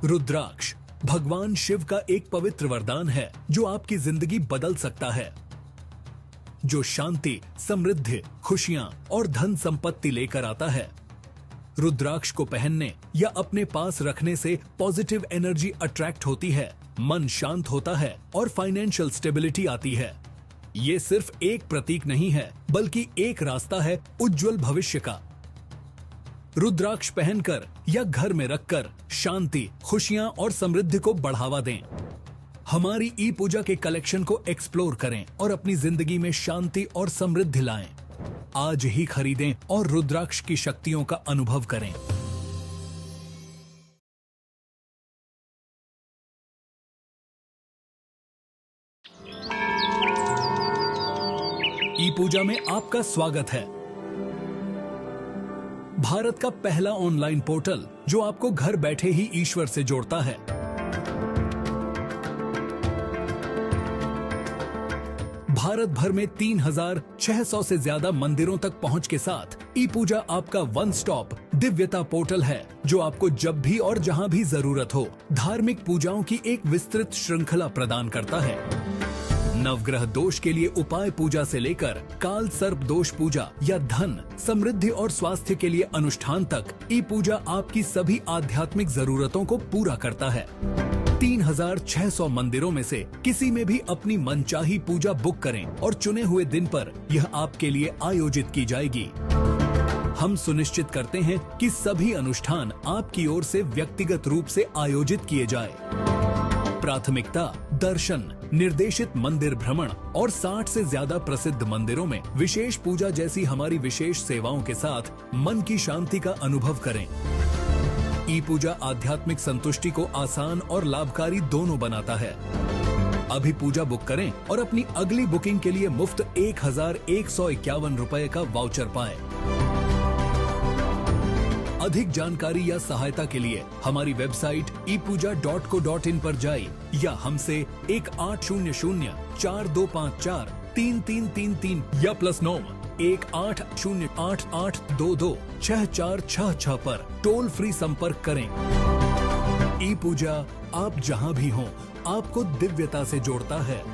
रुद्राक्ष भगवान शिव का एक पवित्र वरदान है जो आपकी जिंदगी बदल सकता है, जो शांति, समृद्धि, खुशियां और धन संपत्ति लेकर आता है। रुद्राक्ष को पहनने या अपने पास रखने से पॉजिटिव एनर्जी अट्रैक्ट होती है, मन शांत होता है और फाइनेंशियल स्टेबिलिटी आती है। ये सिर्फ एक प्रतीक नहीं है, बल्कि एक रास्ता है उज्जवल भविष्य का। रुद्राक्ष पहनकर या घर में रखकर शांति, खुशियां और समृद्धि को बढ़ावा दें। हमारी ई पूजा के कलेक्शन को एक्सप्लोर करें और अपनी जिंदगी में शांति और समृद्धि लाएं। आज ही खरीदें और रुद्राक्ष की शक्तियों का अनुभव करें। ई पूजा में आपका स्वागत है। भारत का पहला ऑनलाइन पोर्टल जो आपको घर बैठे ही ईश्वर से जोड़ता है। भारत भर में 3600 से ज्यादा मंदिरों तक पहुंच के साथ ई पूजा आपका वन स्टॉप दिव्यता पोर्टल है, जो आपको जब भी और जहां भी जरूरत हो धार्मिक पूजाओं की एक विस्तृत श्रृंखला प्रदान करता है। नवग्रह दोष के लिए उपाय पूजा से लेकर काल सर्प दोष पूजा या धन, समृद्धि और स्वास्थ्य के लिए अनुष्ठान तक ई पूजा आपकी सभी आध्यात्मिक जरूरतों को पूरा करता है। 3600 मंदिरों में से किसी में भी अपनी मनचाही पूजा बुक करें और चुने हुए दिन पर यह आपके लिए आयोजित की जाएगी। हम सुनिश्चित करते हैं कि सभी अनुष्ठान आपकी ओर से व्यक्तिगत रूप से आयोजित किए जाए। प्राथमिकता दर्शन, निर्देशित मंदिर भ्रमण और 60 से ज्यादा प्रसिद्ध मंदिरों में विशेष पूजा जैसी हमारी विशेष सेवाओं के साथ मन की शांति का अनुभव करें। ई पूजा आध्यात्मिक संतुष्टि को आसान और लाभकारी दोनों बनाता है। अभी पूजा बुक करें और अपनी अगली बुकिंग के लिए मुफ्त 1151 रुपए का वाउचर पाएं। अधिक जानकारी या सहायता के लिए हमारी वेबसाइट epuja.co.in पर जाइए या हमसे 1800-4254-3333 या +9 1808-8822-6466 पर टोल फ्री संपर्क करें। ई पूजा आप जहां भी हों, आपको दिव्यता से जोड़ता है।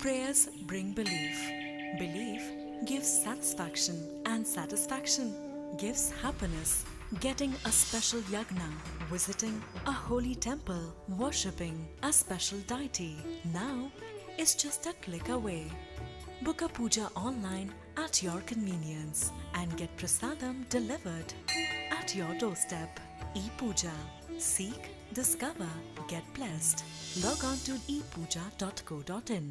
Prayers bring belief. Belief gives satisfaction, and satisfaction gives happiness. Getting a special yagna, visiting a holy temple, worshipping a special deity now is just a click away. Book a puja online at your convenience and get prasadam delivered at your doorstep. E-Puja. Seek, discover, get blessed. Log on to epuja.co.in.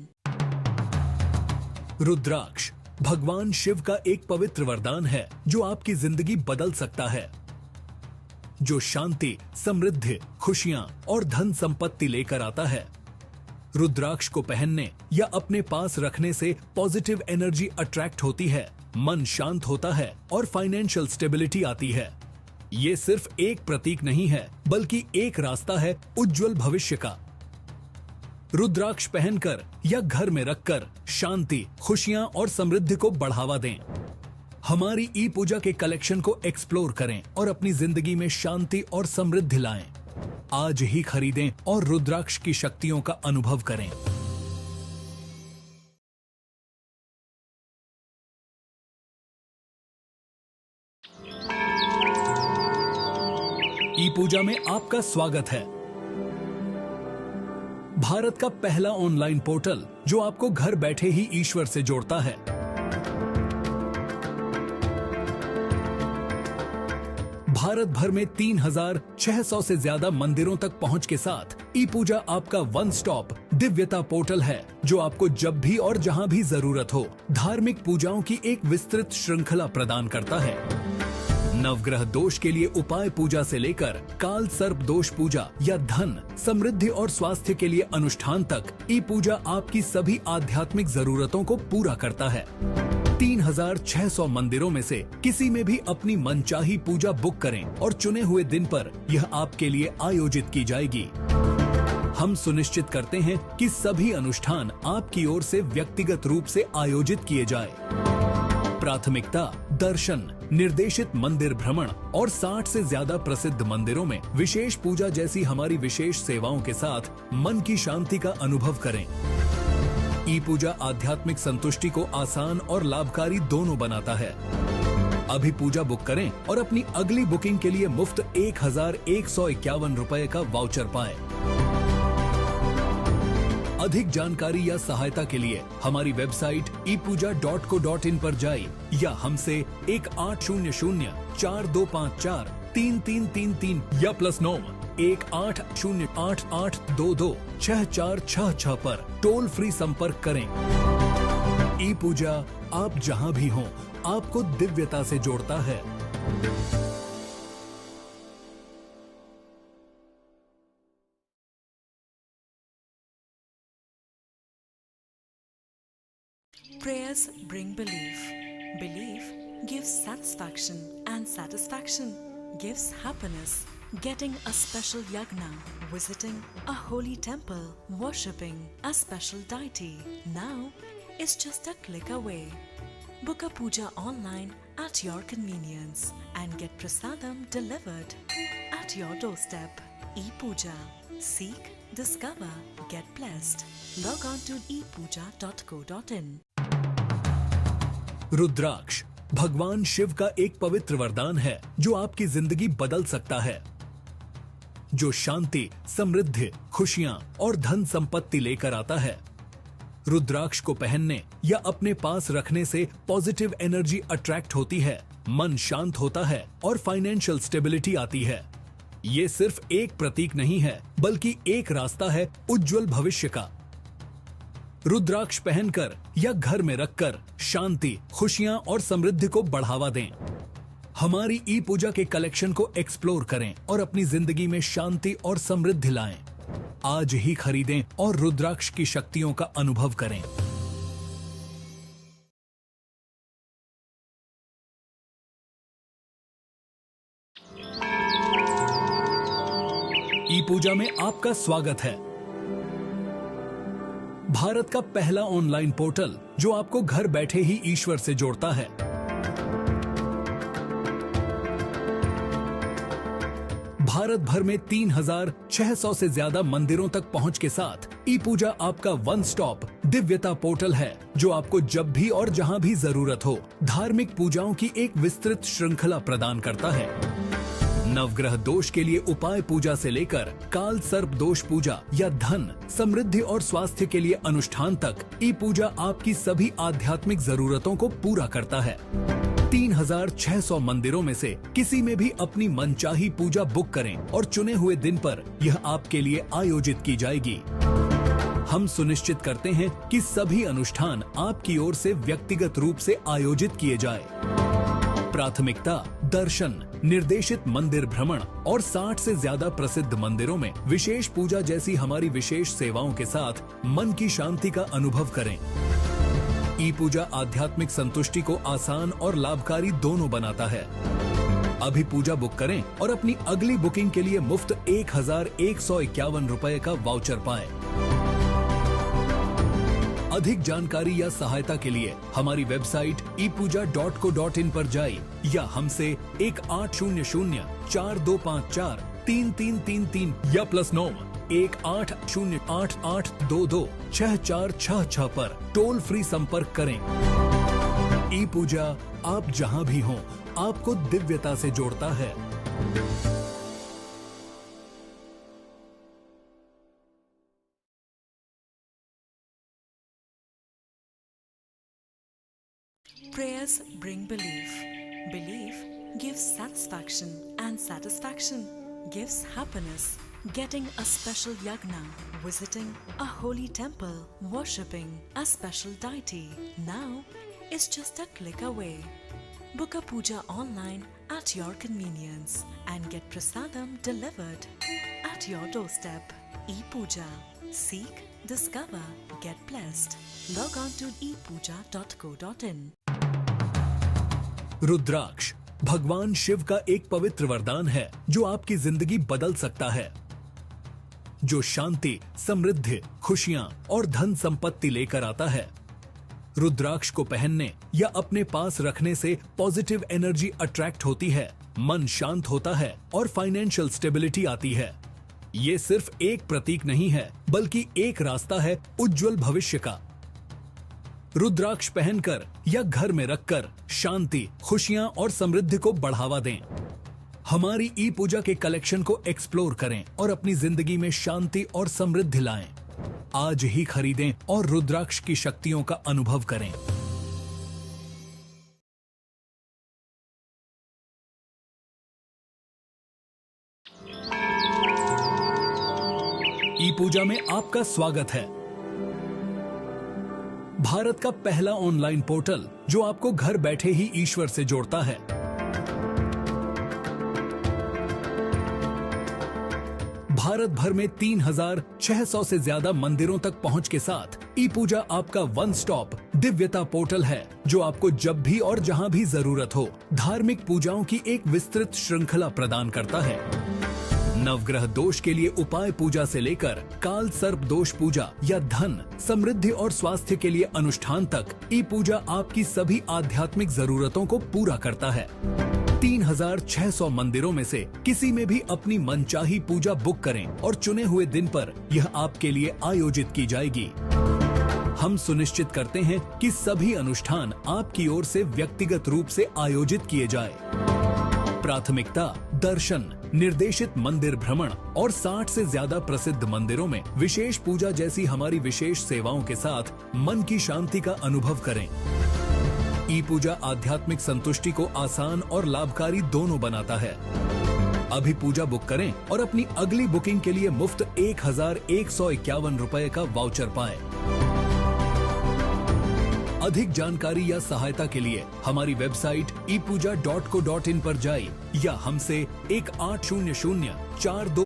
रुद्राक्ष भगवान शिव का एक पवित्र वरदान है जो आपकी जिंदगी बदल सकता है, जो शांति, समृद्धि, खुशियां और धन संपत्ति लेकर आता है। रुद्राक्ष को पहनने या अपने पास रखने से पॉजिटिव एनर्जी अट्रैक्ट होती है, मन शांत होता है और फाइनेंशियल स्टेबिलिटी आती है। ये सिर्फ एक प्रतीक नहीं है, बल्कि एक रास्ता है उज्जवल भविष्य का। रुद्राक्ष पहनकर या घर में रखकर शांति, खुशियां और समृद्धि को बढ़ावा दें। हमारी ई पूजा के कलेक्शन को एक्सप्लोर करें और अपनी जिंदगी में शांति और समृद्धि लाएं। आज ही खरीदें और रुद्राक्ष की शक्तियों का अनुभव करें। ई पूजा में आपका स्वागत है। भारत का पहला ऑनलाइन पोर्टल जो आपको घर बैठे ही ईश्वर से जोड़ता है। भारत भर में 3600 से ज्यादा मंदिरों तक पहुंच के साथ ई पूजा आपका वन स्टॉप दिव्यता पोर्टल है जो आपको जब भी और जहां भी जरूरत हो धार्मिक पूजाओं की एक विस्तृत श्रृंखला प्रदान करता है। नवग्रह दोष के लिए उपाय पूजा से लेकर काल सर्प दोष पूजा या धन, समृद्धि और स्वास्थ्य के लिए अनुष्ठान तक ई पूजा आपकी सभी आध्यात्मिक जरूरतों को पूरा करता है। 3600 मंदिरों में से किसी में भी अपनी मनचाही पूजा बुक करें और चुने हुए दिन पर यह आपके लिए आयोजित की जाएगी। हम सुनिश्चित करते हैं कि सभी अनुष्ठान आपकी ओर से व्यक्तिगत रूप से आयोजित किए जाए। प्राथमिकता दर्शन, निर्देशित मंदिर भ्रमण और 60 से ज्यादा प्रसिद्ध मंदिरों में विशेष पूजा जैसी हमारी विशेष सेवाओं के साथ मन की शांति का अनुभव करें। ई पूजा आध्यात्मिक संतुष्टि को आसान और लाभकारी दोनों बनाता है। अभी पूजा बुक करें और अपनी अगली बुकिंग के लिए मुफ्त 1151 रुपए का वाउचर पाएं। अधिक जानकारी या सहायता के लिए हमारी वेबसाइट epuja.co.in पर जाइए या हमसे 1800-4254-3333 या +9 1808-8822-6466 पर टोल फ्री संपर्क करें। ई पूजा आप जहां भी हों, आपको दिव्यता से जोड़ता है। Prayers bring belief. Belief gives satisfaction, and satisfaction gives happiness. Getting a special yagna, visiting a holy temple, worshipping a special deity now is just a click away. Book a puja online at your convenience and get prasadam delivered at your doorstep. E-Puja. Seek, discover, get blessed. Log on to epuja.co.in. रुद्राक्ष भगवान शिव का एक पवित्र वरदान है जो आपकी जिंदगी बदल सकता है, जो शांति, समृद्धि, खुशियां और धन संपत्ति लेकर आता है। रुद्राक्ष को पहनने या अपने पास रखने से पॉजिटिव एनर्जी अट्रैक्ट होती है, मन शांत होता है और फाइनेंशियल स्टेबिलिटी आती है। ये सिर्फ एक प्रतीक नहीं है, बल्कि एक रास्ता है उज्जवल भविष्य का। रुद्राक्ष पहनकर या घर में रखकर शांति, खुशियां और समृद्धि को बढ़ावा दें। हमारी ई पूजा के कलेक्शन को एक्सप्लोर करें और अपनी जिंदगी में शांति और समृद्धि लाएं। आज ही खरीदें और रुद्राक्ष की शक्तियों का अनुभव करें। ई पूजा में आपका स्वागत है। भारत का पहला ऑनलाइन पोर्टल जो आपको घर बैठे ही ईश्वर से जोड़ता है। भारत भर में 3600 से ज्यादा मंदिरों तक पहुंच के साथ ई पूजा आपका वन स्टॉप दिव्यता पोर्टल है, जो आपको जब भी और जहां भी जरूरत हो धार्मिक पूजाओं की एक विस्तृत श्रृंखला प्रदान करता है। नवग्रह दोष के लिए उपाय पूजा से लेकर काल सर्प दोष पूजा या धन, समृद्धि और स्वास्थ्य के लिए अनुष्ठान तक ई पूजा आपकी सभी आध्यात्मिक जरूरतों को पूरा करता है। 3600 मंदिरों में से किसी में भी अपनी मनचाही पूजा बुक करें और चुने हुए दिन पर यह आपके लिए आयोजित की जाएगी। हम सुनिश्चित करते हैं कि सभी अनुष्ठान आपकी ओर से व्यक्तिगत रूप से आयोजित किए जाए। प्राथमिकता दर्शन, निर्देशित मंदिर भ्रमण और 60 से ज्यादा प्रसिद्ध मंदिरों में विशेष पूजा जैसी हमारी विशेष सेवाओं के साथ मन की शांति का अनुभव करें। ई पूजा आध्यात्मिक संतुष्टि को आसान और लाभकारी दोनों बनाता है। अभी पूजा बुक करें और अपनी अगली बुकिंग के लिए मुफ्त 1151 रुपए का वाउचर पाएं। अधिक जानकारी या सहायता के लिए हमारी वेबसाइट epuja.co.in पर जाएं या हमसे 180042543333 या +9 180888226466 पर टोल फ्री संपर्क करें। ई पूजा आप जहां भी हों आपको दिव्यता से जोड़ता है। Prayers bring belief. Belief gives satisfaction, and satisfaction gives happiness. Getting a special yagna, visiting a holy temple, worshipping a special deity now is just a click away. Book a puja online at your convenience and get prasadam delivered at your doorstep. E-Puja. Seek, discover, get blessed. Log on to epuja.co.in. रुद्राक्ष भगवान शिव का एक पवित्र वरदान है जो आपकी जिंदगी बदल सकता है, जो शांति, समृद्धि, खुशियां और धन संपत्ति लेकर आता है। रुद्राक्ष को पहनने या अपने पास रखने से पॉजिटिव एनर्जी अट्रैक्ट होती है, मन शांत होता है और फाइनेंशियल स्टेबिलिटी आती है। ये सिर्फ एक प्रतीक नहीं है, बल्कि एक रास्ता है उज्जवल भविष्य का। रुद्राक्ष पहनकर या घर में रखकर शांति, खुशियां और समृद्धि को बढ़ावा दें। हमारी ई पूजा के कलेक्शन को एक्सप्लोर करें और अपनी जिंदगी में शांति और समृद्धि लाएं। आज ही खरीदें और रुद्राक्ष की शक्तियों का अनुभव करें। ई पूजा में आपका स्वागत है। भारत का पहला ऑनलाइन पोर्टल जो आपको घर बैठे ही ईश्वर से जोड़ता है। भारत भर में 3600 से ज्यादा मंदिरों तक पहुंच के साथ ई पूजा आपका वन स्टॉप दिव्यता पोर्टल है, जो आपको जब भी और जहां भी जरूरत हो धार्मिक पूजाओं की एक विस्तृत श्रृंखला प्रदान करता है। नवग्रह दोष के लिए उपाय पूजा से लेकर काल सर्प दोष पूजा या धन, समृद्धि और स्वास्थ्य के लिए अनुष्ठान तक ई पूजा आपकी सभी आध्यात्मिक जरूरतों को पूरा करता है। 3600 मंदिरों में से किसी में भी अपनी मनचाही पूजा बुक करें और चुने हुए दिन पर यह आपके लिए आयोजित की जाएगी। हम सुनिश्चित करते हैं कि सभी अनुष्ठान आपकी ओर से व्यक्तिगत रूप से आयोजित किए जाए। प्राथमिकता दर्शन, निर्देशित मंदिर भ्रमण और 60 से ज्यादा प्रसिद्ध मंदिरों में विशेष पूजा जैसी हमारी विशेष सेवाओं के साथ मन की शांति का अनुभव करें। ई पूजा आध्यात्मिक संतुष्टि को आसान और लाभकारी दोनों बनाता है। अभी पूजा बुक करें और अपनी अगली बुकिंग के लिए मुफ्त 1151 रुपए का वाउचर पाएं। अधिक जानकारी या सहायता के लिए हमारी वेबसाइट epuja.co.in पर जाएं या हमसे 180042।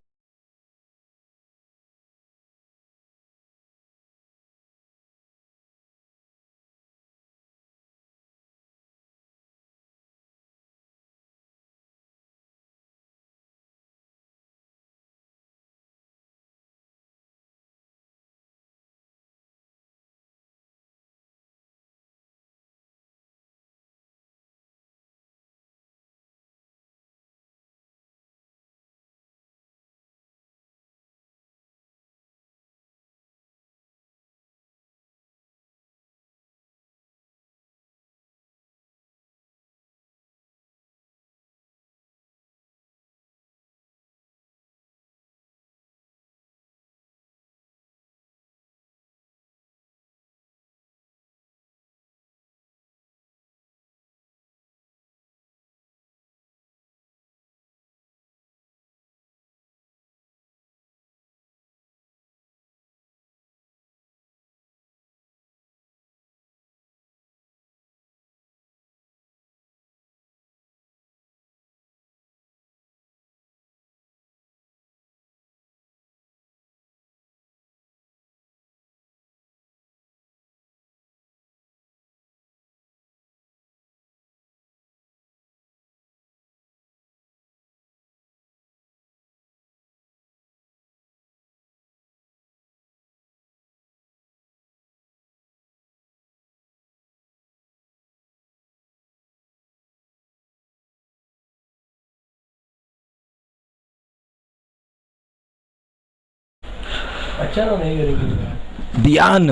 अच्छा तो नहीं करेंगे। Dhyan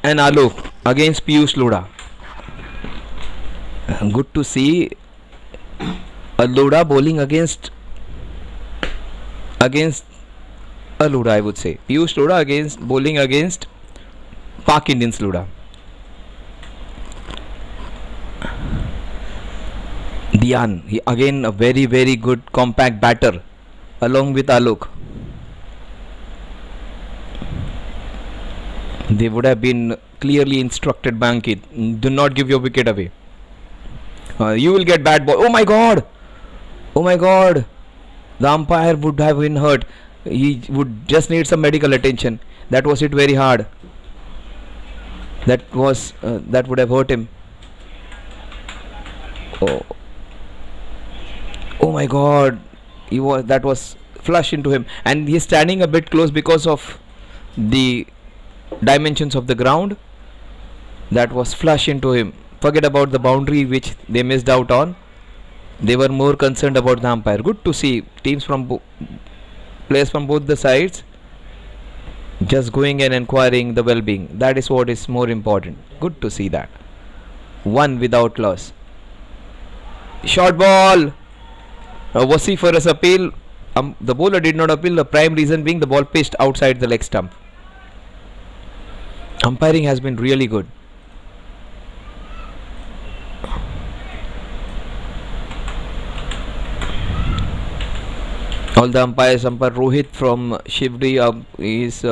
and Alok against Piyush Lodha. Good to see a Lodha bowling against a Lodha, I would say. Piyush Lodha against bowling against Pak Indians Lodha. Dhyan, he again a very very good compact batter along with Alok. They would have been clearly instructed by Ankit, do not give your wicket away. You will get bad ball. Oh my god! Oh my god! The umpire would have been hurt. He would just need some medical attention. That was hit very hard. That would have hurt him. Oh my god! That was flush into him, and he's standing a bit close because of the dimensions of the ground. That was flush into him. Forget about the boundary which they missed out on. They were more concerned about the umpire. Good to see teams from players from both the sides just going and inquiring the well-being. That is what is more important. Good to see that. One without loss. Short ball. Vociferous appeal. The bowler did not appeal. The prime reason being the ball pitched outside the leg stump. Umpiring has been really good. All the umpires, umpire Rohit from Shivdi is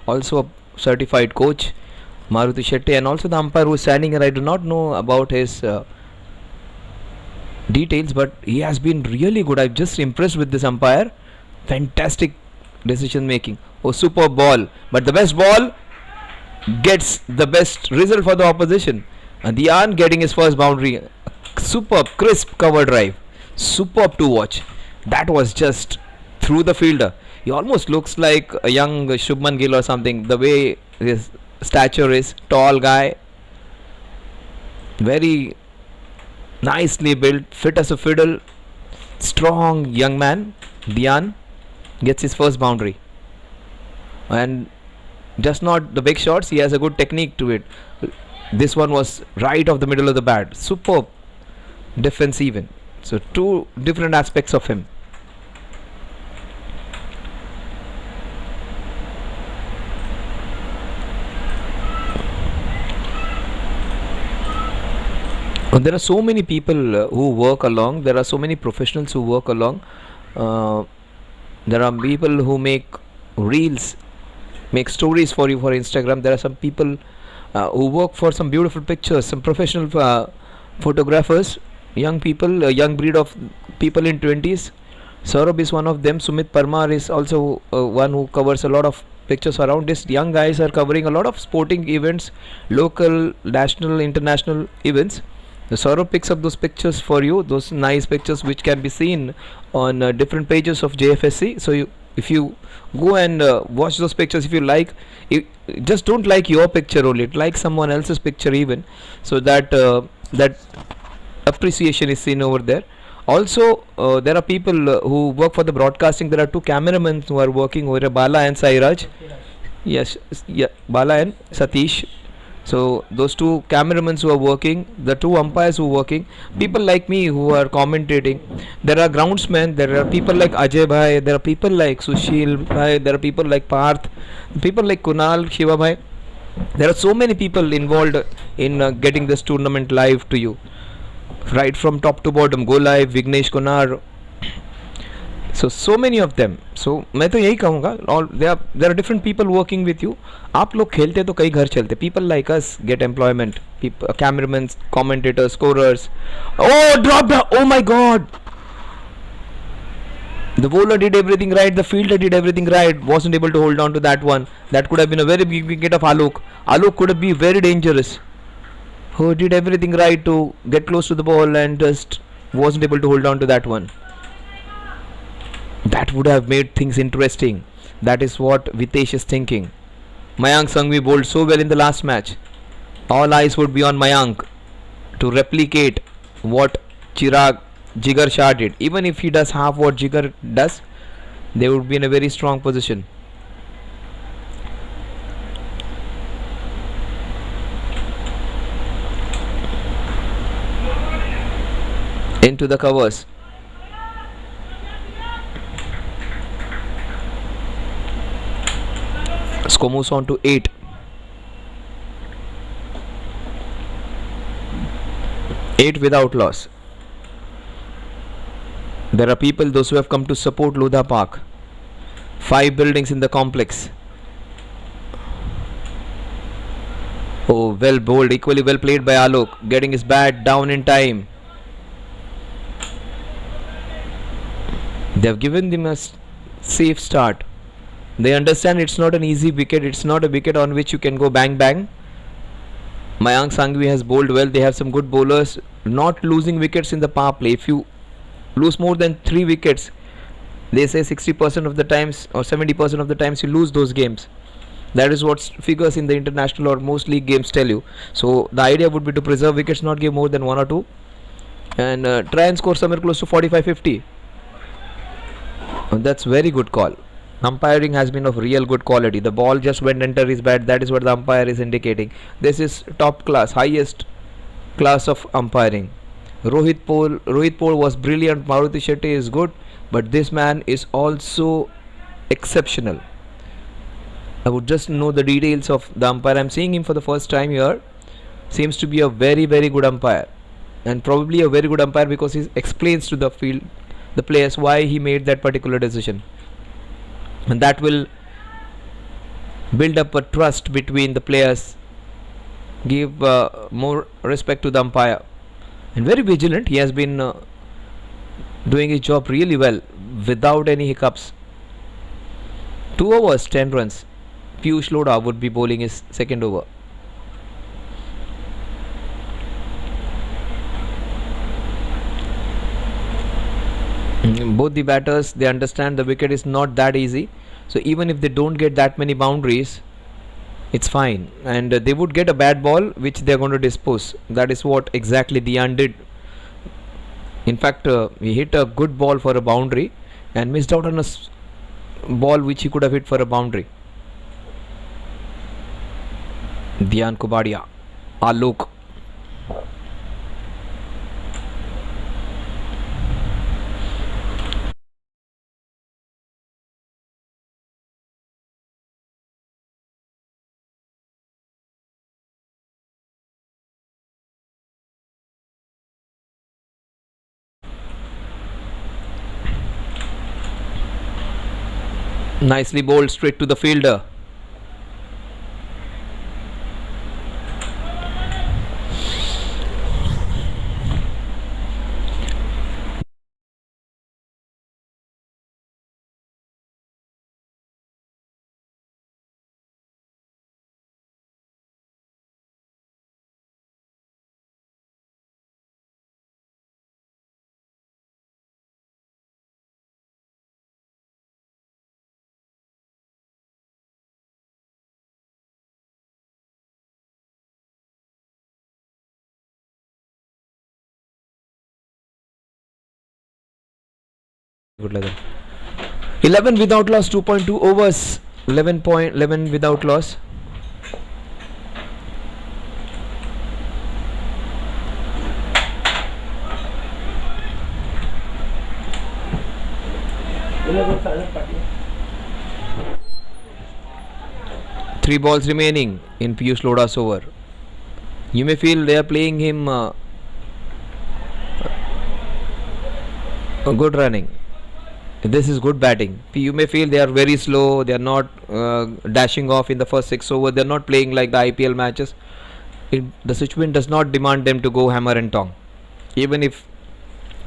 also a certified coach, Maruti Shetty, and also the umpire who is standing here. I do not know about his details, but he has been really good. I'm just impressed with this umpire. Fantastic decision making. Oh, superb ball, but the best ball gets the best result for the opposition. And Dhyan getting his first boundary. Superb, crisp cover drive. Superb to watch. That was just through the fielder. He almost looks like a young Shubman Gill or something. The way his stature is, tall guy, very nicely built, fit as a fiddle, strong young man. Dhyan gets his first boundary, and just not the big shots, he has a good technique to it. This one was right of the middle of the bat, superb defense even. So two different aspects of him. There are so many people who work along. There are so many professionals who work along. There are people who make reels, make stories for you for Instagram. There are some people who work for some beautiful pictures, some professional photographers, young people, a young breed of people in 20s. Saurabh is one of them. Sumit Parmar is also one who covers a lot of pictures around. These young guys are covering a lot of sporting events, local, national, international events. The Saurabh picks up those pictures for you, those nice pictures which can be seen on different pages of Jfsc. So if you go and watch those pictures, if you like, just don't like your picture only, like someone else's picture even, so that that appreciation is seen over there. Also, there are people who work for the broadcasting. There are two cameramen who are working over here, Bala and Sairaj. Yes, yeah, Bala and Satish. So those two cameramen who are working, the two umpires who are working, people like me who are commentating. There are groundsmen, there are people like Ajay Bhai, there are people like Sushil Bhai, there are people like Parth, people like Kunal, Shiva Bhai. There are so many people involved in getting this tournament live to you, right from top to bottom. Go Live, Vignesh Kunar, so many of them. So मैं तो यही कहूँगा, all there are different people working with you. आप लोग खेलते तो कई घर चलते. People like us get employment. People, cameramen, commentators, scorers. Oh, dropped! Oh my God! The bowler did everything right. The fielder did everything right. Wasn't able to hold on to that one. That could have been a very big wicket of Alok. Alok could have been very dangerous. Who did everything right to get close to the ball and just wasn't able to hold on to that one. That would have made things interesting. That is what Vitesh is thinking. Mayank Sanghvi bowled so well in the last match. All eyes would be on Mayank to replicate what Jigar Shah did. Even if he does half what Jigar does, they would be in a very strong position. Into the covers. Score moves on to 8. Without loss. There are people, those who have come to support Lodha Park. 5 buildings in the complex. Oh, well bowled, equally well played by Alok, getting his bat down in time. They have given them a safe start. They understand it's not an easy wicket. It's not a wicket on which you can go bang bang. Mayank Sanghvi has bowled well. They have some good bowlers. Not losing wickets in the power play. If you lose more than 3 wickets, they say 60% of the times or 70% of the times you lose those games. That is what figures in the international or most league games tell you. So the idea would be to preserve wickets, not give more than 1 or 2, and try and score somewhere close to 45-50. That's very good call. Umpiring has been of real good quality. The ball just went under his bat. That is what the umpire is indicating. This is top class, highest class of umpiring. Rohit Paul was brilliant. Maruti Shetty is good, but this man is also exceptional. I would just know the details of the umpire. I'm seeing him for the first time here. Seems to be a very, very good umpire, and probably a very good umpire because he explains to the field, the players, why he made that particular decision. And that will build up a trust between the players, give more respect to the umpire, and very vigilant. He has been doing his job really well without any hiccups. 2 overs, 10 runs. Piyush Lodha would be bowling his second over. Both the batters, they understand the wicket is not that easy, so even if they don't get that many boundaries, it's fine, and they would get a bad ball which they are going to dispose. That is what exactly Dian did. In fact, he hit a good ball for a boundary and missed out on a ball which he could have hit for a boundary. Dhyan Kubadia. Alok. Nicely bowled straight to the fielder. Good level. 11 without loss, 2.2 overs. 11 without loss. Three balls remaining in Piyush Loda's over. You may feel they are playing him good running. This is good batting. You may feel they are very slow. They are not dashing off in the first 6 overs. They are not playing like the IPL matches. The situation does not demand them to go hammer and tong. Even if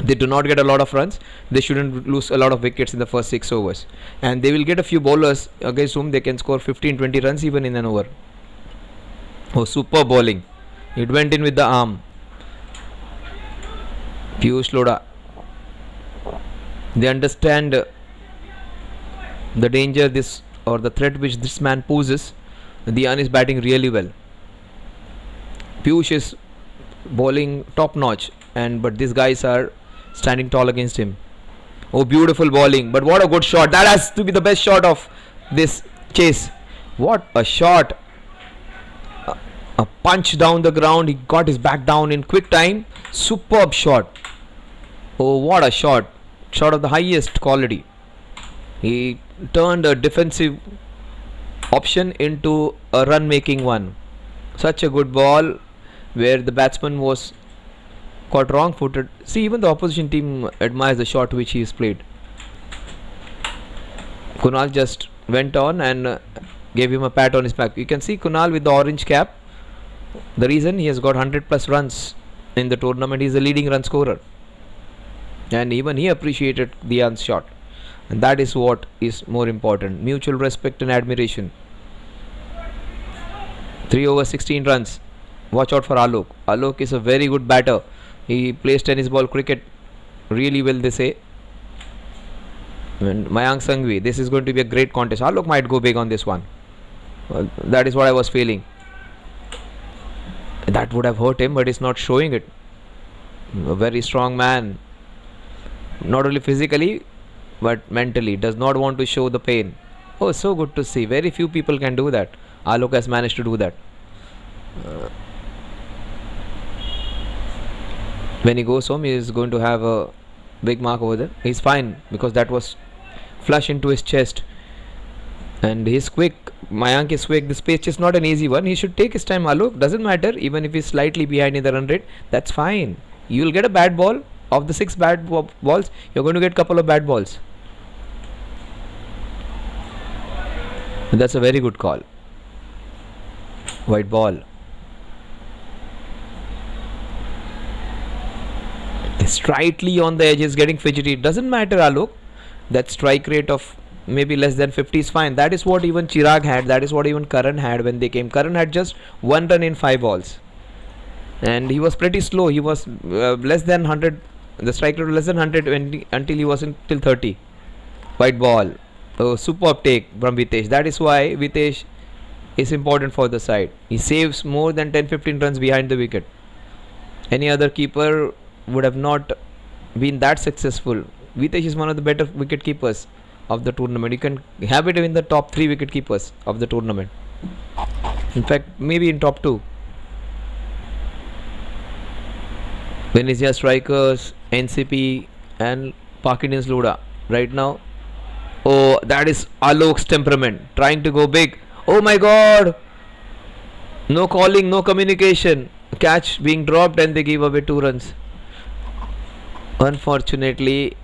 they do not get a lot of runs, they shouldn't lose a lot of wickets in the first 6 overs. And they will get a few bowlers against whom they can score 15-20 runs even in an over. Oh, super bowling. It went in with the arm. Piyush Loda. They understand the danger or the threat which this man poses. Dhyan is batting really well. Piyush is bowling top notch, but these guys are standing tall against him. Oh, beautiful bowling, but what a good shot. That has to be the best shot of this chase. What a shot. A punch down the ground. He got his back down in quick time. Superb shot. Oh, what a shot. Shot of the highest quality. He turned a defensive option into a run making one. Such a good ball where the batsman was caught wrong footed. See, even the opposition team admires the shot which he has played. Kunal just went on and gave him a pat on his back. You can see Kunal with the orange cap. The reason he has got 100 plus runs in the tournament, he is the leading run scorer. And even he appreciated Dhyan's shot. And that is what is more important. Mutual respect and admiration. 3 overs 16 runs. Watch out for Alok. Alok is a very good batter. He plays tennis ball cricket really well, they say. And Mayank Sanghvi, this is going to be a great contest. Alok might go big on this one. Well, that is what I was feeling. That would have hurt him, but he's not showing it. A very strong man. Not only physically, but mentally. Does not want to show the pain. Oh, so good to see. Very few people can do that. Alok has managed to do that. When he goes home, he is going to have a big mark over there. He's fine because that was flush into his chest. And he's quick. Mayank is quick. This pitch is not an easy one. He should take his time. Alok, doesn't matter. Even if he's slightly behind in the run rate, that's fine. You will get a bad ball. Of the 6 bad balls, you're going to get a couple of bad balls. And that's a very good call. White ball. Slightly on the edge is getting fidgety. It doesn't matter, Alok. That strike rate of maybe less than 50 is fine. That is what even Chirag had. That is what even Karan had when they came. Karan had just 1 run in 5 balls. And he was pretty slow. He was less than 100. The strike rate was less than 100 until he was till 30. White ball. Oh, superb take from Vitesh. That is why Vitesh is important for the side. He saves more than 10-15 runs behind the wicket. Any other keeper would have not been that successful. Vitesh is one of the better wicket keepers of the tournament. You can have it in the top 3 wicket keepers of the tournament. In fact, maybe in top 2. Venezia Strikers, NCP and Park Indians Luda right now. Oh, that is Alok's temperament, trying to go big. Oh my god, no calling, no communication, catch being dropped and they give away 2 runs. Unfortunately,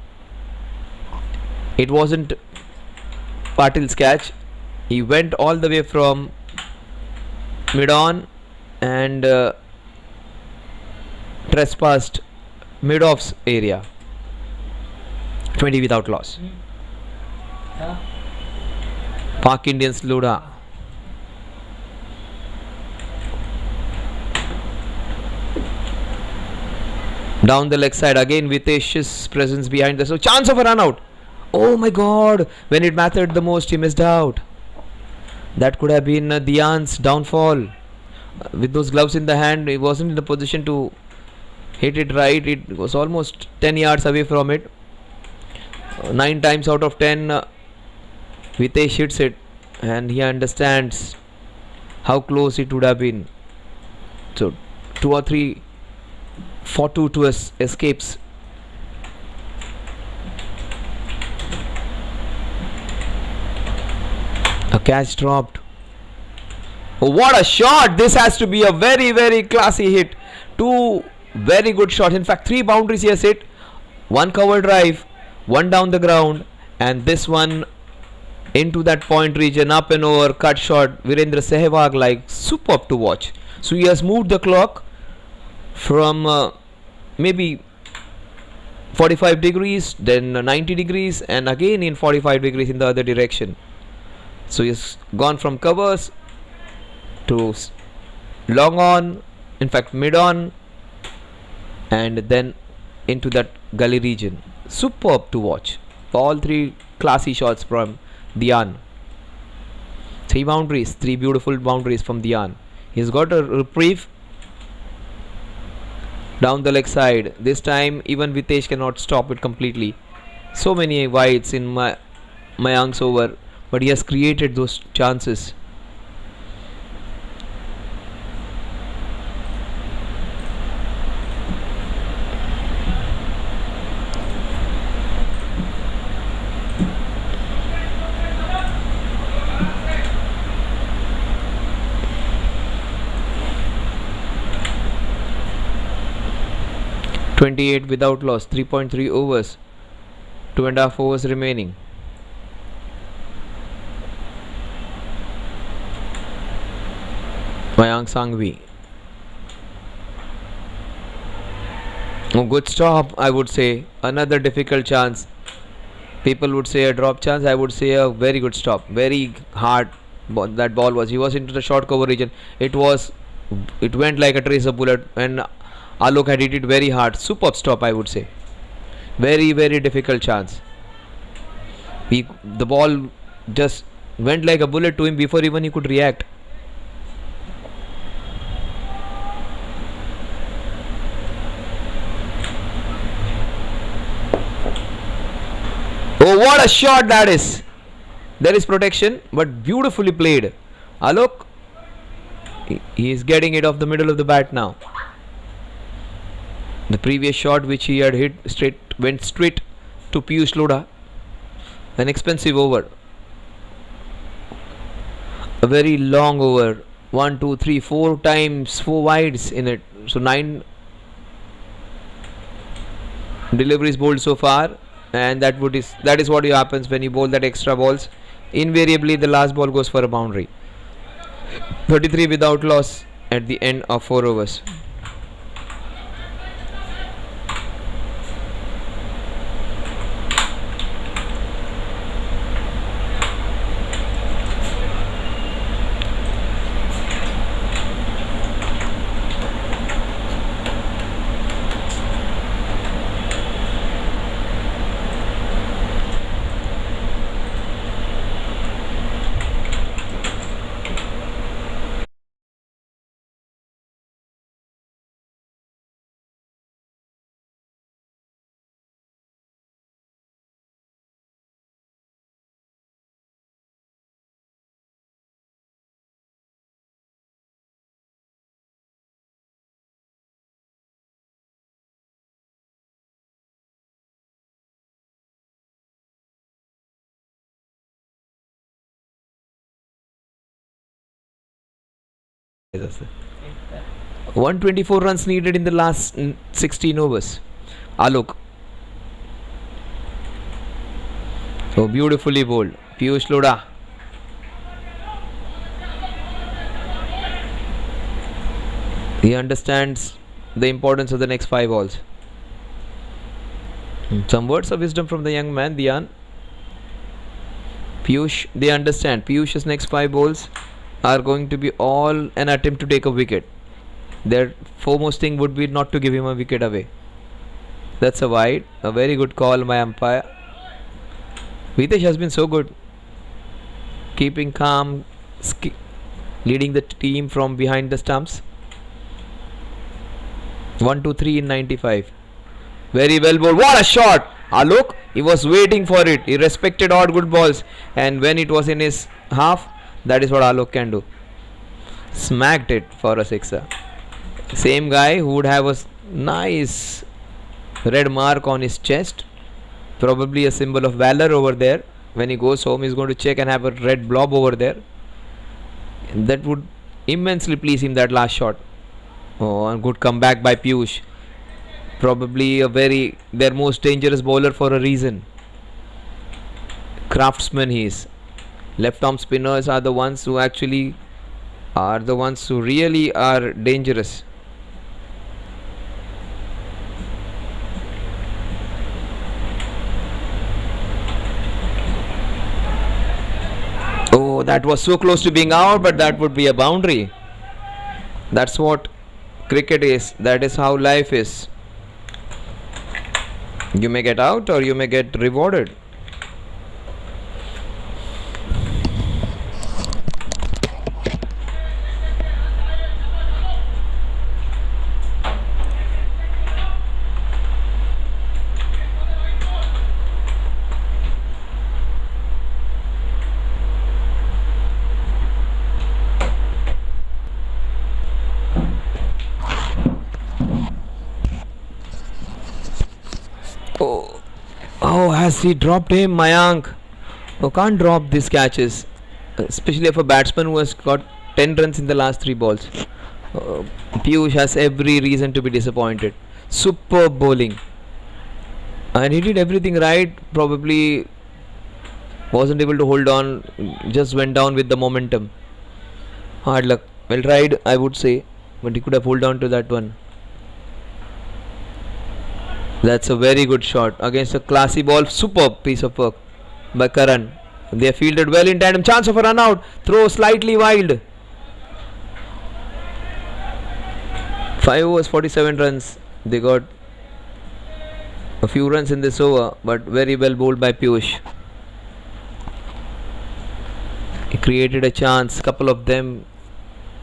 it wasn't Patil's catch. He went all the way from mid-on and trespassed mid-off's area. 20 without loss. Yeah. Park Indians Luda. Down the leg side again, Vitesh's presence behind the, so chance of a run out. Oh my god, when it mattered the most he missed out. That could have been Dhyan's downfall. With those gloves in the hand, he wasn't in the position to hit it right. It was almost 10 yards away from it. 9 times out of 10 Vitesh hits it, and he understands how close it would have been. So 2 or 3 for 2 to escapes. A catch dropped. Oh, what a shot! This has to be a very, very classy hit. 2 very good shots. In fact, 3 boundaries he has hit. 1 cover drive, 1 down the ground, and this one into that point region, up and over, cut shot. Virendra Sehwag, like, superb to watch. So he has moved the clock from maybe 45 degrees, then 90 degrees, and again in 45 degrees in the other direction. So he's gone from covers to long on, in fact mid on, and then into that gully region. Superb to watch. All 3 classy shots from Dhyan. 3 boundaries, 3 beautiful boundaries from Dhyan. He's got a reprieve down the leg side. This time even Vitesh cannot stop it completely. So many wides in Mayank's over, but he has created those chances. .28 without loss, 3.3 overs, 2.5 overs remaining. Mayank Sanghvi. Oh, good stop, I would say. Another difficult chance. People would say a drop chance. I would say a very good stop. Very hard that ball was. He was into the short cover region. It went like a tracer bullet, and Alok had hit it very hard. Superb stop, I would say. Very, very difficult chance. The ball just went like a bullet to him before even he could react. Oh, what a shot that is! There is protection, but beautifully played. Alok, he is getting it off the middle of the bat now. The previous shot which he had hit went straight to Piyush Lodha. An expensive over. A very long over. 1, 2, 3, 4 times 4 wides in it. So 9 deliveries bowled so far, and that is what happens when you bowl that extra balls. Invariably the last ball goes for a boundary. 33 without loss at the end of 4 overs. 124 runs needed in the last 16 overs. Alok. So beautifully bowled. Piyush Lodha. He understands the importance of the next 5 balls. Some words of wisdom from the young man, Dhyan. Piyush, they understand. Piyush's next 5 balls are going to be all an attempt to take a wicket. Their foremost thing would be not to give him a wicket away. That's a wide. A very good call by umpire. Vitesh has been so good. Keeping calm, leading the team from behind the stumps. 1, 2, 3 in 95. Very well bowled. What a shot! Alok, he was waiting for it. He respected all good balls. And when it was in his half, that is what Alok can do. Smacked it for a sixer. Same guy who would have a nice red mark on his chest. Probably a symbol of valor over there. When he goes home, he's going to check and have a red blob over there. And that would immensely please him, that last shot. Oh, and good comeback by Piyush. Probably their most dangerous bowler for a reason. Craftsman he is. Left arm spinners are the ones who actually are the ones who really are dangerous. Oh, that was so close to being out, but that would be a boundary. That's what cricket is. That is how life is. You may get out or you may get rewarded. Oh, has he dropped him, Mayank? Oh, can't drop these catches, especially if a batsman who has got 10 runs in the last 3 balls. Piyush has every reason to be disappointed. Superb bowling, and he did everything right. Probably wasn't able to hold on, just went down with the momentum. Hard luck. Well tried, I would say, but he could have held on to that one. That's a very good shot against a classy ball. Superb piece of work by Karan. They fielded well in tandem. Chance of a run out. Throw slightly wild. 5 overs, 47 runs. They got a few runs in this over, but very well bowled by Piyush. He created a chance. Couple of them.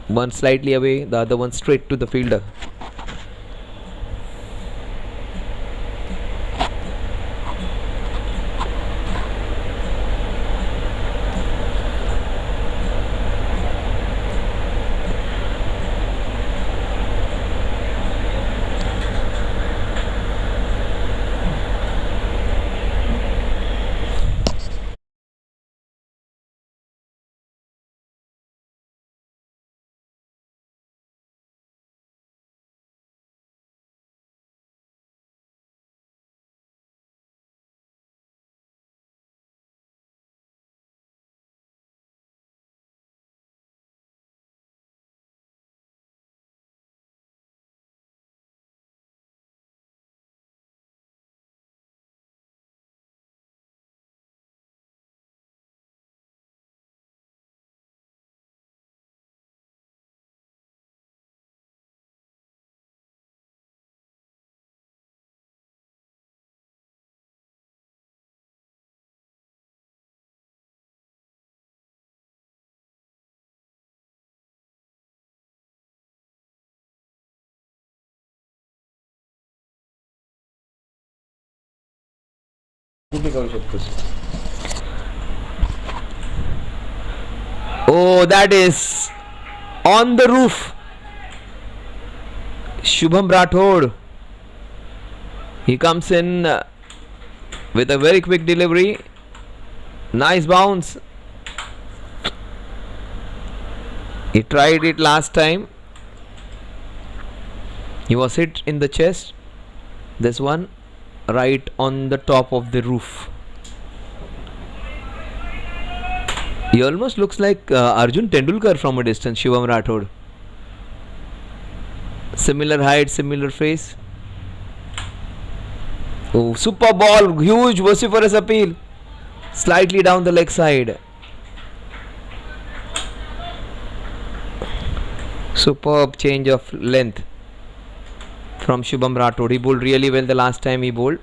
One slightly away, the other one straight to the fielder. Oh, that is on the roof. Shubham Rathod. He comes in with a very quick delivery. Nice bounce. He tried it last time. He was hit in the chest. This one right on the top of the roof. He almost looks like Arjun Tendulkar from a distance, Shivam Rathod. Similar height, similar face. Oh, super ball, huge vociferous appeal. Slightly down the leg side. Superb change of length from Shubham Rathod. He bowled really well the last time he bowled.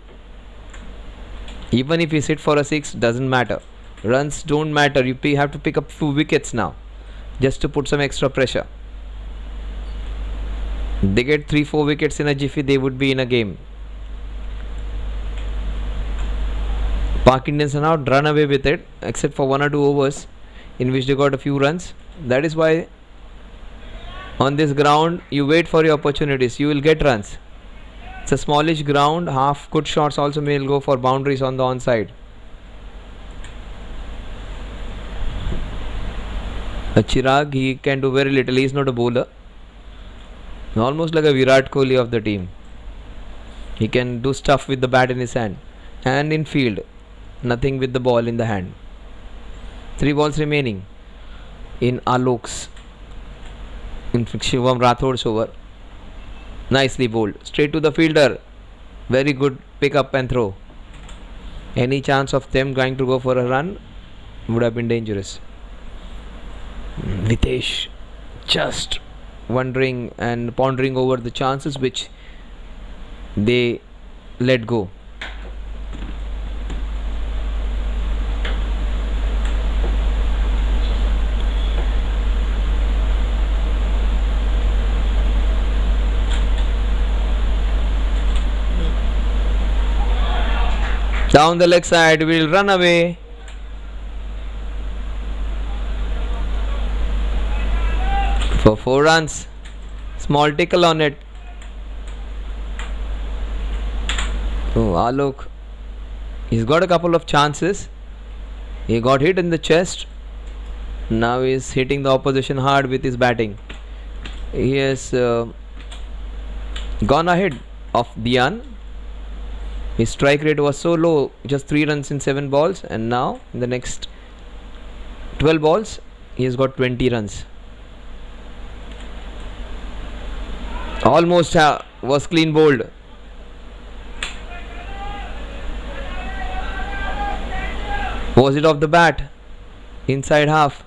Even if he's hit for a 6, doesn't matter. Runs don't matter. You have to pick up few wickets now, just to put some extra pressure. They get 3-4 wickets in a jiffy, they would be in a game. Pak Indians are now run away with it, except for 1 or 2 overs in which they got a few runs. That is why on this ground you wait for your opportunities, you will get runs. It's a smallish ground, half good shots also may go for boundaries on the onside. Chirag, he can do very little. He is not a bowler. Almost like a Virat Kohli of the team. He can do stuff with the bat in his hand. And in field, nothing with the ball in the hand. 3 balls remaining in Alok's, in Shivam Rathod's over. Nicely bowled. Straight to the fielder. Very good pick up and throw. Any chance of them going to go for a run would have been dangerous. Vitesh just wondering and pondering over the chances which they let go. Down the leg side, will run away. For 4 runs. Small tickle on it. Oh, Alok. He's got a couple of chances. He got hit in the chest. Now he's hitting the opposition hard with his batting. He has gone ahead of Dian. His strike rate was so low, just 3 runs in 7 balls, and now in the next 12 balls he has got 20 runs. Almost was clean bowled. Was it off the bat? Inside half.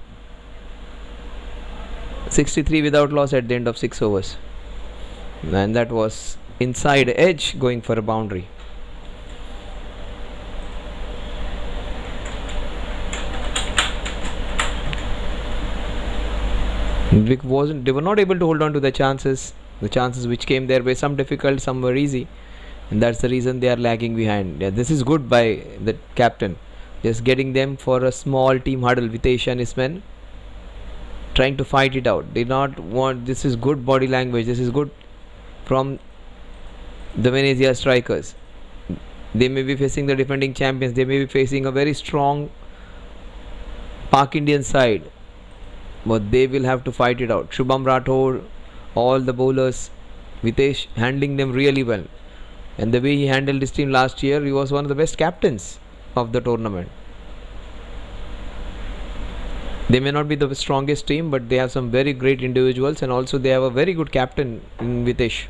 63 without loss at the end of 6 overs. And that was inside edge going for a boundary. They were not able to hold on to the chances. The chances which came their way, some difficult, some were easy, and that's the reason they are lagging behind. Yeah, this is good by the captain, just getting them for a small team huddle. Vitesh and his men trying to fight it out. They not want. This is good body language. This is good from the Venezia Strikers. They may be facing the defending champions. They may be facing a very strong Pak Indian side, but they will have to fight it out. Shubham Rathod, all the bowlers, Vitesh handling them really well, and the way he handled his team last year, he was one of the best captains of the tournament. They may not be the strongest team, but they have some very great individuals, and also they have a very good captain in Vitesh,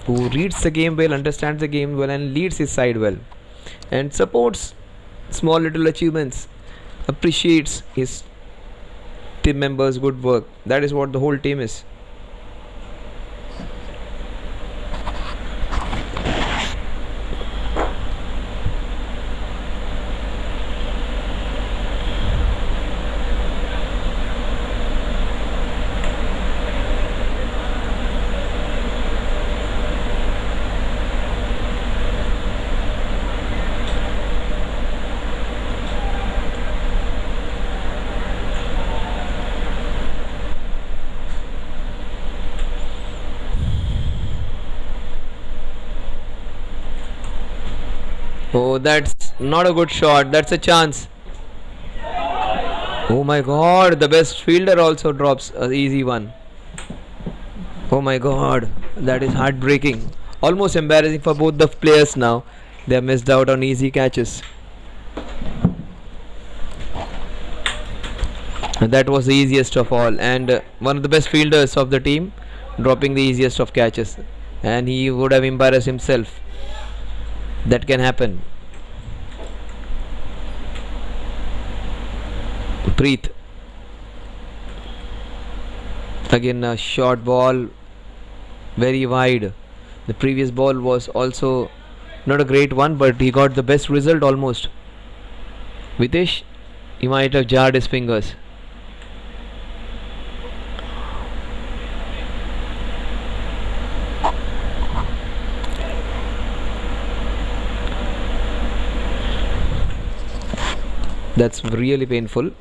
who reads the game well, understands the game well, and leads his side well, and supports small little achievements, appreciates his team members' good work. That is what the whole team is. Oh, that's not a good shot. That's a chance. Oh my god, the best fielder also drops an easy one. Oh my god, that is heartbreaking. Almost embarrassing for both the players now. They have missed out on easy catches. And that was the easiest of all, and one of the best fielders of the team dropping the easiest of catches, and he would have embarrassed himself. That can happen. Preet. Again a short ball, very wide. The previous ball was also not a great one, but he got the best result almost. Vitesh, he might have jarred his fingers. That's really painful.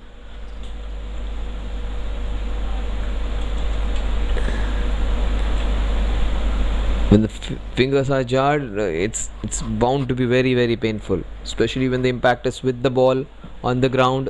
When the fingers are jarred, it's bound to be very, very painful, especially when the impact is with the ball on the ground.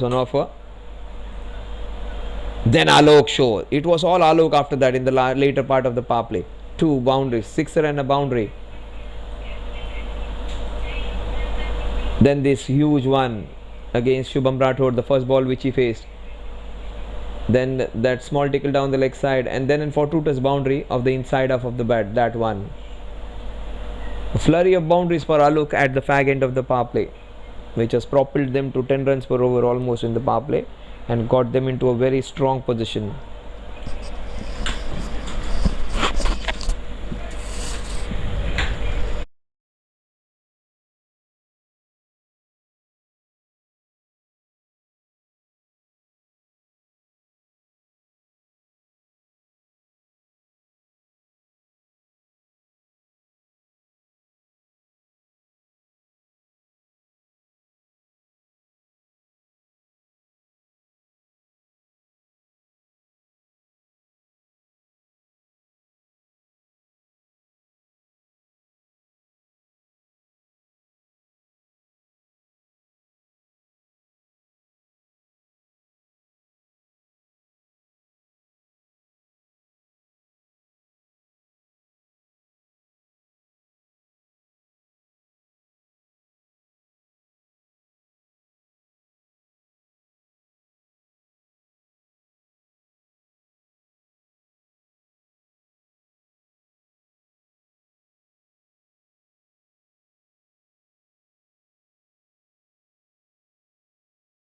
On offer. Then Alok show. It was all Alok after that in the later part of the power play. 2 boundaries, sixer and a boundary. Then this huge one against Shubham Rathod, the first ball which he faced. Then that small tickle down the leg side, and then in fortuitous boundary of the inside half of the bat, that one. A flurry of boundaries for Alok at the fag end of the power play, which has propelled them to 10 runs per over almost in the power play and got them into a very strong position.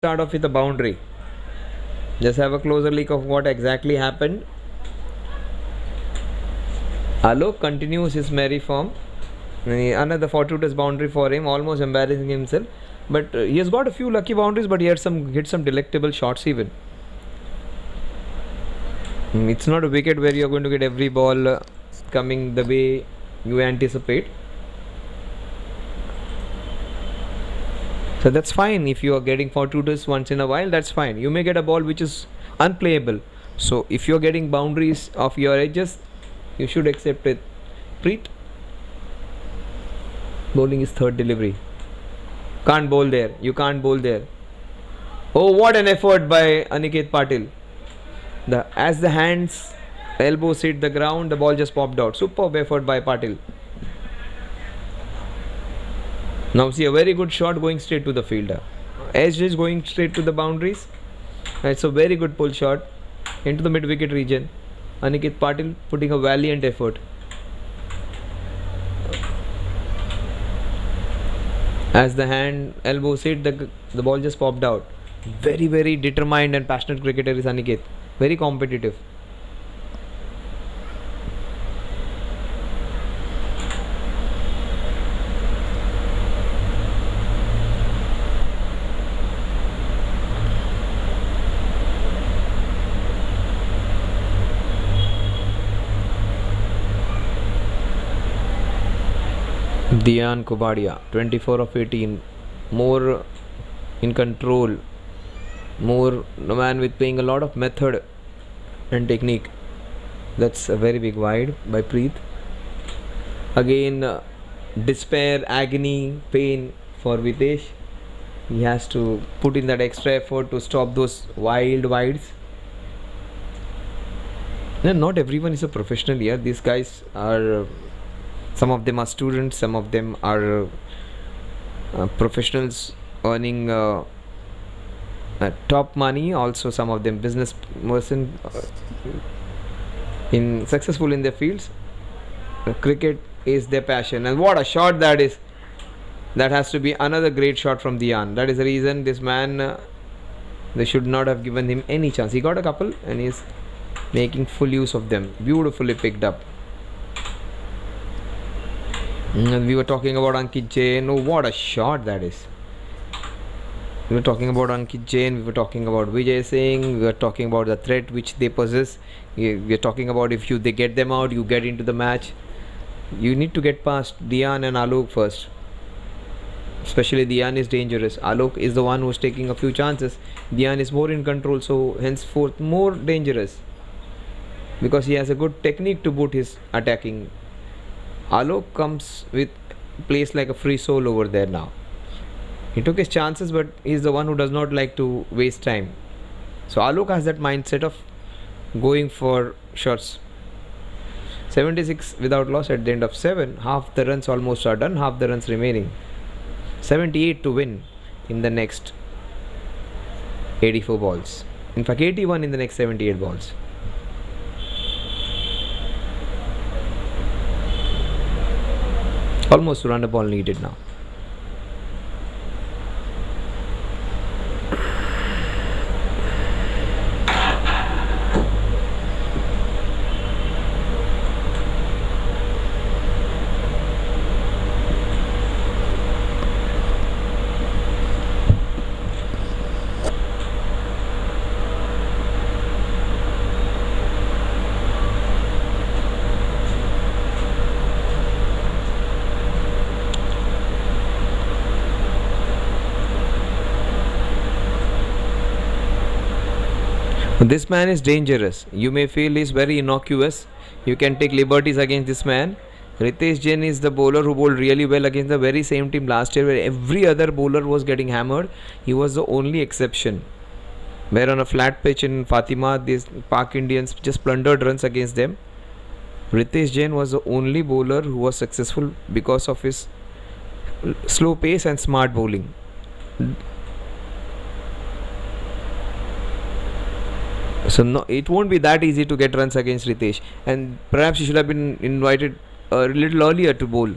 Start off with a boundary. Just have a closer look of what exactly happened. Alok continues his merry form. Another fortuitous boundary for him, almost embarrassing himself. But he has got a few lucky boundaries, but he had hit some delectable shots even. It's not a wicket where you're going to get every ball coming the way you anticipate. So that's fine. If you are getting fortuitous once in a while, that's fine. You may get a ball which is unplayable. So if you are getting boundaries of your edges, you should accept it. Preet, bowling is third delivery. Can't bowl there. You can't bowl there. Oh, what an effort by Aniket Patil. As the hands, elbows hit the ground, the ball just popped out. Superb effort by Patil. Now see a very good shot going straight to the fielder. Edge is going straight to the boundaries. It's a very good pull shot into the mid wicket region. Aniket Patil putting a valiant effort. As the hand elbows hit, the ball just popped out. Very, very determined and passionate cricketer is Aniket. Very competitive. Dian Kubadia, 24 of 18, more in control, more the man with playing a lot of method and technique. That's a very big wide by Preet. Again, despair, agony, pain for Vitesh. He has to put in that extra effort to stop those wild wides. Now, not everyone is a professional here. These guys are. Some of them are students, some of them are professionals earning top money. Also, some of them business person in successful in their fields. Cricket is their passion, and what a shot that is! That has to be another great shot from Dian. That is the reason this man. They should not have given him any chance. He got a couple, and he is making full use of them. Beautifully picked up. And we were talking about Ankit Jain. Oh, what a shot that is. We were talking about Ankit Jain. We were talking about Vijay Singh. We were talking about the threat which they possess. We are talking about if they get them out, you get into the match. You need to get past Dian and Alok first. Especially Dian is dangerous. Alok is the one who is taking a few chances. Dian is more in control, so henceforth more dangerous. Because he has a good technique to boot his attacking. Alok comes with plays like a free soul over there now. He took his chances, but he's the one who does not like to waste time. So Alok has that mindset of going for shots. 76 without loss at the end of 7. Half the runs almost are done, half the runs remaining. 78 to win in the next 84 balls. In fact, 81 in the next 78 balls. Almost run a ball needed now. This man is dangerous. You may feel he's very innocuous. You can take liberties against this man. Ritesh Jain is the bowler who bowled really well against the very same team last year where every other bowler was getting hammered. He was the only exception. Where on a flat pitch in Fatima, these Pak Indians just plundered runs against them. Ritesh Jain was the only bowler who was successful because of his slow pace and smart bowling. So no, it won't be that easy to get runs against Ritesh, and perhaps he should have been invited a little earlier to bowl,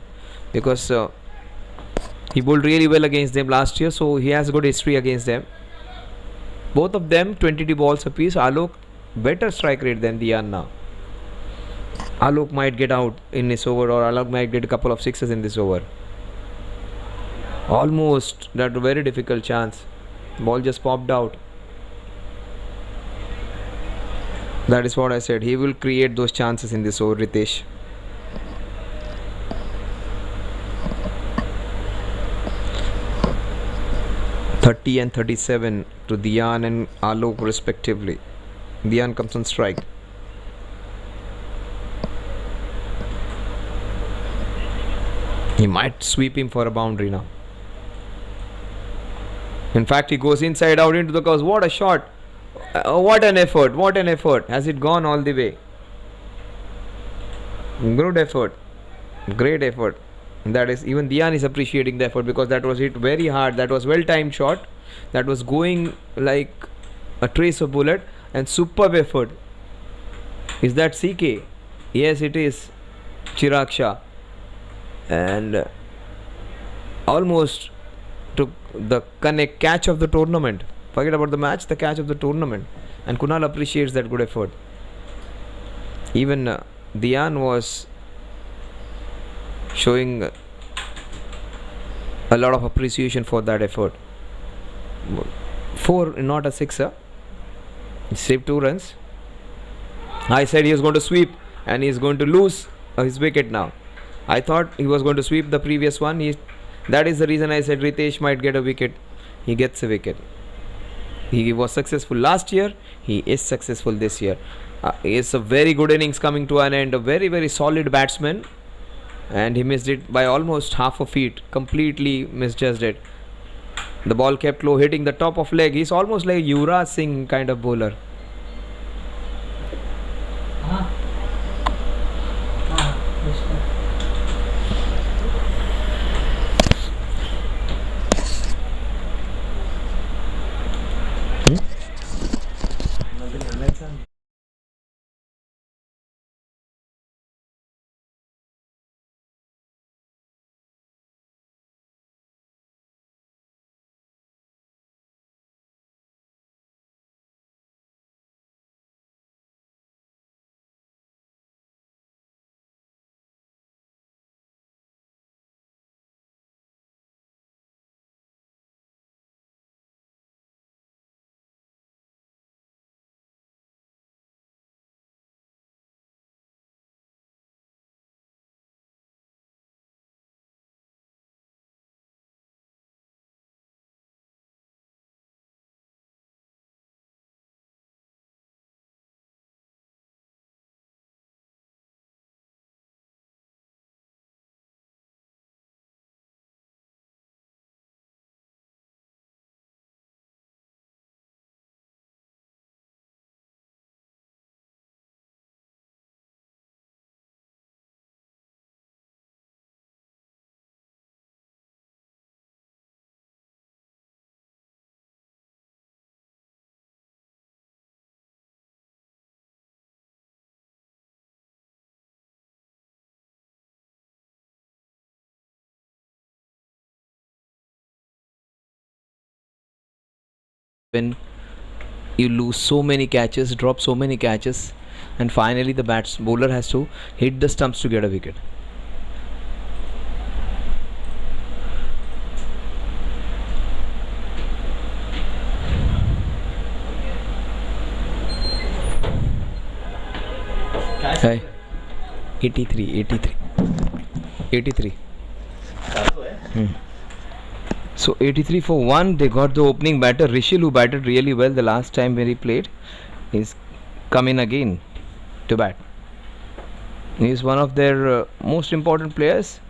because he bowled really well against them last year, so he has a good history against them. Both of them 22 balls apiece. Alok better strike rate than Dian now. Alok might get out in this over, or Alok might get a couple of sixes in this over. Almost that very difficult chance. Ball just popped out. That is what I said. He will create those chances in this over, Ritesh. 30 and 37 to Dian and Alok respectively. Dian comes on strike. He might sweep him for a boundary now. In fact, he goes inside out into the curves. What a shot! What an effort! What an effort! Has it gone all the way? Good effort. Great effort. That is, even Dian is appreciating the effort, because that was hit very hard. That was well timed shot. That was going like a trace of bullet, and superb effort. Is that CK? Yes, it is. Chirag Shah. And almost took the catch of the tournament. Forget about the match, the catch of the tournament. And Kunal appreciates that good effort. Even Dian was showing a lot of appreciation for that effort. 4, not a 6er. He saved 2 runs. I said he was going to sweep and he is going to lose his wicket now. I thought he was going to sweep the previous one. That is the reason I said Ritesh might get a wicket. He gets a wicket. He was successful last year. He is successful this year. It's a very good innings coming to an end. A very, very solid batsman. And he missed it by almost half a feet. Completely misjudged it. The ball kept low, hitting the top of leg. He's almost like a Yuvraj Singh kind of bowler. When you lose so many catches, drop so many catches, and finally the bowler has to hit the stumps to get a wicket. Hey, 83. So 83 for 1, they got the opening batter Rishil, who batted really well the last time when he played. He's come in again to bat. He is one of their most important players.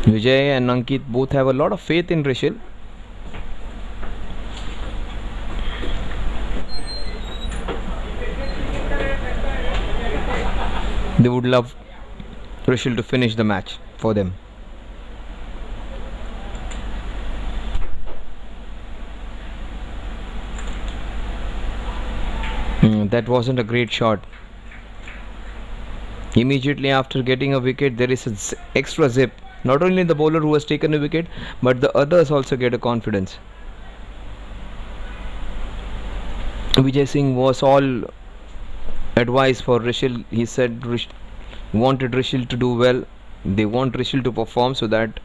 Vijay and Ankit both have a lot of faith in Rishil. They would love Rishil to finish the match for them. That wasn't a great shot. Immediately after getting a wicket, there is an extra zip. Not only the bowler who has taken a wicket, but the others also get a confidence. Vijay Singh was all advice for Rishil. He said wanted Rishil to do well. They want Rishil to perform so that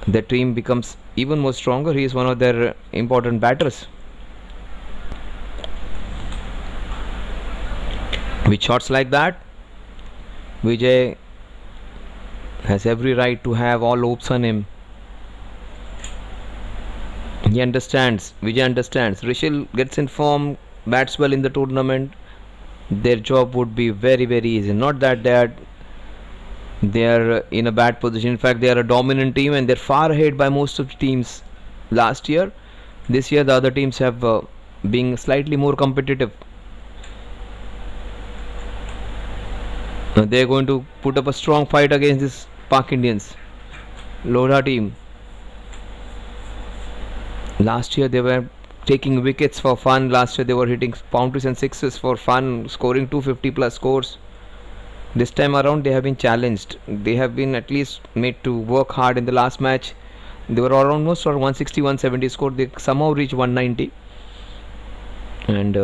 the team becomes even more stronger. He is one of their important batters. With shots like that, Vijay has every right to have all hopes on him. He understands. Vijay understands. Rishil gets informed, bats well in the tournament. Their job would be very, very easy. Not that they are in a bad position. In fact, they are a dominant team and they're far ahead by most of the teams last year. This year, the other teams have been slightly more competitive. They're going to put up a strong fight against this Pak Indians Lodha team. Last year they were taking wickets for fun. Last year they were hitting boundaries and sixes for fun, scoring 250 plus scores. This time around they have been challenged. They have been at least made to work hard in the last match. They were almost for 160, 170 score. They somehow reached 190. And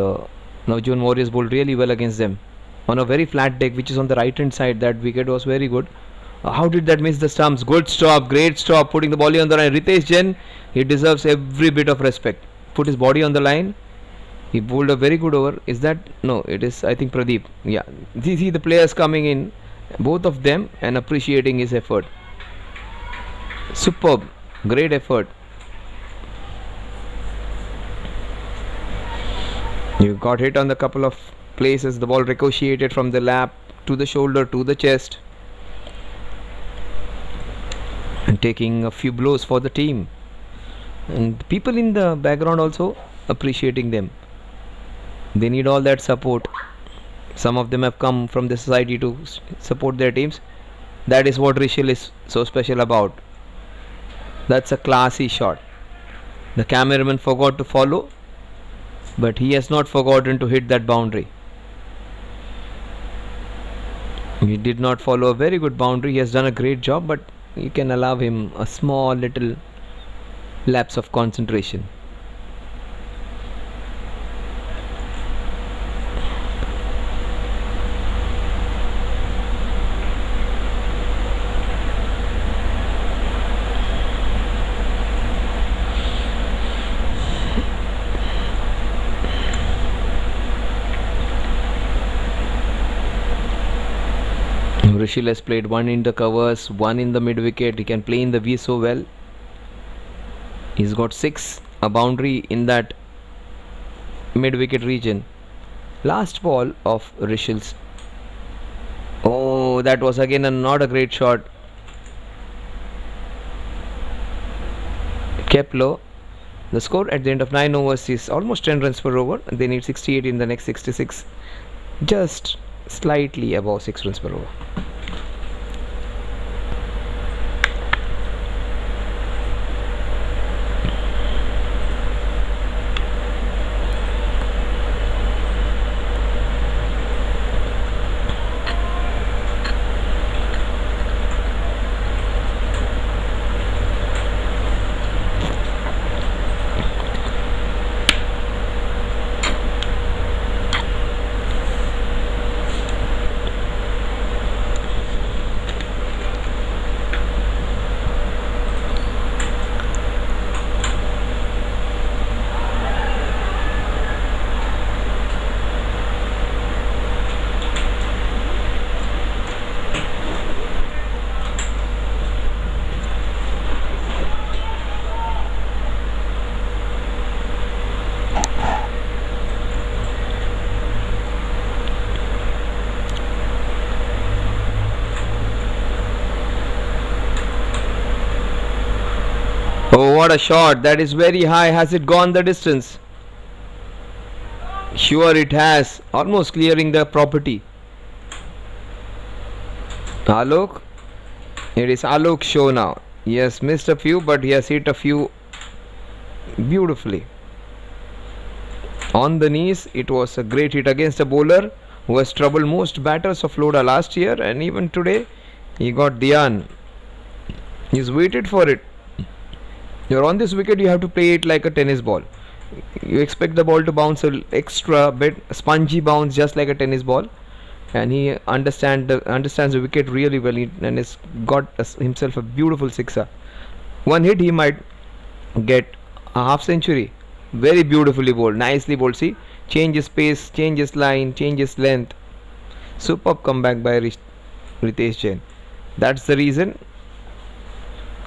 now June Warriors bowled really well against them. On a very flat deck which is on the right hand side, that wicket was very good. How did that miss the stumps? Good stop, great stop, putting the ball on the line. Ritesh Jain, he deserves every bit of respect. Put his body on the line. He bowled a very good over. Is that? No, it is I think Pradeep. Yeah, see the players coming in, both of them, and appreciating his effort. Superb, great effort. You got hit on the couple of places. The ball ricocheted from the lap to the shoulder to the chest, and taking a few blows for the team, and people in the background also appreciating them. They need all that support. Some of them have come from the society to support their teams. That is what Rishil is so special about. That's a classy shot. The cameraman forgot to follow, but he has not forgotten to hit that boundary. He did not follow a very good boundary. He has done a great job, but you can allow him a small little lapse of concentration. Rishil has played one in the covers, one in the mid wicket. He can play in the V so well. He's got 6, a boundary in that mid wicket region. Last ball of Rishil's. Oh, that was again not a great shot. Kept low. The score at the end of 9 overs is almost 10 runs per over. They need 68 in the next 66. Just slightly above 6 runs per over. Oh, what a shot. That is very high. Has it gone the distance? Sure it has. Almost clearing the property. Alok. It is Alok's show now. He has missed a few, but he has hit a few beautifully. On the knees, it was a great hit against a bowler who has troubled most batters of Lodha last year, and even today he got Dhyan. He's waited for it. You're on this wicket, you have to play it like a tennis ball. You expect the ball to bounce an extra bit, spongy bounce just like a tennis ball, and he understands the wicket really well, and has got himself a beautiful sixer. One hit he might get a half century. Very beautifully bowled, nicely bowled. See, changes pace, changes line, changes length. Superb comeback by Ritesh Jain. That's the reason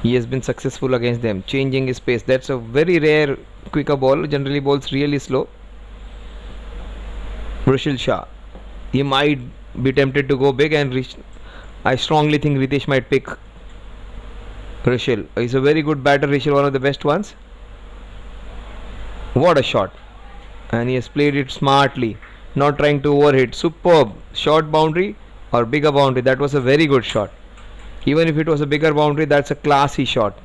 He has been successful against them, changing his pace. That's a very rare quicker ball. Generally bowls really slow. Rushil Shah. He might be tempted to go big, and I strongly think Ritesh might pick Rushil. He's a very good batter, Rushil, one of the best ones. What a shot. And he has played it smartly, not trying to overhit. Superb. Short boundary or bigger boundary. That was a very good shot. Even if it was a bigger boundary, that's a classy shot.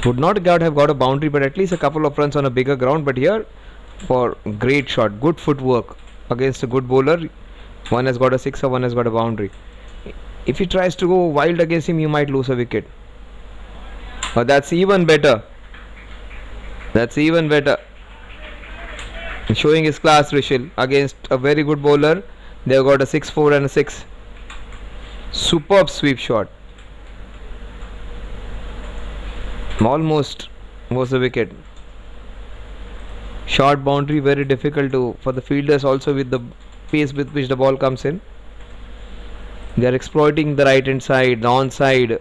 Would not have got a boundary, but at least a couple of runs on a bigger ground. But here, for great shot, good footwork against a good bowler. One has got a sixer, one has got a boundary. If he tries to go wild against him, he might lose a wicket. But that's even better. That's even better. Showing his class, Rishil, against a very good bowler. They've got a 6-4 and a 6. Superb sweep shot. Almost was a wicket. Short boundary, very difficult for the fielders also, with the pace with which the ball comes in. They are exploiting the right hand side, the on side.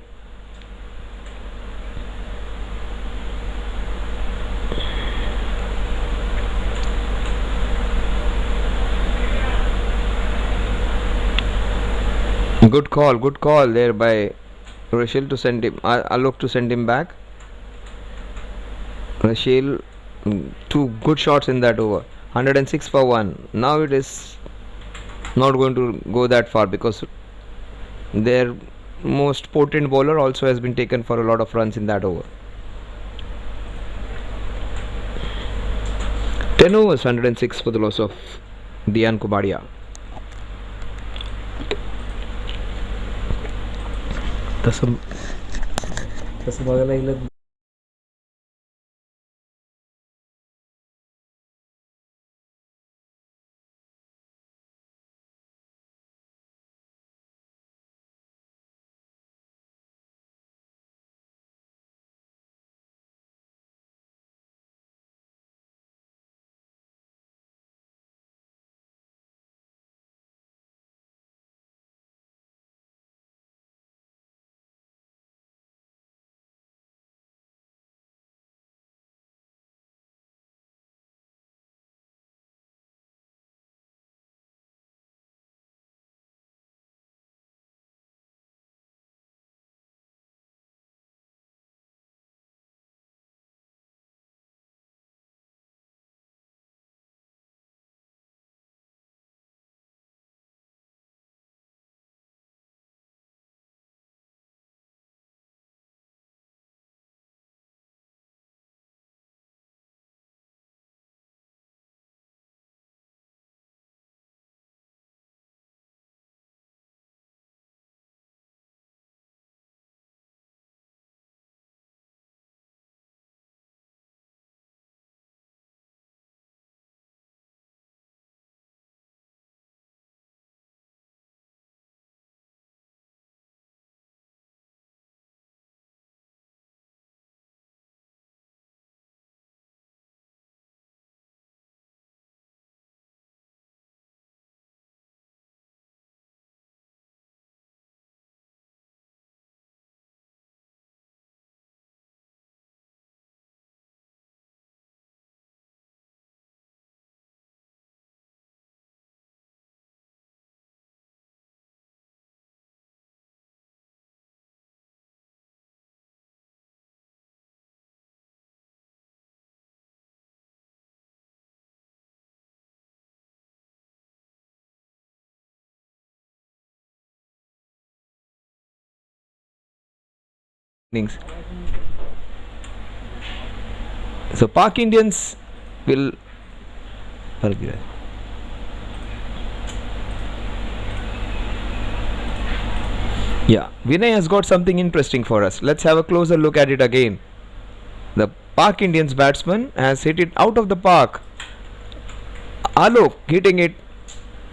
Good call there by Rashil to send him, Alok to send him back. Rashil, 2 good shots in that over. 106 for 1. Now it is not going to go that far, because their most potent bowler also has been taken for a lot of runs in that over. 10 overs, 106 for the loss of Dian Kubadia. तसं बघायला गेलं innings. So Pak Indians will Vinay has got something interesting for us. Let's have a closer look at it again. The Pak Indians batsman has hit it out of the park. Alok hitting it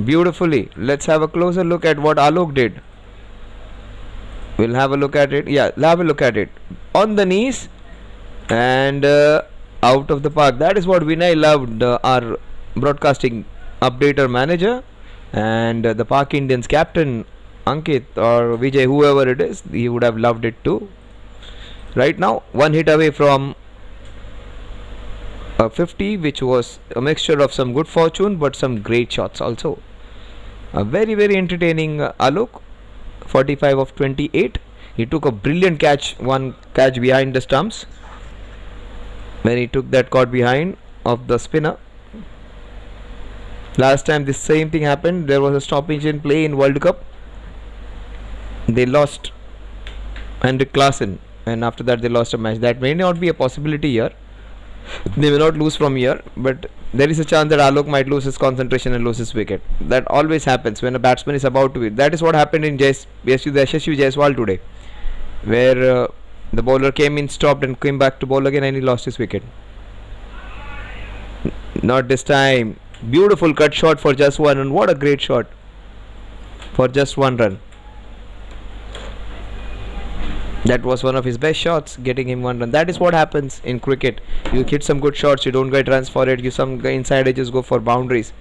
beautifully. Let's have a closer look at what Alok did. We'll have a look at it. Yeah, have a look at it. On the knees and out of the park. That is what Vinay loved, our broadcasting updater manager and the Pak Indians captain Ankit or Vijay, whoever it is, he would have loved it too. Right now, one hit away from a 50, which was a mixture of some good fortune but some great shots also. A very entertaining Alok, 45 of 28. He took a brilliant catch, one catch behind the stumps. When he took that caught behind of the spinner. Last time this same thing happened, there was a stoppage in play in World Cup. They lost Henrik Klaasen, and after that they lost a match. That may not be a possibility here. They may not lose from here, but there is a chance that Alok might lose his concentration and lose his wicket. That always happens when a batsman is about to win. That is what happened in Yashasvi Jaiswal today, where the bowler came in, stopped and came back to bowl again, and he lost his wicket. Not this time. Beautiful cut shot for just one run. What a great shot for just one run. That was one of his best shots, getting him one run. That is what happens in cricket. You hit some good shots, you don't get runs for it. You some inside edges go for boundaries.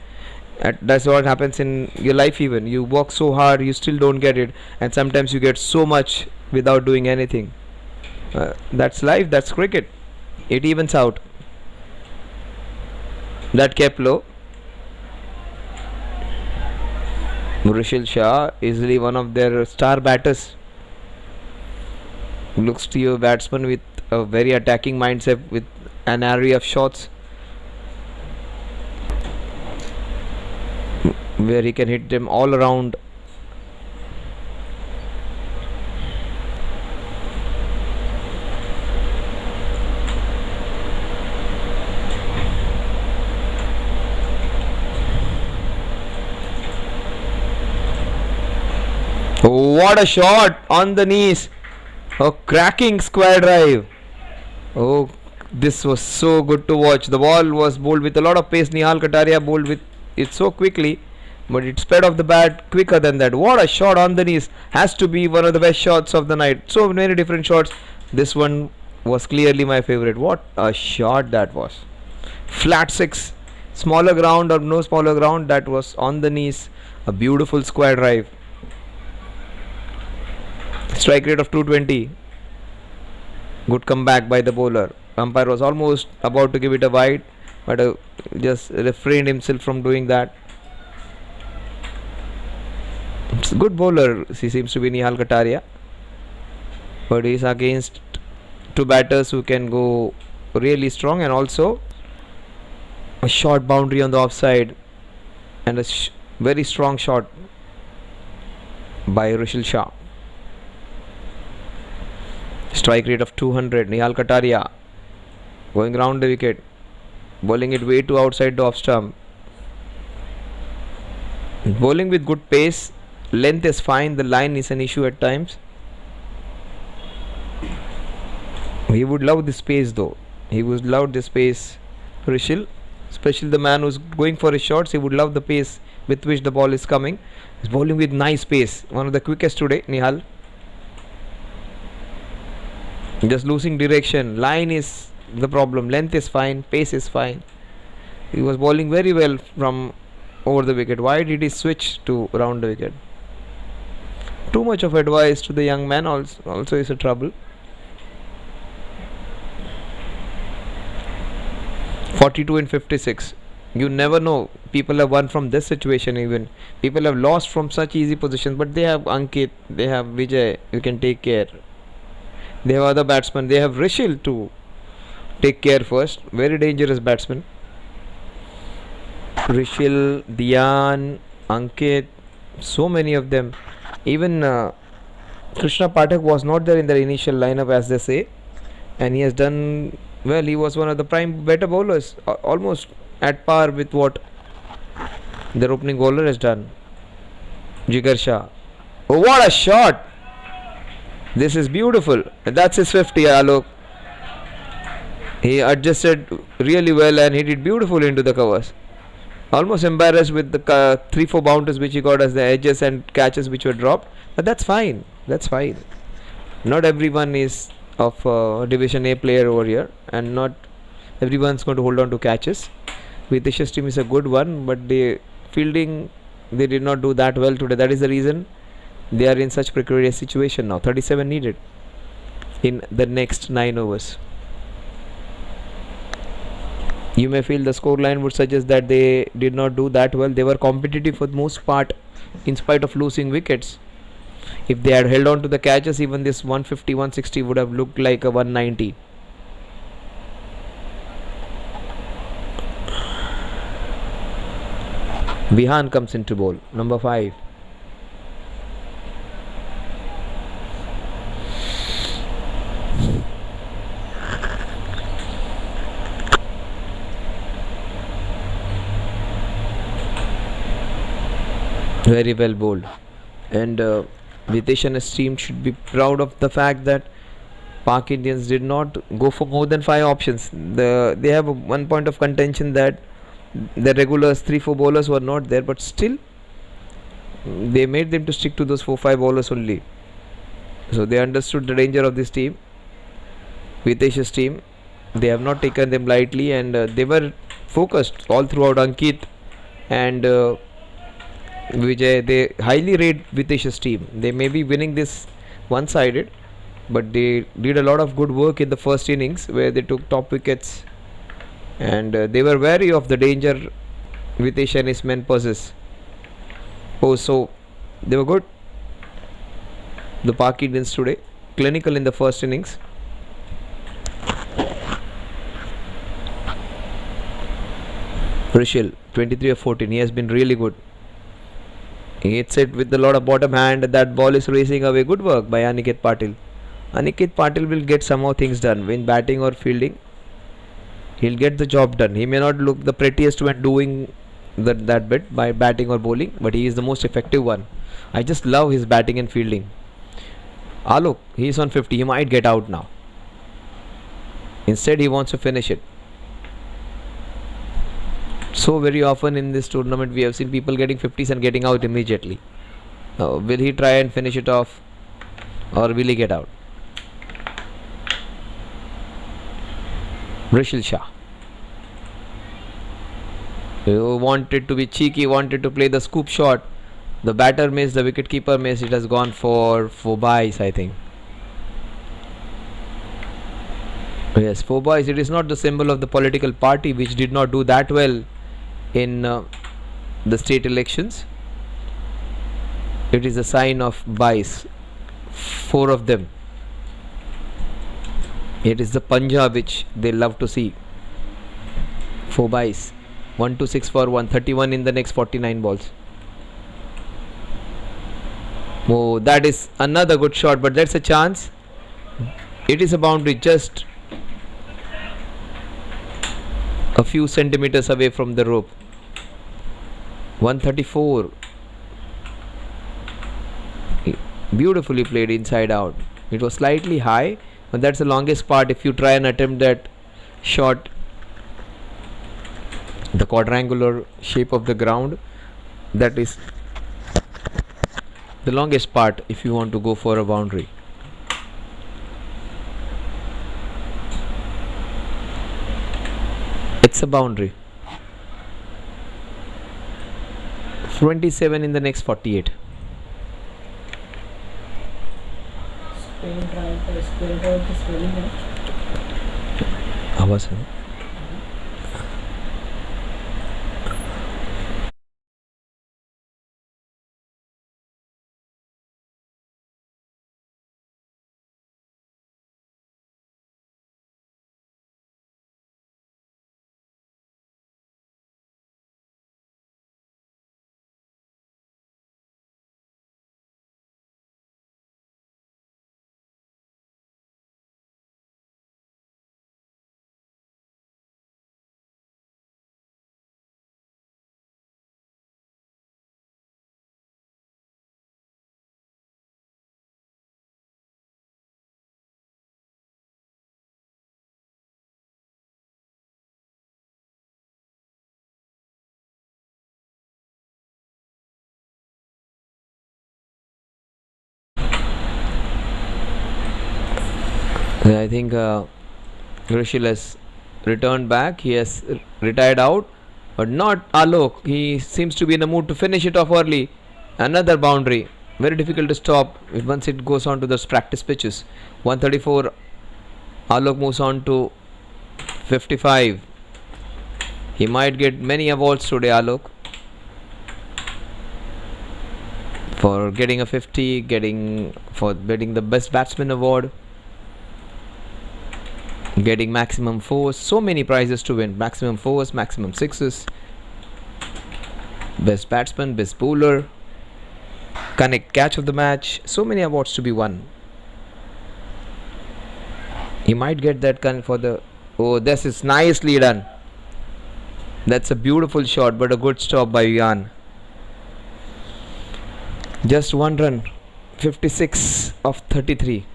That's what happens in your life even. You work so hard, you still don't get it. And sometimes you get so much without doing anything. That's life, that's cricket. It evens out. That kept low. Rushil Shah, easily one of their star batters. Looks to you batsman with a very attacking mindset, with an array of shots where he can hit them all around. What a shot on the knees. A cracking square drive. Oh, this was so good to watch. The ball was bowled with a lot of pace. Nihal Kataria bowled with it so quickly, but it sped off the bat quicker than that. What a shot on the knees. Has to be one of the best shots of the night. So many different shots. This one was clearly my favorite. What a shot that was. Flat six. Smaller ground or no smaller ground. That was on the knees. A beautiful square drive. Strike rate of 220. Good comeback by the bowler. Umpire was almost about to give it a wide, but just refrained himself from doing that. It's a good bowler. He seems to be Nihal Kataria, but he's against two batters who can go really strong, and also a short boundary on the offside, and a very strong shot by Rushil Shah. Strike rate of 200. Nihal Kataria going round the wicket, bowling it way too outside the off stump. Bowling with good pace. Length is fine. The line is an issue at times. He would love this pace though. He would love this pace. Rushil, especially the man who's going for his shots, he would love the pace with which the ball is coming. He's bowling with nice pace. One of the quickest today, Nihal. Just losing direction. Line is the problem. Length is fine. Pace is fine. He was bowling very well from over the wicket. Why did he switch to round the wicket? Too much of advice to the young man also is a trouble. 42 in 56. You never know. People have won from this situation even. People have lost from such easy positions, but they have Ankit, they have Vijay. You can take care. They have other batsmen. They have Rushil to take care first. Very dangerous batsman. Rushil, Dhyan, Ankit, so many of them. Even Krishna Pathak was not there in their initial lineup, as they say, and he has done well. He was one of the prime better bowlers, almost at par with what their opening bowler has done. Jigar Shah. Oh, what a shot! This is beautiful. That's his 50, Alok. He adjusted really well and he did beautifully into the covers. Almost embarrassed with the 3-4 bounties which he got as the edges and catches which were dropped. But that's fine. That's fine. Not everyone is of Division A player over here, and not everyone's going to hold on to catches. Vitish's team is a good one, but the fielding, they did not do that well today. That is the reason They are in such precarious situation now. 37 needed in the next 9 overs. You may feel the scoreline would suggest that they did not do that well. They were competitive for the most part in spite of losing wickets. If they had held on to the catches, even this 150, 160 would have looked like a 190. Vihan comes into bowl, number 5. Very well bowled, and Viteshan's team should be proud of the fact that Pak Indians did not go for more than 5 options. They have one point of contention that the regulars 3-4 bowlers were not there, but still they made them to stick to those 4-5 bowlers only. So they understood the danger of this team, Vitesh's team. They have not taken them lightly, and they were focused all throughout. Ankit and Vijay, they highly rate Vitesh's team. They may be winning this one-sided, but they did a lot of good work in the first innings where they took top wickets, and they were wary of the danger Vitesh and his men possess. So they were good. The Pak Indians today, clinical in the first innings. Rishil, 23 of 14. He has been really good. He hits it with a lot of bottom hand. That ball is racing away. Good work by Aniket Patil. Aniket Patil will get somehow things done when batting or fielding. He'll get the job done. He may not look the prettiest when doing that bit by batting or bowling, but he is the most effective one. I just love his batting and fielding. Alok, he is on 50. He might get out now. Instead, he wants to finish it. So very often in this tournament we have seen people getting 50s and getting out immediately. Will he try and finish it off, or will he get out? Rishil Shah, who wanted to be cheeky, wanted to play the scoop shot. The batter missed, the wicketkeeper missed. It has gone for 4 byes, I think. Yes, 4 byes. It is not the symbol of the political party which did not do that well in the state elections. It is a sign of byes, 4 of them. It is the Punjab which they love to see. 4 byes, 1 to 6 for 131 in the next 49 balls. Oh, that is another good shot, but that's a chance. It is a boundary, just a few centimeters away from the rope. 134. Beautifully played inside out. It was slightly high, but that's the longest part. If you try and attempt that shot, the quadrangular shape of the ground, that is the longest part if you want to go for a boundary. It's a boundary. 27 in the next 48. आवाज है I think Rishil has returned back. He has retired out, but not Alok. He seems to be in the mood to finish it off early. Another boundary. very difficult to stop once it goes on to those practice pitches. 134. Alok moves on to 55. He might get many awards today, Alok, for getting a 50, for getting the best batsman award, getting maximum fours. So many prizes to win. Maximum fours, maximum sixes, best batsman, best bowler, connect catch of the match. So many awards to be won. He might get that for the... Oh, this is nicely done. That's a beautiful shot, but a good stop by Vihan. Just one run. 56 of 33.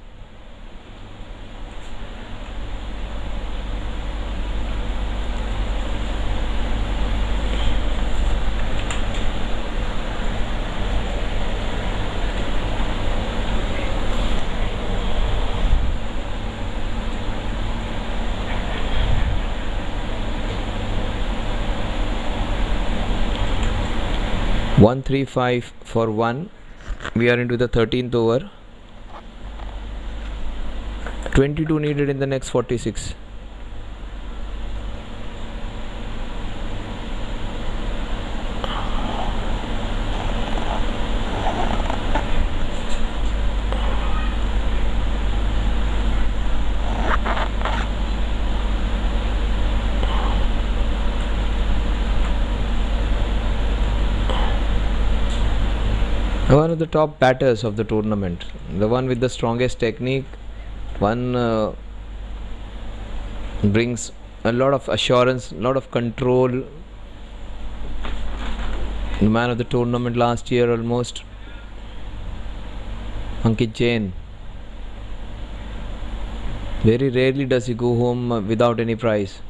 One 3-5 for 1. We are into the 13th over. 22 needed in the next 46. One of the top batters of the tournament, the one with the strongest technique, one brings a lot of assurance, a lot of control. The man of the tournament last year almost, Ankit Jain. Very rarely does he go home without any prize.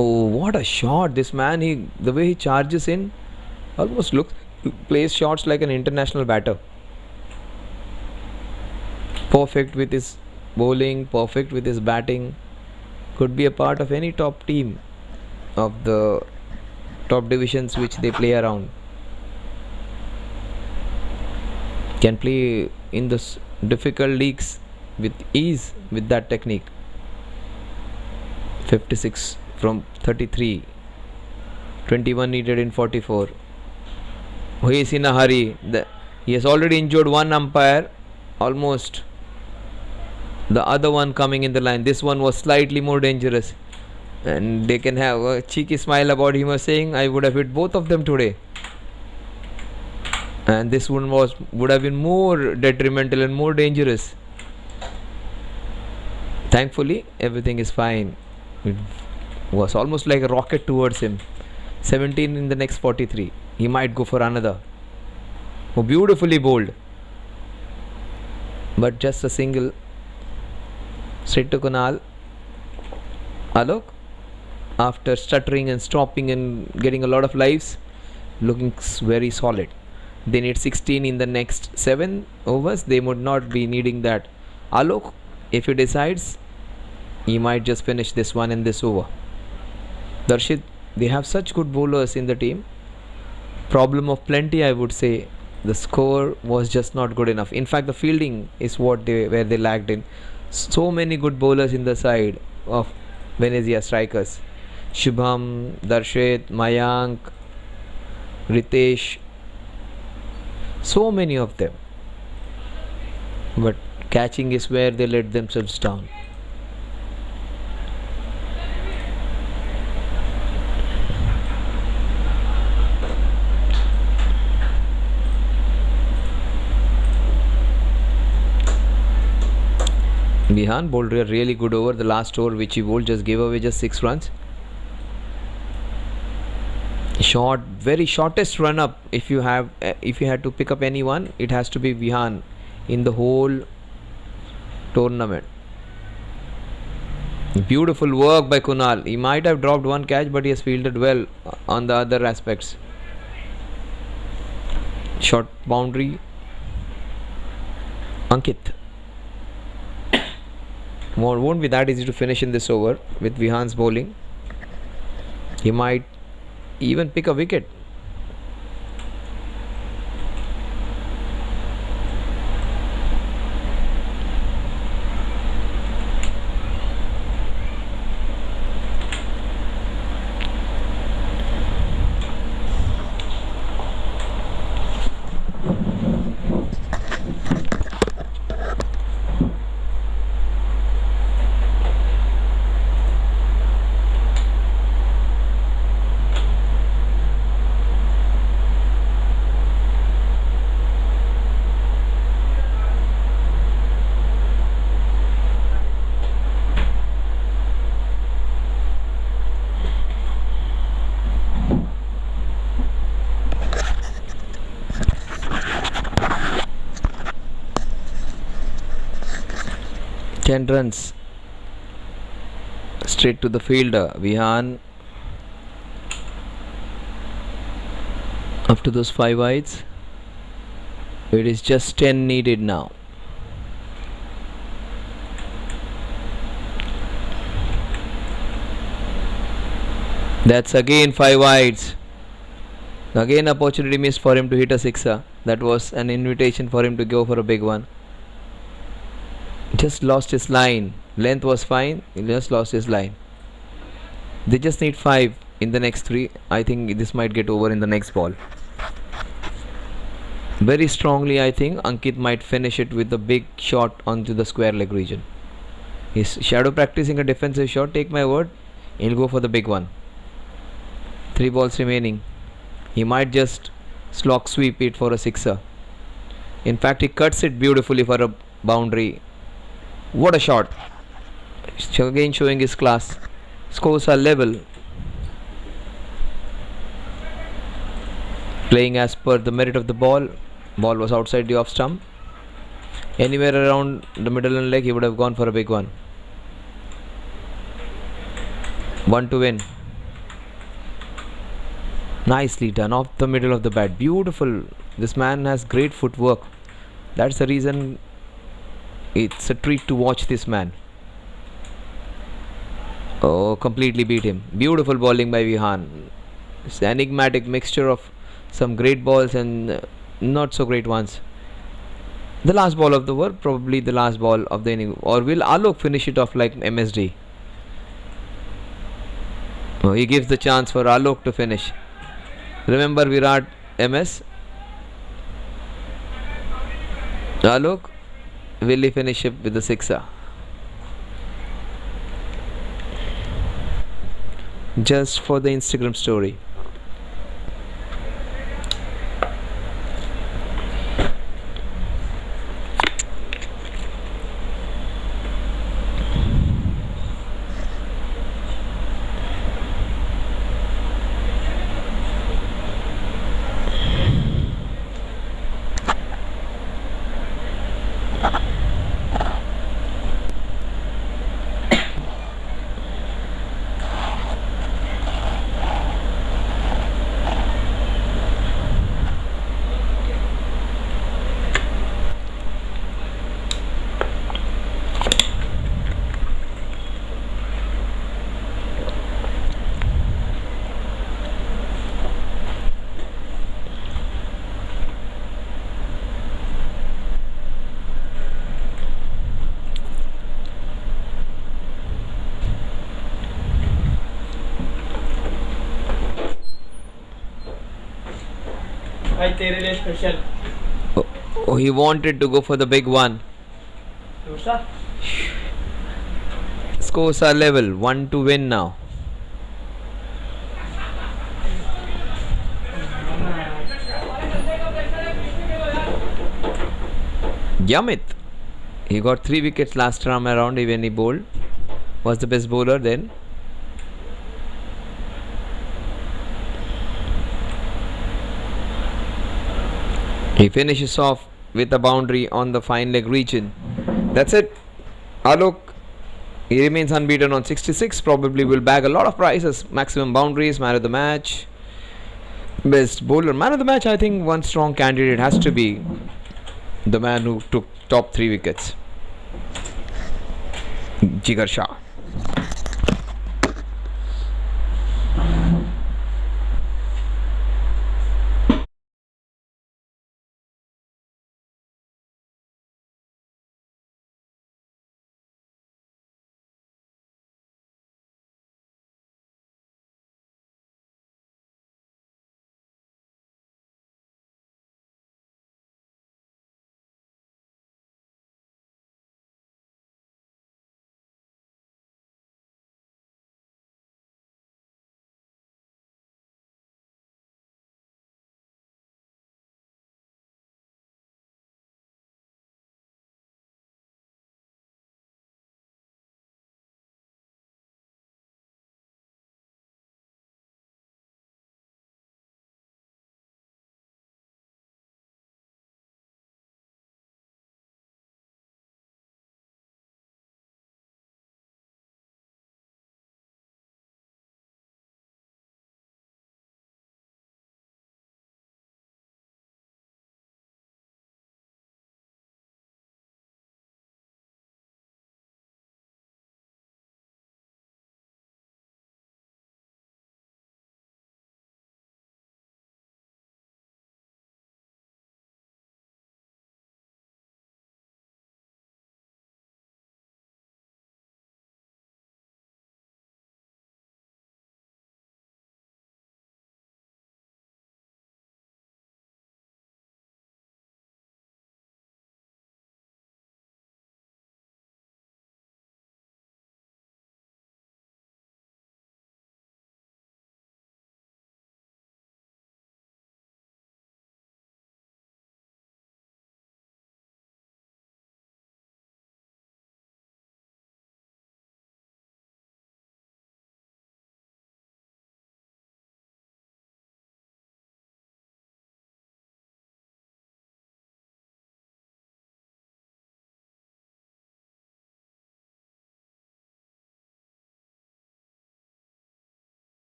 Oh, what a shot! This man, the way he charges in, almost plays shots like an international batter. Perfect with his bowling, perfect with his batting. Could be a part of any top team of the top divisions which they play around. Can play in the difficult leagues with ease with that technique. 56 from 33. 21 needed in 44. He is in a hurry. He has already injured one umpire. Almost the other one coming in the line. This one was slightly more dangerous. And they can have a cheeky smile about him saying, I would have hit both of them today. And this one would have been more detrimental and more dangerous. Thankfully, everything is fine. It was almost like a rocket towards him. 17 in the next 43. He might go for another. Oh, beautifully bowled. But just a single. Straight to Kunal. Alok, after stuttering and stopping and getting a lot of lives, looking very solid. They need 16 in the next 7 overs. They would not be needing that. Alok, if he decides, he might just finish this one in this over. Darshit, they have such good bowlers in the team. Problem of plenty, I would say. The score was just not good enough. In fact, the fielding is where they lagged in. So many good bowlers in the side of Venezia Strikers. Shubham, Darshit, Mayank, Ritesh. So many of them. But catching is where they let themselves down. Vihan bowled a really good over. The last over which he bowled just gave away just 6 runs. Short, very shortest run up. If you had to pick up anyone, it has to be Vihan in the whole tournament. Beautiful work by Kunal. He might have dropped one catch, but he has fielded well on the other aspects. Short boundary. Ankit. Won't be that easy to finish in this over with Vihan's bowling. He might even pick a wicket. Ten runs straight to the fielder. Vihan up to those 5 wides. It is just 10 needed now. That's again 5 wides. Again opportunity missed for him to hit a sixer. That was an invitation for him to go for a big one. Just lost his line. Length was fine. He just lost his line. They just need 5 in the next 3. I think this might get over in the next ball. Very strongly, I think Ankit might finish it with a big shot onto the square leg region. He's shadow practicing a defensive shot. Take my word, he'll go for the big one. 3 balls remaining. He might just slog sweep it for a sixer. In fact, he cuts it beautifully for a boundary. What a shot. Again showing his class. Scores are level. Playing as per the merit of the ball. Ball was outside the off stump. Anywhere around the middle and leg he would have gone for a big one. 1 to win. Nicely done off the middle of the bat. Beautiful. This man has great footwork. That's the reason it's a treat to watch this man. Oh, completely beat him. Beautiful bowling by Vihan. It's an enigmatic mixture of some great balls and not so great ones. The last ball of the over, probably the last ball of the inning. Or will Alok finish it off like MSD? Oh, he gives the chance for Alok to finish. Remember Virat MS? Alok, will he finish it with the sixer? Just for the Instagram story. भाई तेरे लिए special Oh, he wanted to go for the big one. दूसरा Scores are level. 1 to win now. Yamit. He got 3 wickets last time around when he bowled. Was the best bowler then. He finishes off with a boundary on the fine leg region. That's it. Alok, he remains unbeaten on 66. Probably will bag a lot of prizes. Maximum boundaries, man of the match, best bowler. Man of the match, I think one strong candidate has to be the man who took top 3 wickets. Jigar Shah.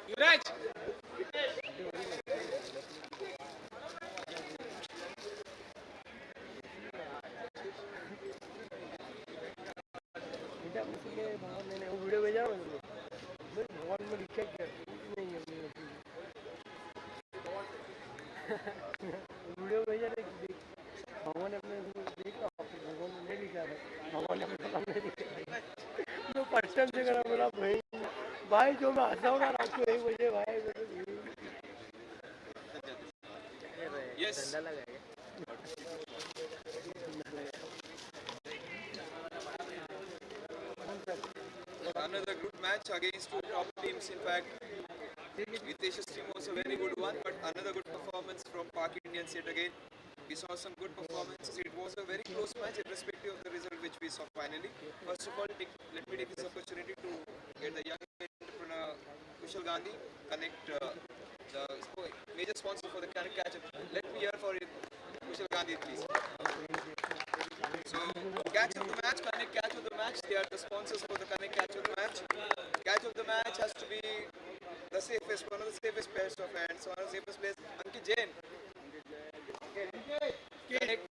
वो video भेजा मैंने भगवान में लिखा क्या नहीं है video भेजा भगवान ने अपने देखा भगवान ने नहीं लिखा था भगवान ने अपने सामने लिखा तो फर्स्ट टाइम से करा बोला भाई भाई जो मैं हंसा हूँ ना रात को 1 बजे भाई Yes. Another good match against two top teams. In fact, Venezia team was a very good one, but another good performance from Park Indians yet again. We saw some good performances. It was a very close match, irrespective of the result which we saw finally. First of all, let me take this opportunity to get the young entrepreneur Kushal Gandhi connect the major sponsor for the Connect Catch-up. Let me hear for it, Kushal Gandhi, please. So, catch of the match, Connect Catch of the match. They are the sponsors for the Connect Catch of the match. Catch of the match has to be the safest, one of the safest pairs of hands, one of the safest players, Ankit Jain.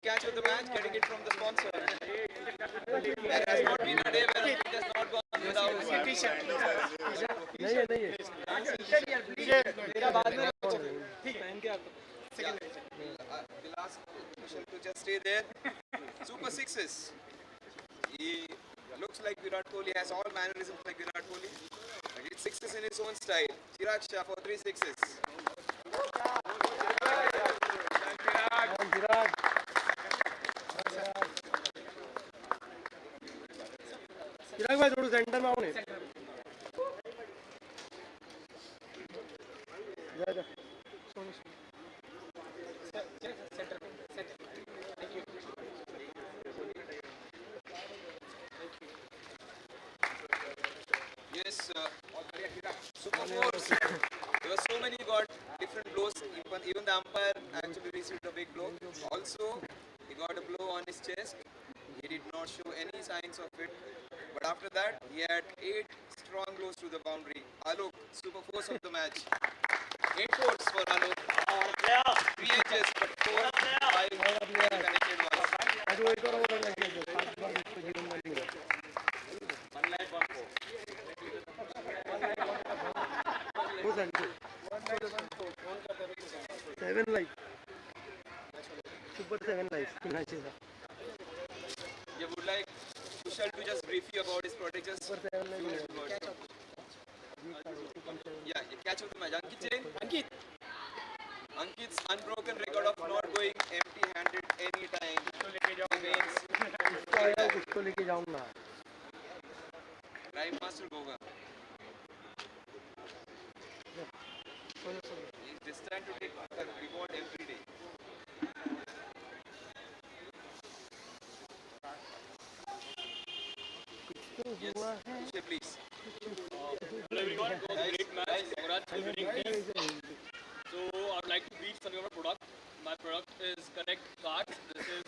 Catch of the match, getting it from the sponsor. There has not been a day where it has not gone without नहीं है the last question to just stay there. Super sixes. He looks like Virat Kohli, has all mannerisms like Virat Kohli. But it's sixes in his own style. Chirag Shah for 3 sixes. चिराग भाई थोड़ा centre में आओ ने जा जा Yes, super fours. There were so many got different blows. Even the umpire actually received a big blow. Also, he got a blow on his chest. He did not show any signs of it. But after that, he had 8 strong blows to the boundary. Alok, super force of the match. 8 fours for Alok. 3 edges, but 4, 5 connected ones. Seven life. Super 7 life. You would like Kushal to just brief you about his prodigious. Super 7 life. Yeah, catch of the match. Ankit Jain. Ankit's unbroken record of not going empty-handed anytime remains. उसको लेके जाऊंगा. Prime Master Goga. He's destined to take a reward every day. Yes, Kushal, please. Hello everyone, it was a great match. Congrats to the winning team. So I would like to brief something about my product. My product is Connect Cards. This is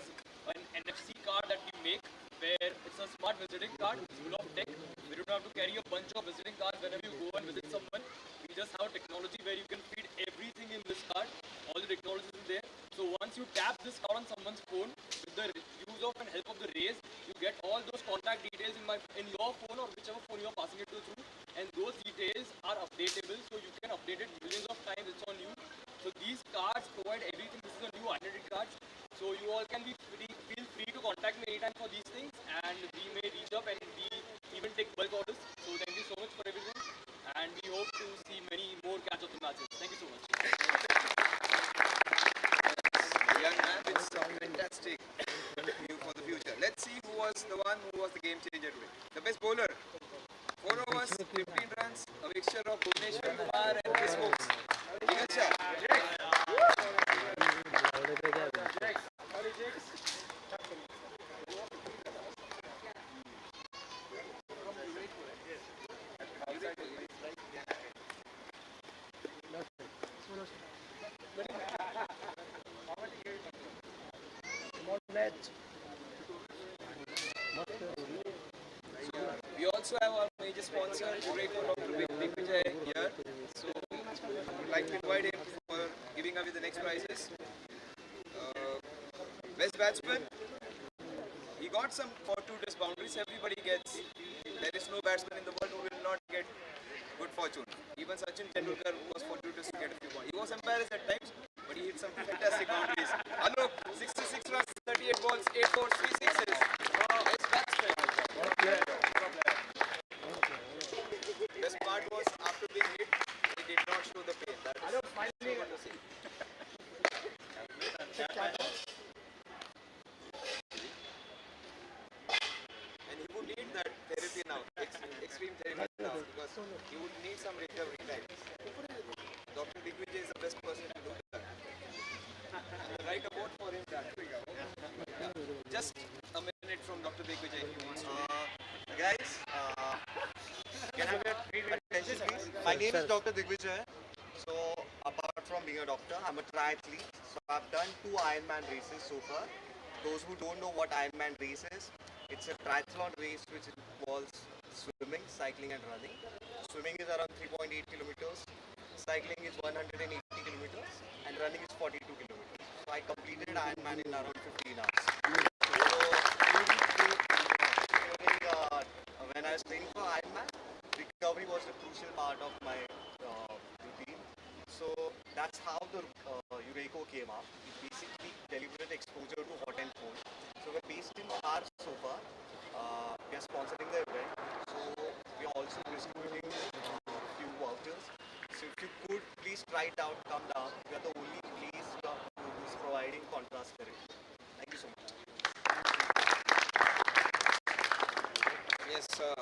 an NFC card that we make where it's a smart visiting card. It's full of tech. We don't have to carry a bunch of visiting cards whenever you go and visit someone. We just have a technology where you can feed everything in this card. All the technology is there. So once you tap this card on someone's phone with the use of and help of the rays, you get all those contact details in your phone or whichever phone you are passing it through, and those details are updatable, so you can update it millions of times. It's on you. So these cards provide everything. This is a new identity card. So you all can feel free to contact me anytime for these things, and we may reach up and we even take bulk orders. So thank you so much for everything, and we hope to see many more catch of the matches. Thank you so much. Young man with some fantastic view for the future. Let's see who was the one who was the game changer today. The best bowler. 4 overs, 15 runs, a mixture of Bhuvneshwar Kumar and Chris Brooks. Jfsc. We also have our major sponsor, Puja here. So next prizes. Best batsman. He got some fortuitous boundaries. Everybody gets. There is no batsman in the world who will not get good fortune. Even Sachin Tendulkar was fortuitous to get a few points. He was embarrassed at times, but he hit some fantastic boundaries. Alok, 66 runs, 38 balls, 8 fours, 3 sixes. Best batsman. Best part was after being hit, he did not show the pain. That is finally good to see. And he would need that therapy now, extreme therapy now, because he would need some recovery time. Dr. Digvijay is the best person to do that. And write a vote for him. Yeah. Just a minute from Dr. Digvijay if he wants to. Guys, can I have your attention please? My name is Dr. Digvijay. So apart from being a doctor, I'm a triathlete. So I've done 2 Ironman races so far. Those who don't know what Ironman race is, it's a triathlon race which involves swimming, cycling and running. Swimming is around 3.8 kilometers, cycling is 180 kilometers and running is 42 kilometers. So I completed Ironman in around 15 hours. When I was training for Ironman, recovery was a crucial part of my routine. So that's how the Ureco came up. It basically deliberate exposure to hot and cold. So we're based in Ars so far. We are sponsoring the event. So we are also distributing a few vouchers. So if you could please try it out, come down. We are the only place who is providing contrast therapy. Thank you so much. Yes, sir.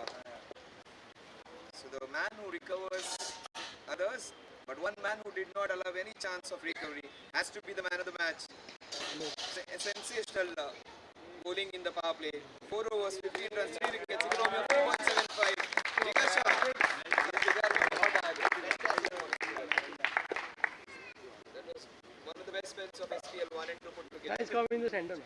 So the man who recovers others, but one man who did not allow any chance of recovery has to be the man of the match. Sensational bowling in the power play. 4 overs, 15 runs, 3 wickets, economy of 4.75. Jigar Shah. That was one of the best spells of SPL 1 and 2 put together. Guys, come in the center.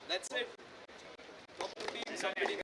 That's it. Top 2 teams are getting